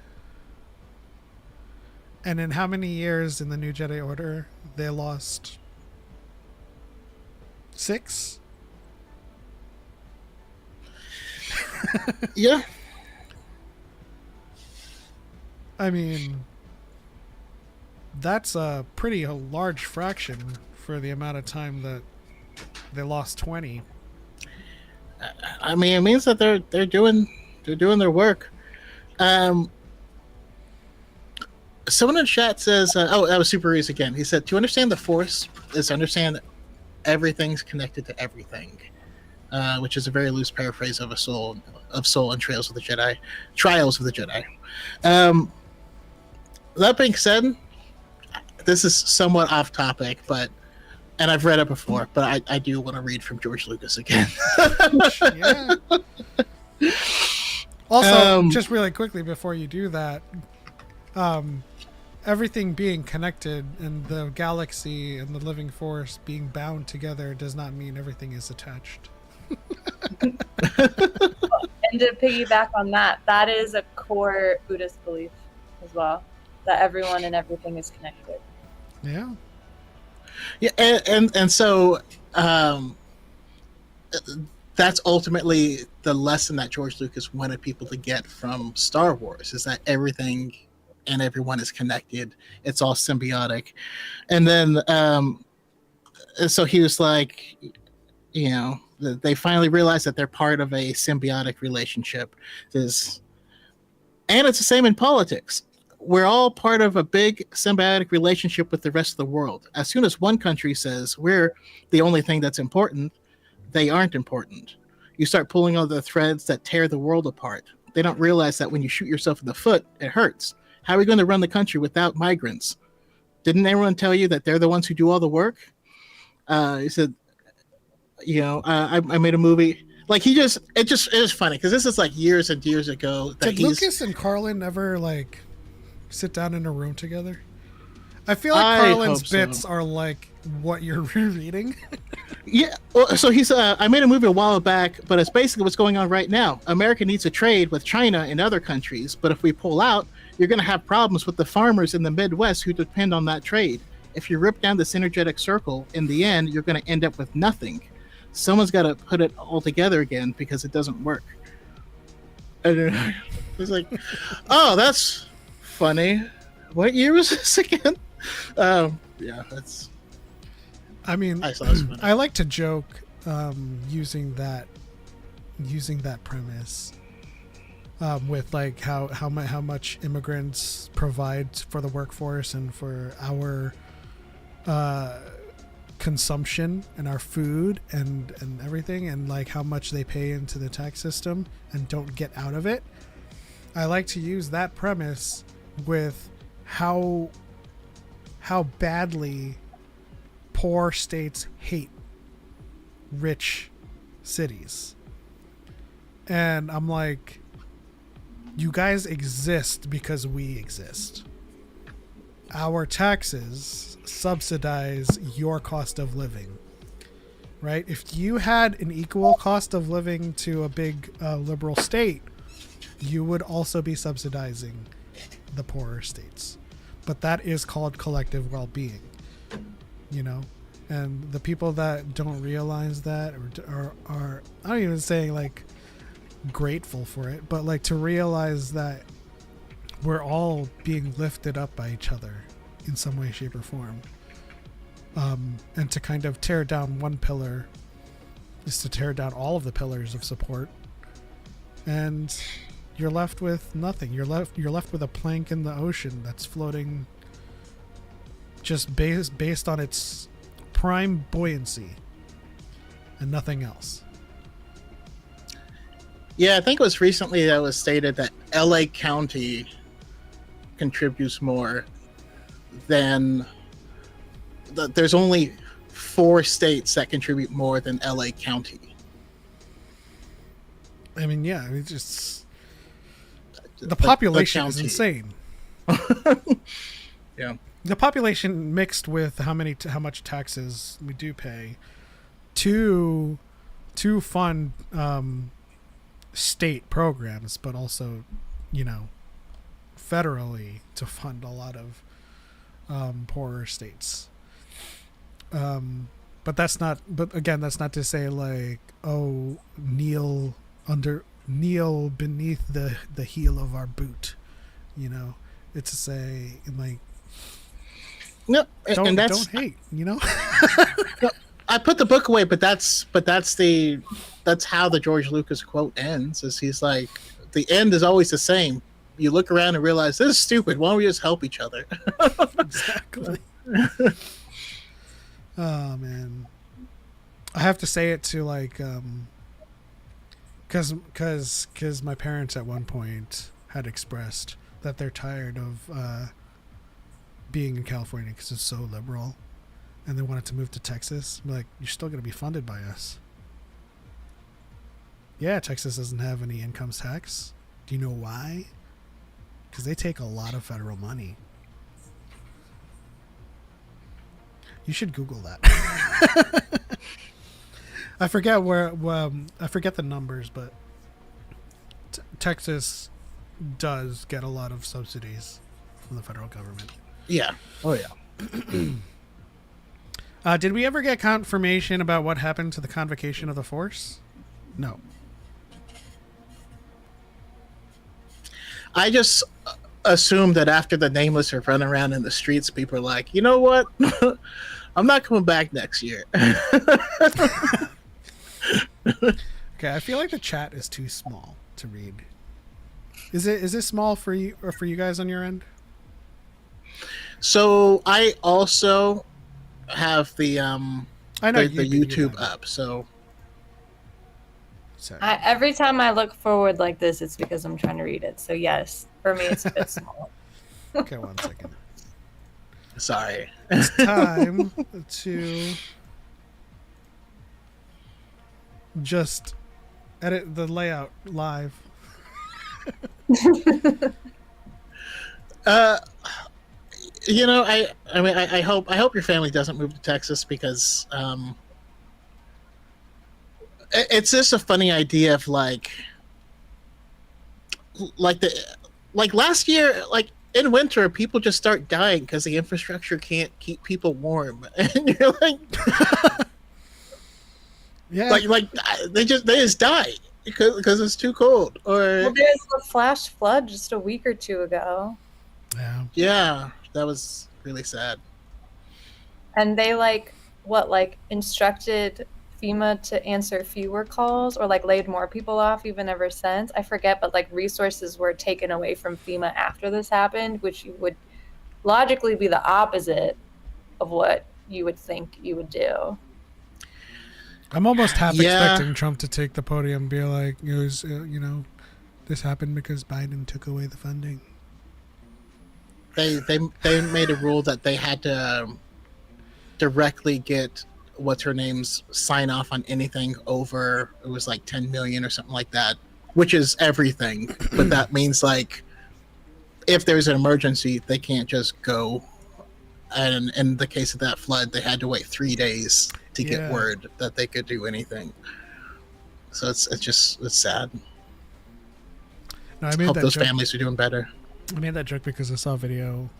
And in how many years in the new Jedi Order, they lost 6? Yeah. I mean, that's a pretty large fraction for the amount of time that they lost 20. I mean, it means that they're doing their work. Someone in chat says, that was Super Reese again. He said, to understand the Force is to understand that everything's connected to everything. which is a very loose paraphrase of Soul and Trails of the Jedi, Trials of the Jedi. That being said, this is somewhat off topic, and I've read it before, but I do want to read from George Lucas again. Yeah. Also, just really quickly before you do that, everything being connected and the galaxy and the living force being bound together does not mean everything is attached. And to piggyback on that, that is a core Buddhist belief as well, that everyone and everything is connected. Yeah. Yeah, and so that's ultimately the lesson that George Lucas wanted people to get from Star Wars, is that everything and everyone is connected. It's all symbiotic. And then so he was like, you know, they finally realized that they're part of a symbiotic relationship. And it's the same in politics. We're all part of a big symbiotic relationship with the rest of the world. As soon as one country says we're the only thing that's important, they aren't important. You start pulling all the threads that tear the world apart. They don't realize that when you shoot yourself in the foot, it hurts. How are we going to run the country without migrants? Didn't everyone tell you that they're the ones who do all the work? He said, you know, I made a movie. Like it is funny because this is like years and years ago. Did Lucas and Carlin ever like sit down in a room together? I feel like Carlin's bits are like what you're rereading. Yeah. Well, so he's I made a movie a while back, but it's basically what's going on right now. America needs to trade with China and other countries, but if we pull out, you're going to have problems with the farmers in the Midwest who depend on that trade. If you rip down the synergetic circle, in the end, you're going to end up with nothing. Someone's got to put it all together again because it doesn't work. And it's like, oh, that's funny. What year was this again? Yeah, that's. I mean, I like to joke using that premise with like how much immigrants provide for the workforce and for our consumption and our food and everything, and like how much they pay into the tax system and don't get out of it. I like to use that premise with how badly poor states hate rich cities. And I'm like, you guys exist because we exist. Our taxes subsidize your cost of living, right? If you had an equal cost of living to a big liberal state, you would also be subsidizing the poorer states. But that is called collective well-being, you know? And the people that don't realize that or are I'm not even saying like grateful for it, but like to realize that we're all being lifted up by each other in some way, shape, or form. And to kind of tear down one pillar is to tear down all of the pillars of support. And you're left with nothing. You're left with a plank in the ocean that's floating just based on its prime buoyancy and nothing else. Yeah, I think it was recently that was stated that LA County contributes more than there's only 4 states that contribute more than LA County. I mean, yeah, it's just the population is insane. Yeah, the population mixed with how much taxes we do pay to fund state programs, but also, you know, federally to fund a lot of poorer states. But that's not to say like, oh, kneel beneath the heel of our boot, you know. It's to say like, no, don't hate, you know. No, I put the book away, but that's how the George Lucas quote ends. Is he's like, the end is always the same. You look around and realize this is stupid. Why don't we just help each other? Exactly. Oh man, I have to say it to like Because my parents at one point had expressed that they're tired of being in California because it's so liberal, and they wanted to move to Texas. I'm like, you're still going to be funded by us. Yeah, Texas doesn't have any income tax. Do you know why? Because they take a lot of federal money. You should Google that. I forget I forget the numbers, but Texas does get a lot of subsidies from the federal government. Yeah. Oh yeah. Did we ever get confirmation about what happened to the convocation of the Force? No. I just assume that after the Nameless are running around in the streets, people are like, you know what? I'm not coming back next year. Okay, I feel like the chat is too small to read. Is it small for you or for you guys on your end? So I also have the I know the YouTube up. So sorry. Every time I look forward like this, it's because I'm trying to read it. So yes, for me, it's a bit small. Okay, 1 second. Sorry. It's time to just edit the layout live. You know, I mean, I hope your family doesn't move to Texas because it's just a funny idea of like last year, like in winter, people just start dying because the infrastructure can't keep people warm, and you're like, Yeah. like they just die because it's too cold. Or Well, there's a flash flood just a week or two ago. Yeah. yeah, that was really sad. And they instructed FEMA to answer fewer calls or laid more people off even ever since. I forget, but resources were taken away from FEMA after this happened, which would logically be the opposite of what you would think you would do. I'm almost half Yeah. expecting Trump to take the podium and be like, it was, this happened because Biden took away the funding. They made a rule that they had to directly get what's her name's sign off on anything over, it was like 10 million or something like that, which is everything. But that means if there's an emergency, they can't just go. And in the case of that flood, they had to wait 3 days to get word that they could do anything. So it's sad. No, I Hope those families are doing better. I made that joke because I saw a video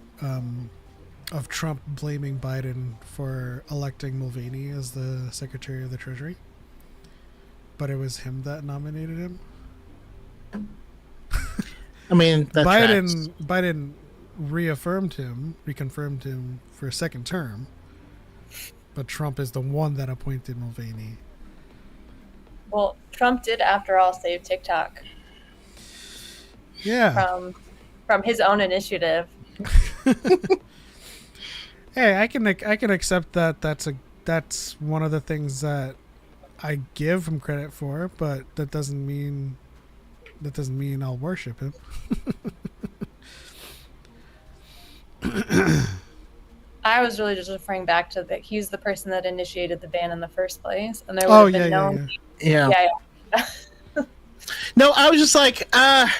of Trump blaming Biden for electing Mulvaney as the Secretary of the Treasury. But it was him that nominated him. I mean, that tracks. Biden reconfirmed him for a second term. But Trump is the one that appointed Mulvaney. Well, Trump did, after all, save TikTok. Yeah. From his own initiative. Hey, I can accept that. That's one of the things that I give him credit for, but that doesn't mean I'll worship him. I was really just referring back to that he's the person that initiated the ban in the first place, and there would have been no. Yeah. Yeah. No, I was just like, I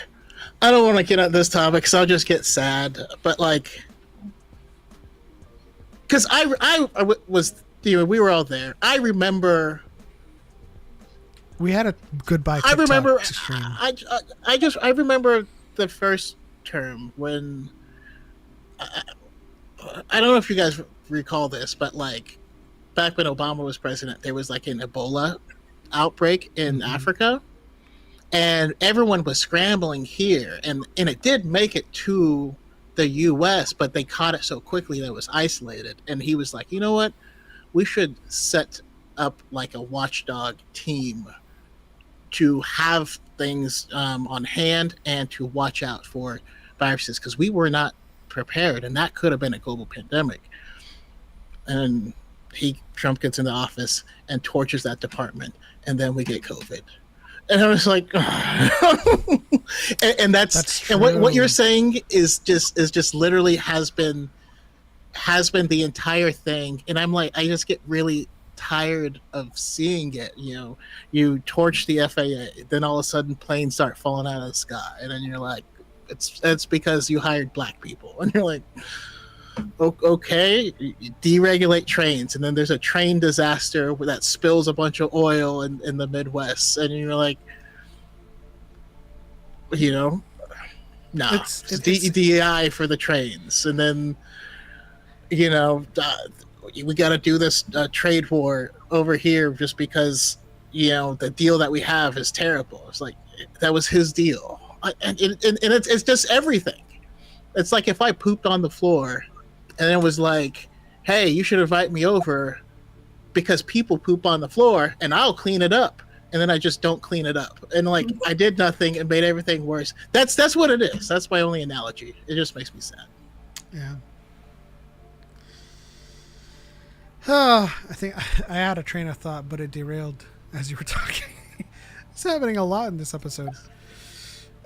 don't want to get on this topic because I'll just get sad. But because I was, we were all there. I remember. We had a goodbye. I remember. stream. I remember the first term when. I don't know if you guys recall this, but back when Obama was president, there was an Ebola outbreak in Africa, and everyone was scrambling here, and it did make it to the U.S., but they caught it so quickly that it was isolated. And he was like, you know what, we should set up a watchdog team to have things on hand and to watch out for viruses, because we were not prepared, and that could have been a global pandemic. And Trump gets into office and torches that department, and then we get COVID. And I was like, and that's true. and what you're saying is just literally has been the entire thing. And I'm like, I just get really tired of seeing it. You torch the FAA, then all of a sudden planes start falling out of the sky, and then you're like, it's because you hired black people, and you're like, okay, you deregulate trains, and then there's a train disaster that spills a bunch of oil in the Midwest, and you're like, no, it's DEI for the trains, and then we got to do this trade war over here just because the deal that we have is terrible. It's like that was his deal, and it's just everything. It's like if I pooped on the floor and it was like, hey, you should invite me over because people poop on the floor and I'll clean it up. And then I just don't clean it up. And like, I did nothing and made everything worse. That's what it is. That's my only analogy. It just makes me sad. Yeah. I think I had a train of thought, but it derailed as you were talking. It's happening a lot in this episode.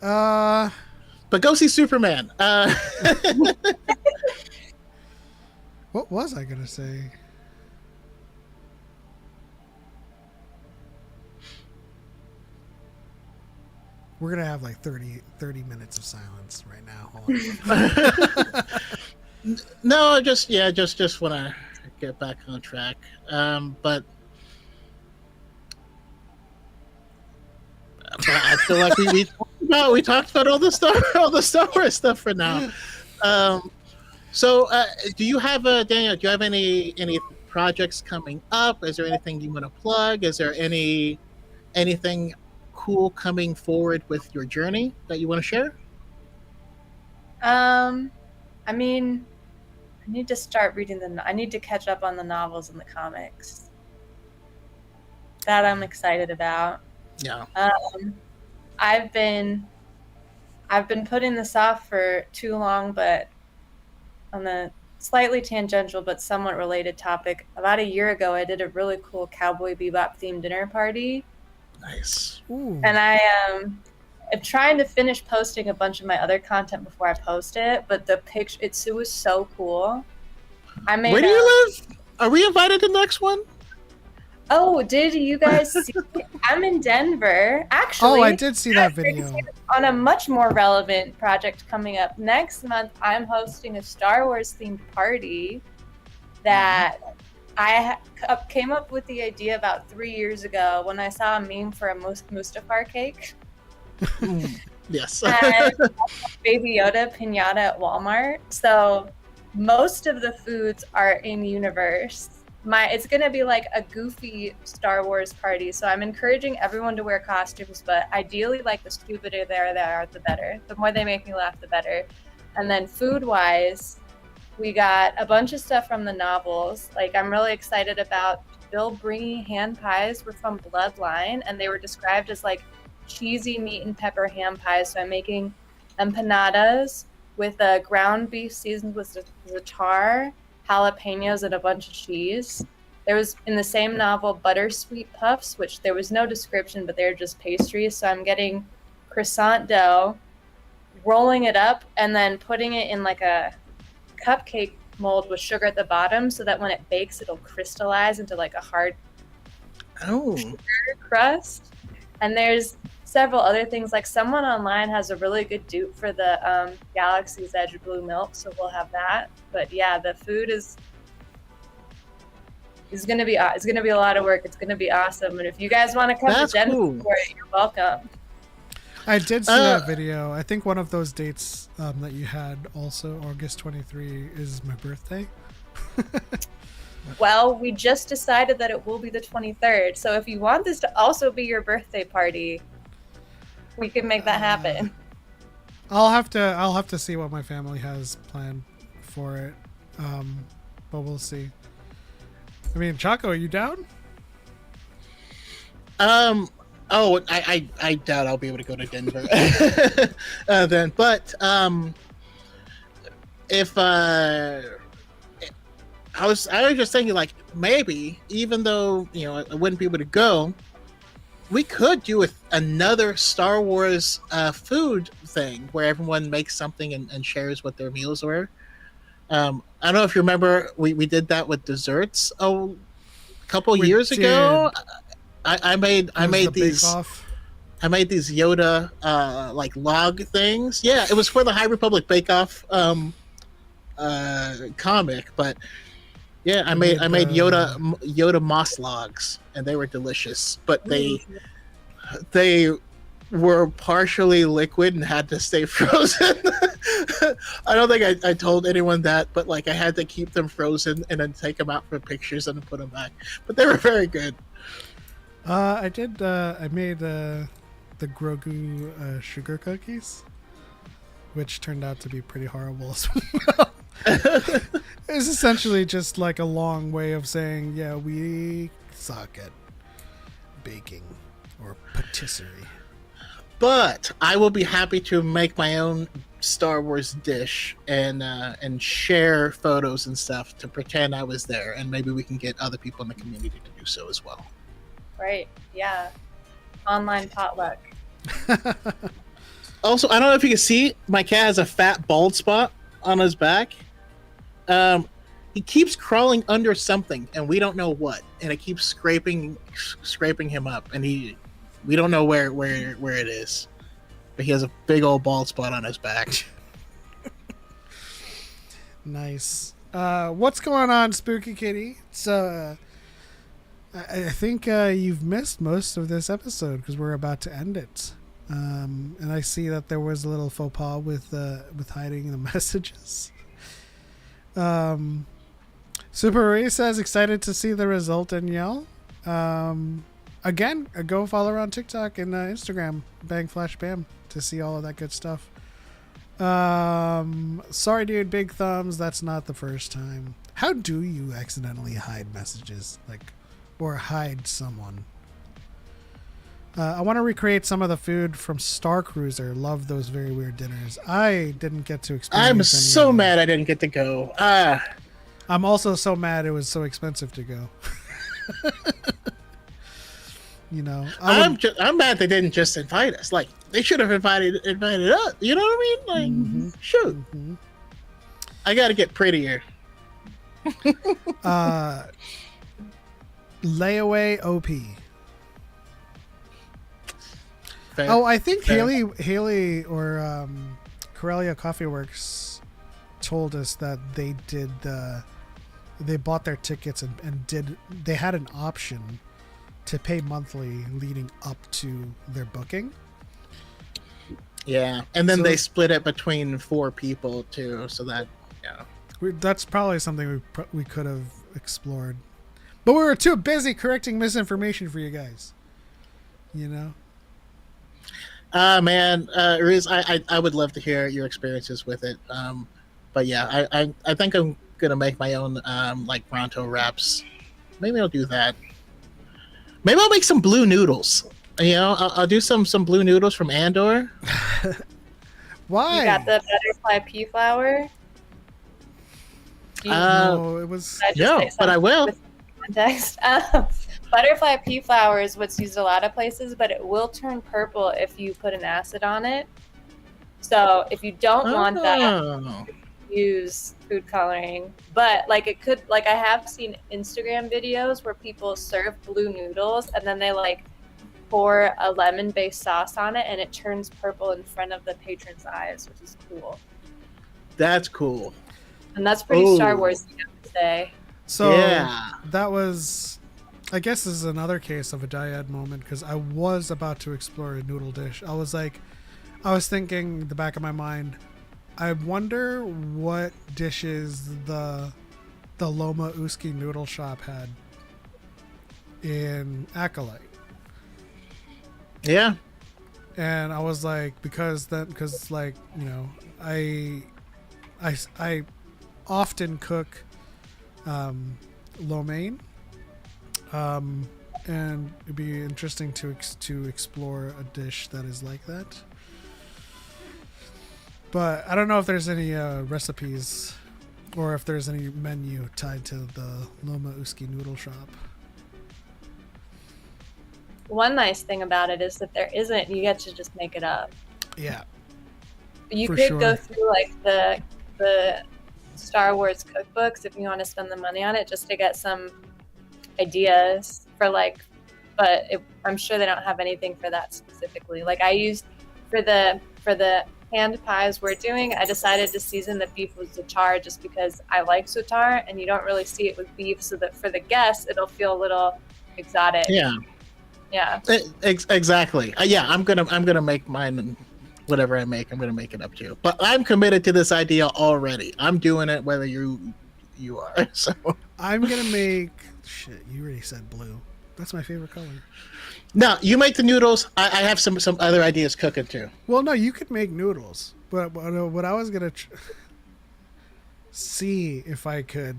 But go see Superman. What was I going to say? We're going to have like 30 minutes of silence right now. Hold on. No, I just want to get back on track. But I feel like we talked about all the Star Wars stuff for now. So, do you have Daniel? Do you have any projects coming up? Is there anything you want to plug? Is there anything cool coming forward with your journey that you want to share? I mean, I need to start reading I need to catch up on the novels and the comics. That I'm excited about. Yeah. I've been putting this off for too long, but on a slightly tangential but somewhat related topic, about a year ago, I did a really cool Cowboy Bebop themed dinner party. Nice. Ooh. And I am trying to finish posting a bunch of my other content before I post it, but the picture, it was so cool. Where do you live? Are we invited to the next one? Oh, did you guys see? I'm in Denver. Actually, I did see that video. On a much more relevant project coming up next month, I'm hosting a Star Wars themed party that I came up with the idea about 3 years ago when I saw a meme for a Mustafar cake. Yes. And Baby Yoda pinata at Walmart. So most of the foods are in universe. It's gonna be like a goofy Star Wars party, so I'm encouraging everyone to wear costumes, but ideally, like, the stupider they are, the better. The more they make me laugh, the better. And then food-wise, we got a bunch of stuff from the novels. Like, I'm really excited about Bill Bringy hand pies were from Bloodline, and they were described as like cheesy meat and pepper ham pies. So I'm making empanadas with a ground beef seasoned with za'atar, jalapenos, and a bunch of cheese. There was, in the same novel, buttersweet puffs, which there was no description, but they're just pastries. So I'm getting croissant dough, rolling it up, and then putting it in like a cupcake mold with sugar at the bottom so that when it bakes, it'll crystallize into like a hard sugar crust. And there's several other things. Like, someone online has a really good dupe for the Galaxy's Edge blue milk, so we'll have that. But yeah, the food is gonna be a lot of work. It's gonna be awesome. And if you guys want to come to Denver for it, you're welcome. I did see that video. I think one of those dates that you had, also August 23, is my birthday. Well, we just decided that it will be the 23rd. So if you want this to also be your birthday party, we can make that happen. I'll have to see what my family has planned for it, but we'll see. I mean, Choco, are you down? I doubt I'll be able to go to Denver then. But if I was just thinking, like, maybe even though I wouldn't be able to go, we could do another Star Wars food thing where everyone makes something and shares what their meals were. I don't know if you remember, we did that with desserts a couple We years ago. did. I made It was the these. bake-off. I made these Yoda like log things. Yeah, it was for the High Republic Bake Off comic, but yeah, I made Yoda moss logs, and they were delicious. But they were partially liquid and had to stay frozen. I don't think I told anyone that, but like I had to keep them frozen and then take them out for pictures and then put them back. But they were very good. I did. I made the Grogu sugar cookies, which turned out to be pretty horrible as well. It's essentially just like a long way of saying, yeah, we suck at baking or patisserie. But I will be happy to make my own Star Wars dish and share photos and stuff to pretend I was there, and maybe we can get other people in the community to do so as well. Right. Yeah. Online potluck. Also, I don't know if you can see, my cat has a fat bald spot on his back. He keeps crawling under something, and we don't know what, and it keeps scraping him up, and we don't know where it is, but he has a big old bald spot on his back. Nice. What's going on, Spooky Kitty? So, I think you've missed most of this episode because we're about to end it. And I see that there was a little faux pas with hiding the messages. Super Ray says excited to see the result and yell. Again, go follow her on TikTok and Instagram, BangFlashBam, to see all of that good stuff. Sorry, dude, big thumbs. That's not the first time. How do you accidentally hide messages, or hide someone? I want to recreate some of the food from Star Cruiser. Love those very weird dinners. I didn't get to experience. I'm so mad I didn't get to go. I'm also so mad it was so expensive to go. You know, I'm mad they didn't just invite us. Like, they should have invited us. You know what I mean? Like, shoot. Mm-hmm. I got to get prettier. Layaway OP. Fair. Oh, I think Fair. Haley or Corellia Coffee Works told us that they did they bought their tickets and they had an option to pay monthly leading up to their booking. Yeah, and then they split it between 4 people too, so that that's probably something we could have explored, but we were too busy correcting misinformation for you guys. You know. Man, Riz, I would love to hear your experiences with it. But yeah, I think I'm gonna make my own like Bronto wraps. Maybe I'll do that. Maybe I'll make some blue noodles. You know, I'll do some blue noodles from Andor. Why? You got the butterfly pea flour? No, it was but I will. Context. Butterfly pea flour is what's used a lot of places, but it will turn purple if you put an acid on it. So if you don't want that, use food coloring. But like it could, like I have seen Instagram videos where people serve blue noodles and then they like pour a lemon-based sauce on it and it turns purple in front of the patron's eyes, which is cool. That's cool. And that's pretty Star Wars, you have to say. So that was, I guess this is another case of a dyad moment because I was about to explore a noodle dish. I was thinking in the back of my mind, I wonder what dishes the Loma Uski noodle shop had in Acolyte. Yeah. And I was like, because like, you know, I often cook lo mein, and it'd be interesting to explore a dish that is like that. But I don't know if there's any recipes or if there's any menu tied to the Loma Uski noodle shop. one nice thing about it is that there isn't. You get to just make it up. Yeah. You For could sure. go through like the Star Wars cookbooks if you want to spend the money on it, just to get some ideas for like. But I'm sure they don't have anything for that specifically. Like I used for the hand pies we're doing, I decided to season the beef with za'atar just because I like za'atar, and you don't really see it with beef, so that for the guests it'll feel a little exotic. Yeah. Exactly. Yeah, I'm gonna make mine. Whatever I make, I'm gonna make it up to you. But I'm committed to this idea already. I'm doing it whether you are. So I'm gonna make shit. You already said blue. That's my favorite color. no, you make the noodles. I have some other ideas cooking too. Well, no, you could make noodles, but what I was gonna see if I could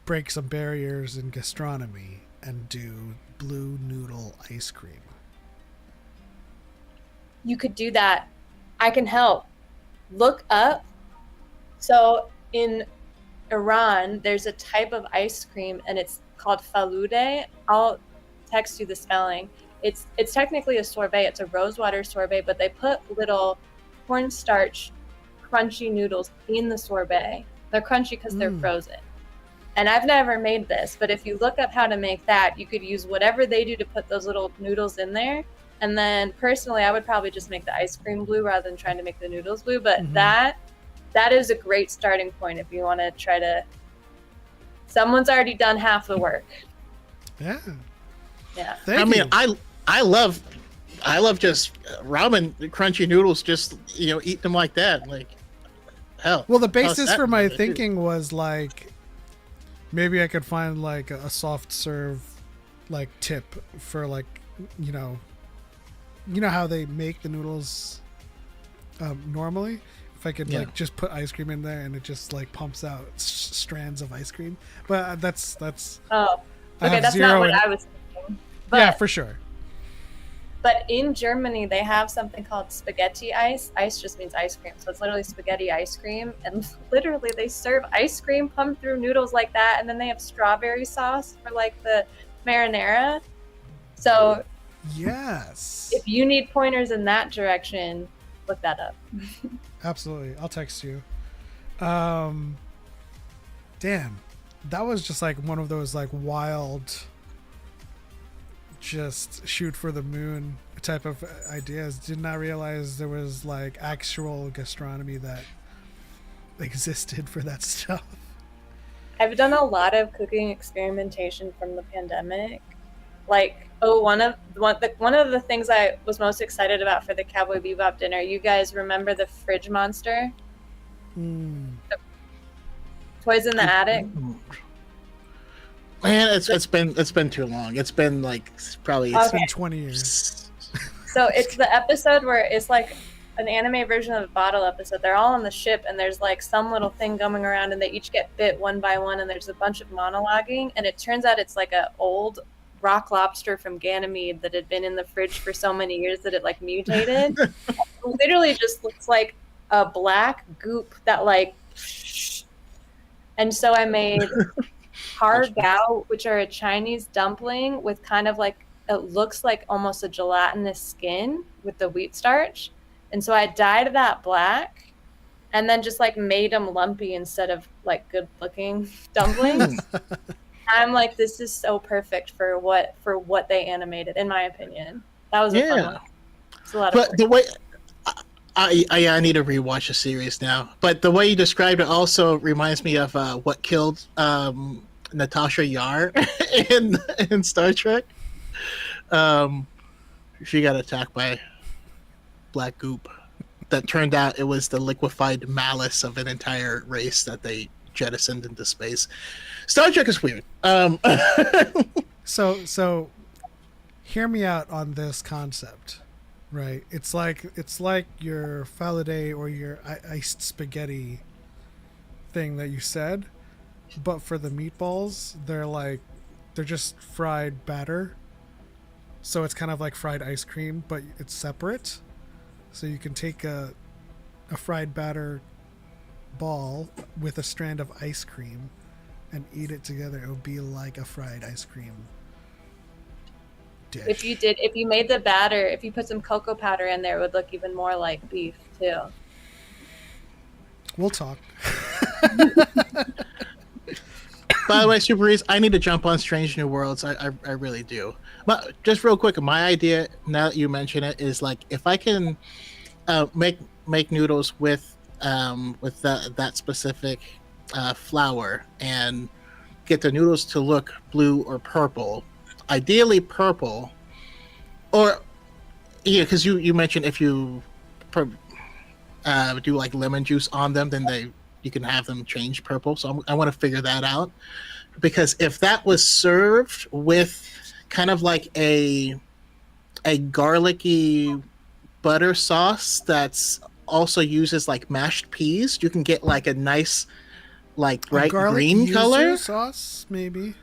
break some barriers in gastronomy and do blue noodle ice cream. You could do that. I can help. Look up. So in Iran, there's a type of ice cream, and it's called falude. I'll text you the spelling. It's technically a sorbet. It's a rosewater sorbet, but they put little cornstarch crunchy noodles in the sorbet. They're crunchy because they're frozen. And I've never made this, but if you look up how to make that, you could use whatever they do to put those little noodles in there. And then personally, I would probably just make the ice cream blue rather than trying to make the noodles blue. But that is a great starting point if you want to try to. Someone's already done half the work. Yeah. Yeah. Thank you. I love just ramen crunchy noodles. Just eat them like that. Like hell. Well, the basis for my thinking was like maybe I could find like a soft serve like tip for like you know how they make the noodles normally. If I could like just put ice cream in there and it just like pumps out strands of ice cream, but that's oh okay, that's not what I was thinking. But, yeah, for sure. But in Germany, they have something called spaghetti ice. Ice just means ice cream, so it's literally spaghetti ice cream, and literally they serve ice cream pumped through noodles like that, and then they have strawberry sauce for like the marinara. So yes, if you need pointers in that direction, look that up. Absolutely, I'll text you. Damn, that was just like one of those like wild, just shoot for the moon type of ideas. Did not realize there was like actual gastronomy that existed for that stuff. I've done a lot of cooking experimentation from the pandemic. Like, one of the things I was most excited about for the Cowboy Bebop dinner, you guys remember the fridge monster? The Toys in the Attic? Man, it's been too long. It's been like probably it's been 20 years. So it's the episode where it's like an anime version of a bottle episode. They're all on the ship, and there's like some little thing going around, and they each get bit one by one, and there's a bunch of monologuing, and it turns out it's like a old rock lobster from Ganymede that had been in the fridge for so many years that it like mutated. It literally just looks like a black goop that like, and so I made har gao, which are a Chinese dumpling with kind of like, it looks like almost a gelatinous skin with the wheat starch. And so I dyed that black and then just like made them lumpy instead of like good looking dumplings. I'm like, this is so perfect for what they animated, in my opinion. That was a fun one. It's a lot of work. The way I need to rewatch the series now. But the way you described it also reminds me of what killed Natasha Yar in Star Trek. She got attacked by black goop. That turned out it was the liquefied malice of an entire race that they jettisoned into space. Star Trek is weird. So hear me out on this concept, right? It's like your falude or your iced spaghetti thing that you said, but for the meatballs, they're just fried batter. So it's kind of like fried ice cream, but it's separate. So you can take a fried batter ball with a strand of ice cream and eat it together. It would be like a fried ice cream dish. If you made the batter, if you put some cocoa powder in there, it would look even more like beef too. We'll talk. By the way, Super Reese, I need to jump on Strange New Worlds. I really do. But just real quick, my idea, now that you mention it, is like if I can make noodles with that specific flour and get the noodles to look blue or purple, ideally purple, or because you mentioned if you do like lemon juice on them, then you can have them change purple. So I want to figure that out, because if that was served with kind of like a garlicky butter sauce that's also uses like mashed peas, you can get like a nice like bright green color sauce, maybe.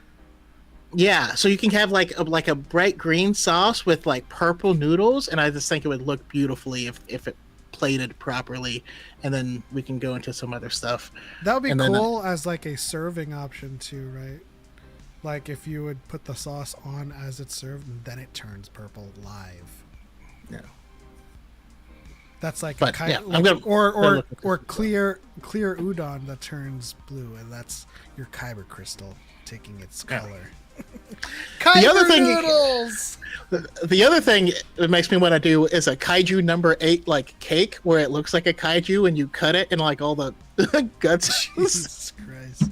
Yeah, so you can have like a bright green sauce with like purple noodles, and I just think it would look beautifully if it plated properly, and then we can go into some other stuff. That would be and cool as like a serving option too, right? Like if you would put the sauce on as it's served, and then it turns purple live. Yeah. That's like but, a kind yeah, of, or clear udon that turns blue, and that's your kyber crystal taking its color. The other thing, noodles! The other thing it makes me want to do is a kaiju number 8 like cake, where it looks like a kaiju and you cut it and like all the guts. Jesus Christ!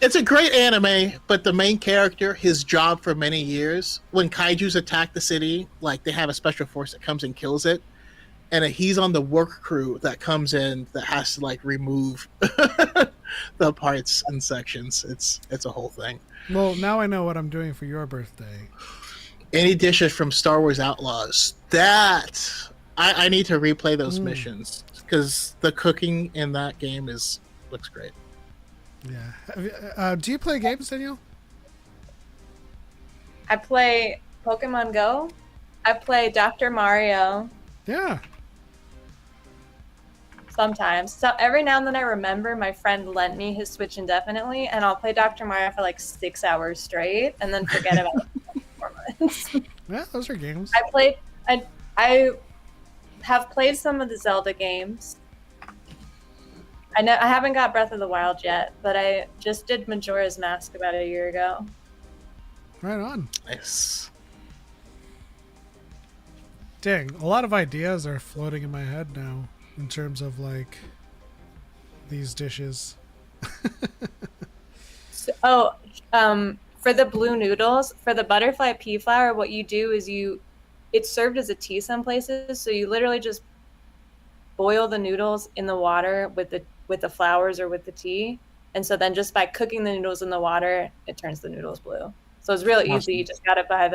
It's a great anime, but the main character, his job for many years, when kaijus attack the city, like they have a special force that comes and kills it, and he's on the work crew that comes in that has to like remove the parts and sections. It's a whole thing. Well, now I know what I'm doing for your birthday. Any dishes from Star Wars Outlaws. That I need to replay those missions, because the cooking in that game looks great. Yeah. Do you play games, Daniel? I play Pokemon Go. I play Dr. Mario. Yeah. Sometimes. So every now and then I remember my friend lent me his Switch indefinitely, and I'll play Dr. Mario for like 6 hours straight and then forget about it for 4 months. Yeah, those are games. I have played some of the Zelda games. I haven't got Breath of the Wild yet, but I just did Majora's Mask about a year ago. Right on. Nice. Dang, a lot of ideas are floating in my head now in terms of like these dishes. For the blue noodles, for the butterfly pea flour, what you do is it's served as a tea some places, so you literally just boil the noodles in the water with the flours or with the tea, and so then just by cooking the noodles in the water, it turns the noodles blue. So it's real easy. You just got it by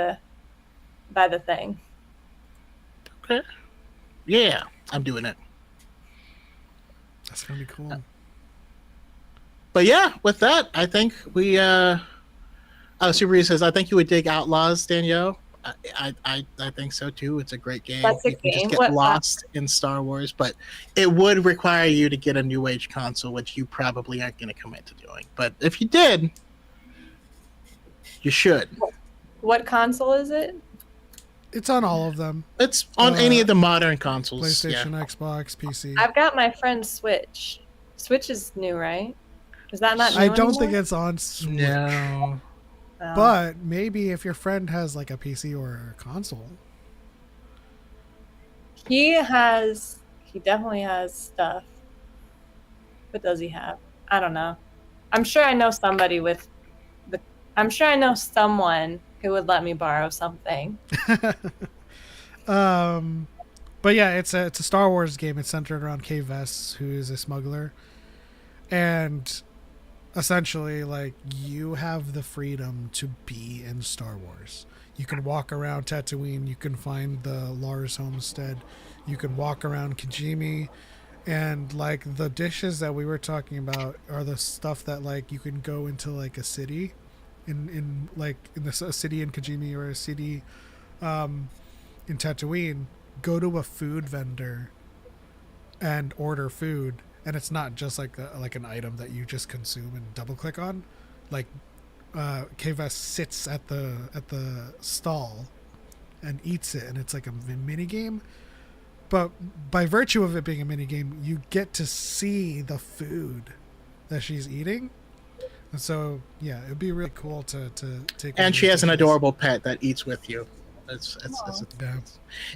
the thing. Okay. Yeah, I'm doing it. That's gonna be cool. But yeah, with that, I think we Subaru says, I think you would dig Outlaws, Danielle. I think so too. It's a great game. That's a you can game. just get lost in Star Wars, but it would require you to get a new age console, which you probably aren't going to commit to doing. But if you did, you should. What console is it? It's on all of them. It's on any of the modern consoles. PlayStation, Xbox, PC. I've got my friend's Switch. Switch is new, right? Is that not new I don't anymore? think it's on Switch. No. Oh. But maybe if your friend has like a PC or a console. He definitely has stuff. What does he have? I don't know. I'm sure I know somebody I'm sure I know someone who would let me borrow something. But yeah, it's a Star Wars game. It's centered around Kay Vess, who is a smuggler. And essentially, like, you have the freedom to be in Star Wars. You can walk around Tatooine. You can find the Lars homestead. You can walk around Kijimi. And, like, the dishes that we were talking about are the stuff that, like, you can go into, like, a city in a city in Kijimi or a city in Tatooine, go to a food vendor and order food. And it's not just like an item that you just consume and double click on. Like, Kva sits at the stall and eats it, and it's like a mini game. But by virtue of it being a mini game, you get to see the food that she's eating. And so, yeah, it'd be really cool to take. And she has an adorable pet that eats with you. It's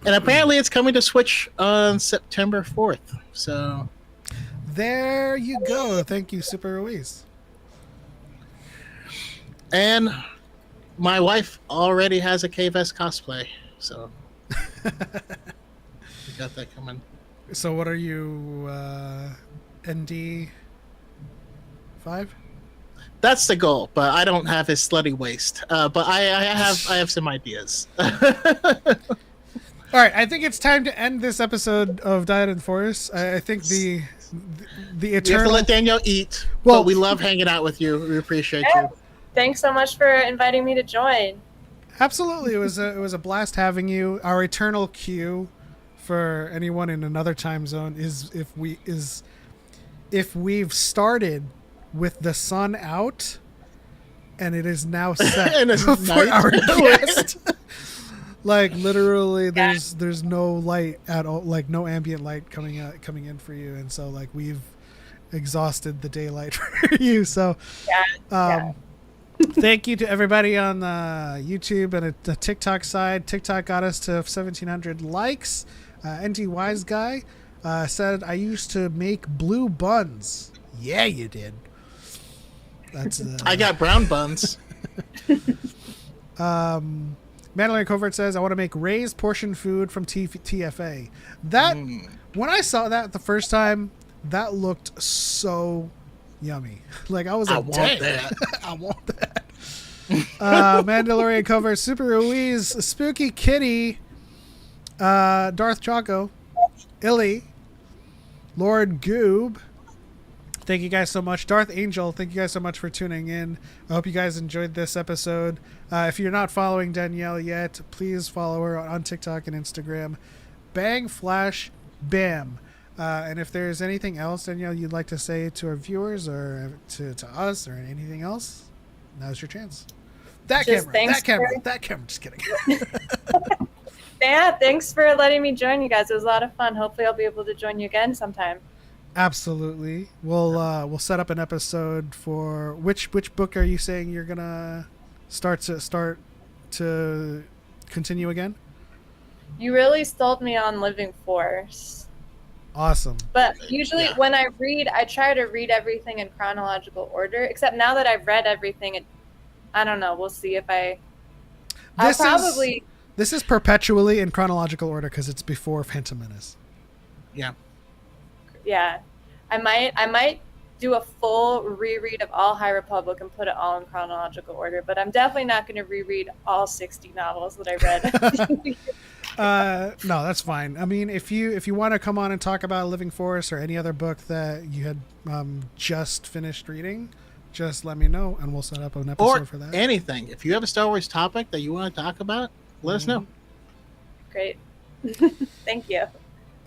and apparently it's coming to Switch on September 4th. So there you go. Thank you, Super Ruiz. And my wife already has a KVS cosplay, so we got that coming. So what are you, ND 5? That's the goal, but I don't have his slutty waist. But I have some ideas. All right, I think it's time to end this episode of Diet and Force. I think the eternal. You have to let Danielle eat. Well, but we love hanging out with you. We appreciate you. Thanks so much for inviting me to join. Absolutely, it was a blast having you. Our eternal cue for anyone in another time zone is if we've started with the sun out and it is now set for our guest. Like literally there's no light at all, like no ambient light coming in for you, and so like we've exhausted the daylight for you. So thank you to everybody on the YouTube and the TikTok side. TikTok got us to 1,700 likes. NT Wise Guy said, I used to make blue buns. Yeah, you did. That's I got brown buns. Mandalorian Covert says, I want to make raised portion food from TFA. That when I saw that the first time, that looked so yummy. Like I was like, dang, I want that. Mandalorian Covert, Super Ruiz, Spooky Kitty, Darth Choco, Illy, Lord Goob. Thank you guys so much. Darth Angel, thank you guys so much for tuning in. I hope you guys enjoyed this episode. If you're not following Danielle yet, please follow her on TikTok and Instagram. BangFlashBam. And if there's anything else, Danielle, you'd like to say to our viewers or to us or anything else, now's your chance. That camera. Just kidding. Yeah, thanks for letting me join you guys. It was a lot of fun. Hopefully I'll be able to join you again sometime. Absolutely. We'll set up an episode for which book are you saying you're gonna start to continue again? You really stalled me on Living Force. Awesome. But usually when I read, I try to read everything in chronological order. Except now that I've read everything, I don't know. We'll see if This is perpetually in chronological order because it's before Phantom Menace. Yeah. Yeah, I might do a full reread of all High Republic and put it all in chronological order, but I'm definitely not going to reread all 60 novels that I read. No, that's fine. I mean, if you want to come on and talk about Living Force or any other book that you had just finished reading, just let me know and we'll set up an episode for that. Anything. If you have a Star Wars topic that you want to talk about, let us know. Great. Thank you.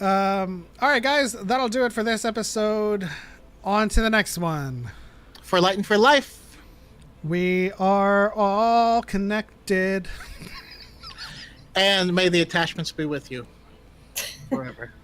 All right, guys, that'll do it for this episode. On to the next one. For Light and for Life. We are all connected. And may the attachments be with you forever.